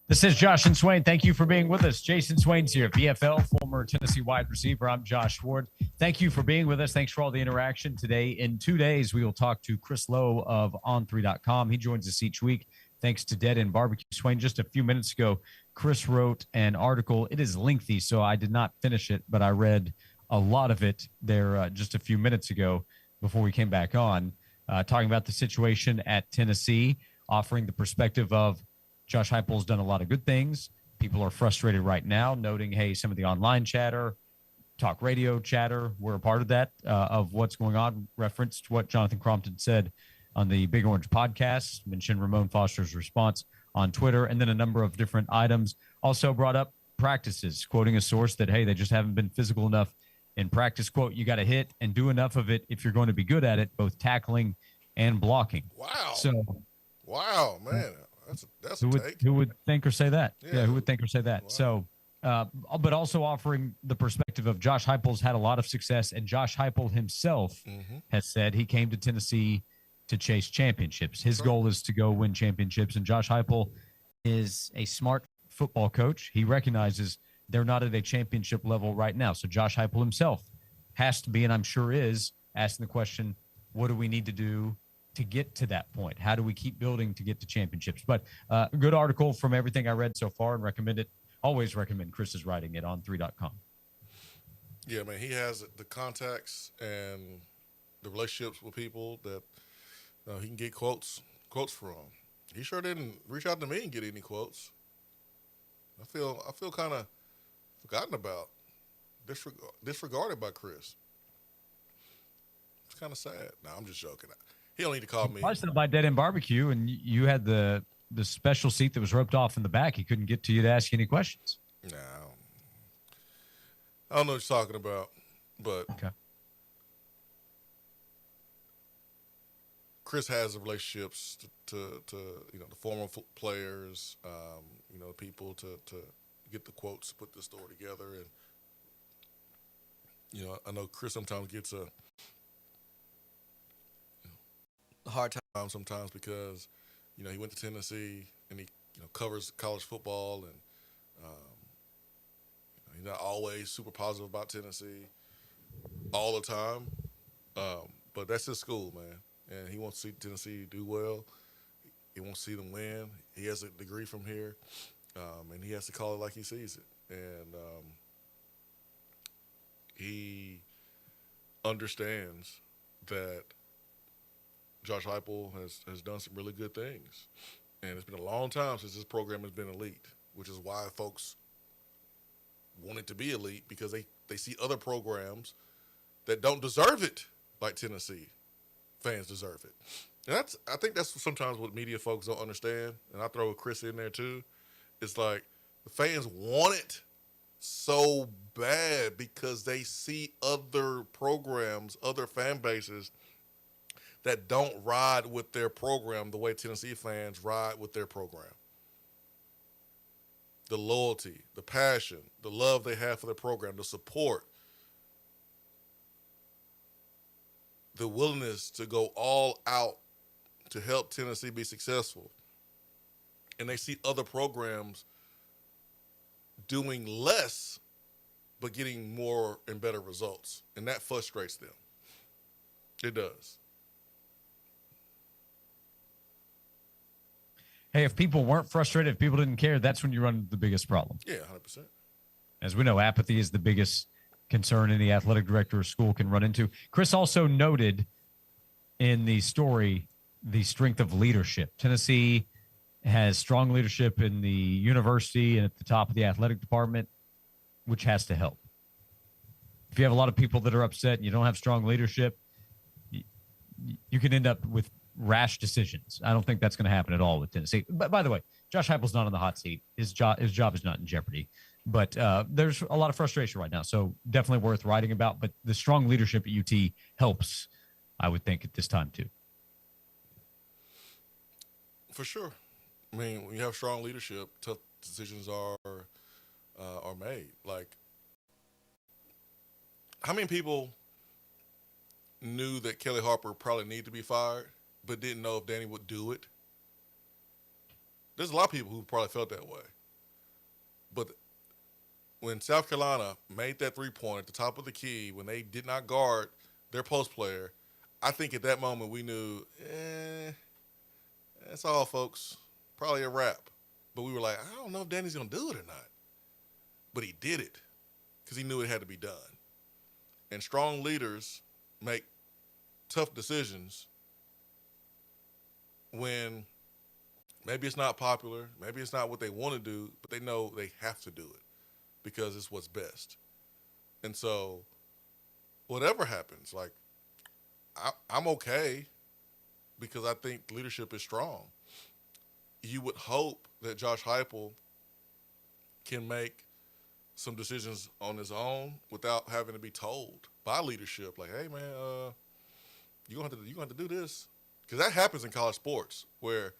This is Josh and Swain. Thank you for being with us. Jason Swain's here, VFL, former Tennessee wide receiver. I'm Josh Ward. Thank you for being with us. Thanks for all the interaction today. In 2 days, we will talk to Chris Lowe of On3.com. He joins us each week thanks to Dead End Barbecue. Swain, just a few minutes ago, Chris wrote an article. It is lengthy, so I did not finish it, but I read a lot of it there just a few minutes ago before we came back on, talking about the situation at Tennessee, offering the perspective of Josh Heupel's done a lot of good things. People are frustrated right now, noting, hey, some of the online chatter, talk radio chatter, we're a part of that, of what's going on, referenced what Jonathan Crompton said on the Big Orange podcast, mentioned Ramon Foster's response on Twitter, and then a number of different items. Also brought up practices, quoting a source that, hey, they just haven't been physical enough in practice. Quote, you got to hit and do enough of it if you're going to be good at it, both tackling and blocking. Wow. So, wow, man. That's who a would, take. who would think or say that? Yeah. Who would think or say that? Wow. So, but also offering the perspective of Josh Heupel's had a lot of success, and Josh Heupel himself has said he came to Tennessee to chase championships. His goal is to go win championships, and Josh Heupel is a smart football coach. He recognizes they're not at a championship level right now. So Josh Heupel himself has to be, and I'm sure is, asking the question, what do we need to do to get to that point? How do we keep building to get to championships? But a good article from everything I read so far, and recommend it. Always recommend Chris's writing it on 3.com. Yeah, man, he has the contacts and the relationships with people that he can get quotes from. He sure didn't reach out to me and get any quotes. I feel kind of forgotten about, disregarded by Chris. It's kind of sad. No, I'm just joking. He don't need to call me. I stopped by Dead End Barbecue, and you had the special seat that was roped off in the back. He couldn't get to you to ask you any questions. No, I don't know what you're talking about, but Okay. Chris has the relationships to the former players, people to get the quotes, put the story together, and I know Chris sometimes gets a hard time sometimes because he went to Tennessee and he covers college football, and he's not always super positive about Tennessee all the time, but that's his school, man. And he wants to see Tennessee do well. He wants to see them win. He has a degree from here, and he has to call it like he sees it. And he understands that Josh Heupel has done some really good things. And it's been a long time since this program has been elite, which is why folks want it to be elite, because they see other programs that don't deserve it like Tennessee. Fans deserve it. And I think that's sometimes what media folks don't understand, and I throw Chris in there too. It's like the fans want it so bad because they see other programs, other fan bases that don't ride with their program the way Tennessee fans ride with their program. The loyalty, the passion, the love they have for their program, the support, the willingness to go all out to help Tennessee be successful. And they see other programs doing less but getting more and better results. And that frustrates them. It does. Hey, if people weren't frustrated, if people didn't care, that's when you run into the biggest problem. Yeah, 100%. As we know, apathy is the biggest concern any athletic director or school can run into. Chris also noted in the story the strength of leadership. Tennessee has strong leadership in the university and at the top of the athletic department, which has to help. If you have a lot of people that are upset and you don't have strong leadership, you can end up with rash decisions. I don't think that's going to happen at all with Tennessee. But by the way, Josh Heupel's not on the hot seat. His job is not in jeopardy. But there's a lot of frustration right now, so definitely worth writing about. But the strong leadership at UT helps, I would think, at this time too. For sure. I mean, when you have strong leadership, tough decisions are made. Like, how many people knew that Kelly Harper probably needed to be fired, but didn't know if Danny would do it? There's a lot of people who probably felt that way. But when South Carolina made that 3-pointer at the top of the key, when they did not guard their post player, I think at that moment we knew, that's all, folks. Probably a wrap. But we were like, I don't know if Danny's going to do it or not. But he did it because he knew it had to be done. And strong leaders make tough decisions when maybe it's not popular, maybe it's not what they want to do, but they know they have to do it because it's what's best. And so whatever happens, like, I'm okay because I think leadership is strong. You would hope that Josh Heupel can make some decisions on his own without having to be told by leadership, like, "Hey, man, you're gonna have to do this," because that happens in college sports where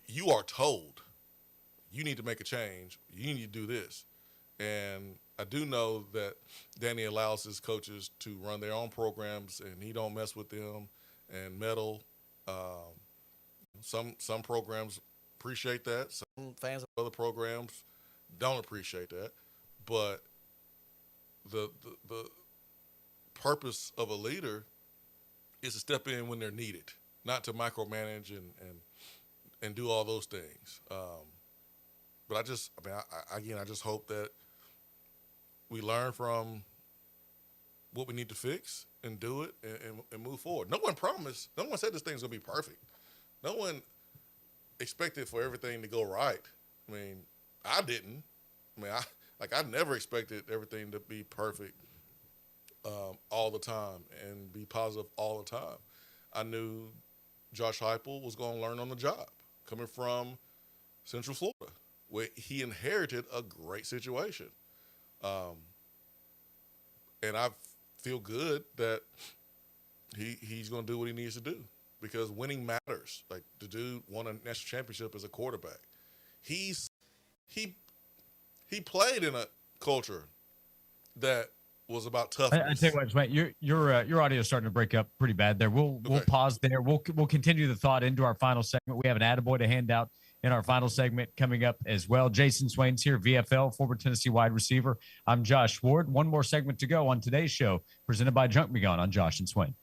you are told you need to make a change, you need to do this. And I do know that Danny allows his coaches to run their own programs, and he don't mess with them and meddle. Some programs appreciate that. Some fans of other programs don't appreciate that. But the purpose of a leader is to step in when they're needed, not to micromanage and do all those things. But I just hope that we learn from what we need to fix and do it and move forward. No one promised. No one said this thing's gonna be perfect. No one expected for everything to go right. I mean, I didn't. I mean, I never expected everything to be perfect all the time and be positive all the time. I knew Josh Heupel was going to learn on the job, coming from Central Florida, where he inherited a great situation. And I feel good that he's going to do what he needs to do because winning matters. Like, the dude won a national championship as a quarterback. He played in a culture that was about toughness. I tell you what, Swain, your audio is starting to break up pretty bad there. We'll pause there. We'll continue the thought into our final segment. We have an attaboy to hand out in our final segment coming up as well. Jason Swain's here, VFL, former Tennessee wide receiver. I'm Josh Ward. One more segment to go on today's show, presented by Junk Me Gone on Josh and Swain.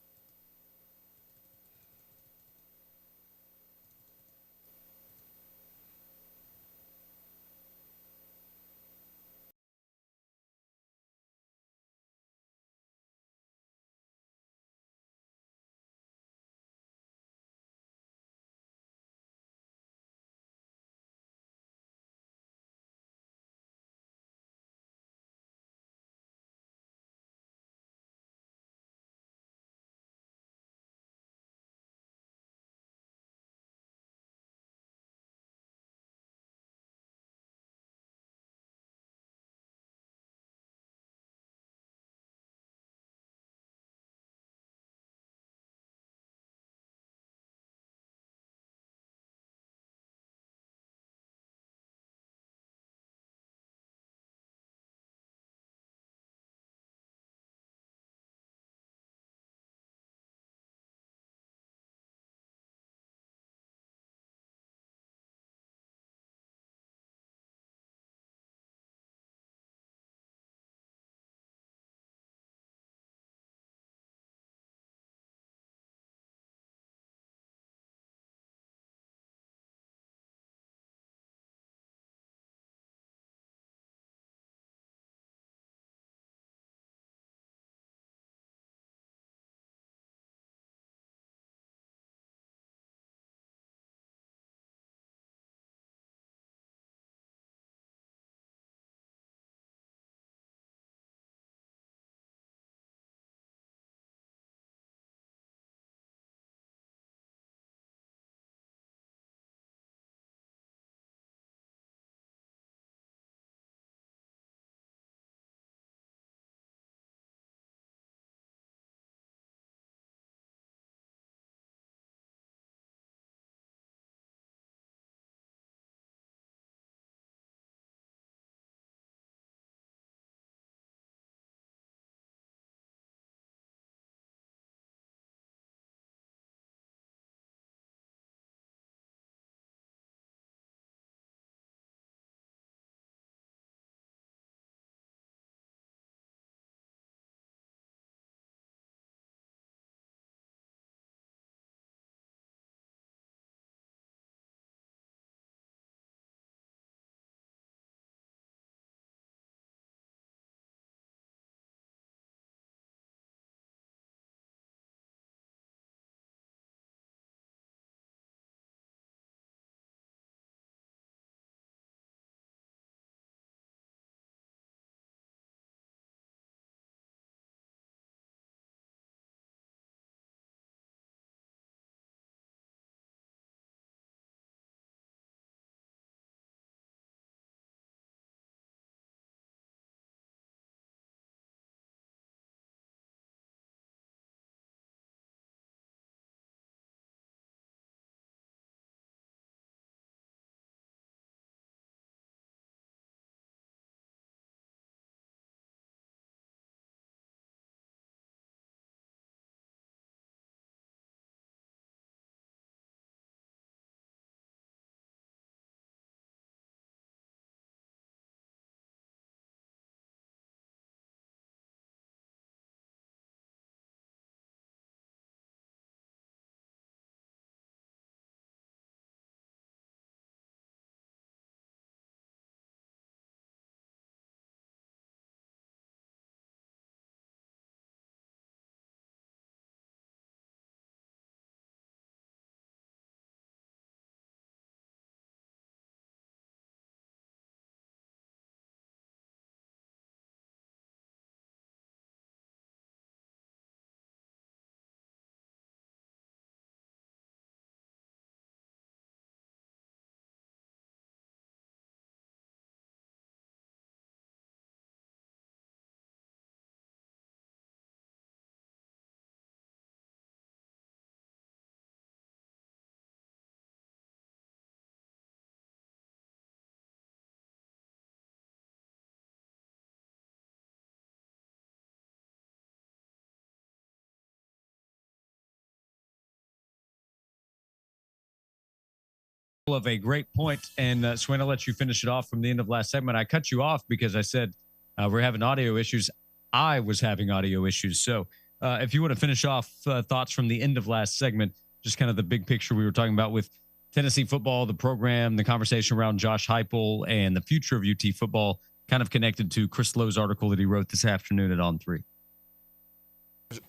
of a great point. And Swain, I'll let you finish it off from the end of last segment. I cut you off because I said we're having audio issues. I was having audio issues. So if you want to finish off thoughts from the end of last segment, just kind of the big picture we were talking about with Tennessee football, the program, the conversation around Josh Heupel, and the future of UT football, kind of connected to Chris Lowe's article that he wrote this afternoon at On3.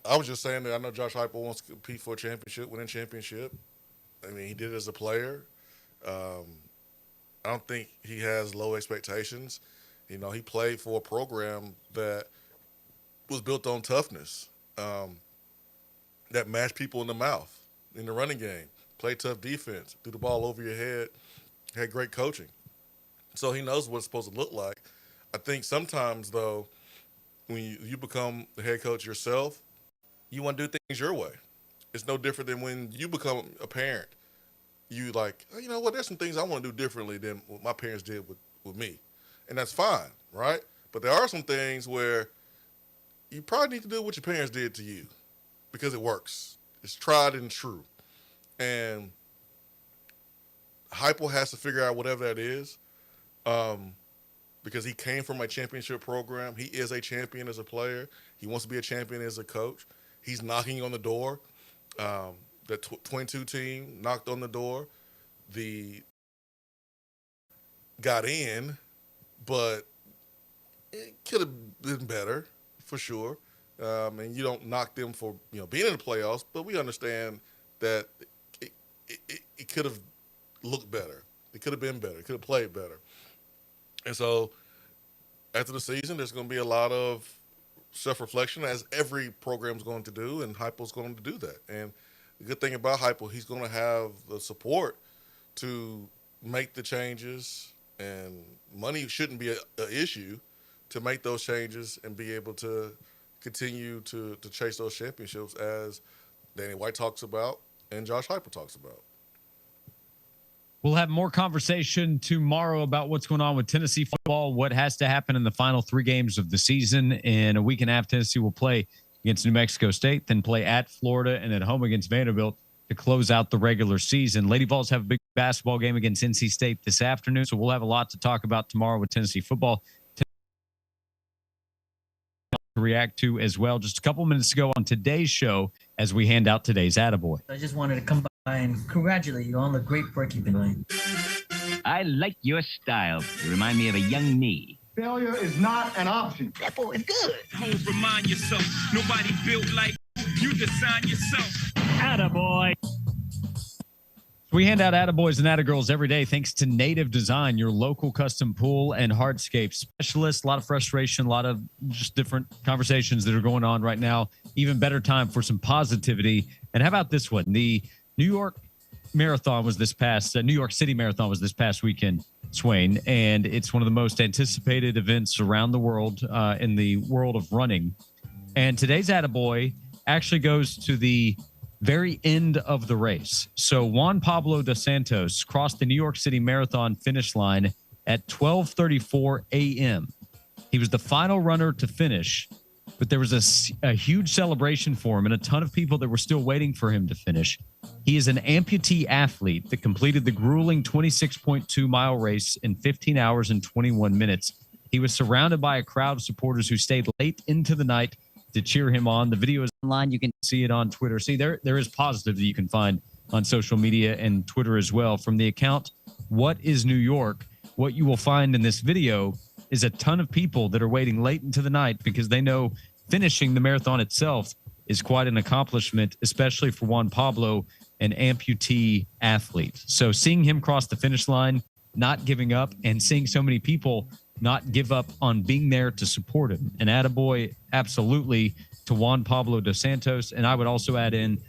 I was just saying that I know Josh Heupel wants to compete for a championship, win a championship. I mean, he did it as a player. I don't think he has low expectations. You know, he played for a program that was built on toughness, that mashed people in the mouth in the running game, played tough defense, threw the ball over your head, had great coaching. So he knows what it's supposed to look like. I think sometimes, though, when you become the head coach yourself, you want to do things your way. It's no different than when you become a parent. You like, oh, you know what, there's some things I want to do differently than what my parents did with me. And that's fine, right? But there are some things where you probably need to do what your parents did to you because it works. It's tried and true. And Heupel has to figure out whatever that is, because he came from a championship program. He is a champion as a player. He wants to be a champion as a coach. He's knocking on the door. The 22 team knocked on the door. The got in, but it could have been better for sure. And you don't knock them for being in the playoffs, but we understand that it could have looked better. It could have been better. It could have played better. And so after the season, there's going to be a lot of self-reflection, as every program's going to do, and Heupel's going to do that. And the good thing about Heupel, he's going to have the support to make the changes, and money shouldn't be an issue to make those changes and be able to continue to chase those championships, as Danny White talks about and Josh Heupel talks about. We'll have more conversation tomorrow about what's going on with Tennessee football, what has to happen in the final 3 games of the season. In a week and a half, Tennessee will play against New Mexico State, then play at Florida, and at home against Vanderbilt to close out the regular season. Lady Vols have a big basketball game against NC State this afternoon, so we'll have a lot to talk about tomorrow with Tennessee football to react to as well. Just a couple minutes ago on today's show as we hand out today's Attaboy. I just wanted to come by and congratulate you on the great work you've been doing. I like your style. You remind me of a young me. Failure is not an option. That boy is good. Homes, remind yourself, nobody built like you, design yourself. Attaboy. We hand out Attaboys and Attagirls every day thanks to Native Design, your local custom pool and hardscape specialist. A lot of frustration, a lot of just different conversations that are going on right now. Even better time for some positivity. And how about this one? The New York Marathon was this past, New York City Marathon was this past weekend, Swain, and it's one of the most anticipated events around the world in the world of running. And today's Attaboy actually goes to the very end of the race. So Juan Pablo dos Santos crossed the New York City Marathon finish line at 12:34 a.m. He was the final runner to finish, but there was a huge celebration for him and a ton of people that were still waiting for him to finish. He is an amputee athlete that completed the grueling 26.2-mile race in 15 hours and 21 minutes. He was surrounded by a crowd of supporters who stayed late into the night to cheer him on. The video is online. You can see it on Twitter. See, there is positive that you can find on social media and Twitter as well. From the account, What is New York? What you will find in this video is a ton of people that are waiting late into the night because they know finishing the marathon itself is quite an accomplishment, especially for Juan Pablo, an amputee athlete. So seeing him cross the finish line, not giving up, and seeing so many people not give up on being there to support him. And attaboy absolutely to Juan Pablo dos Santos. And I would also add in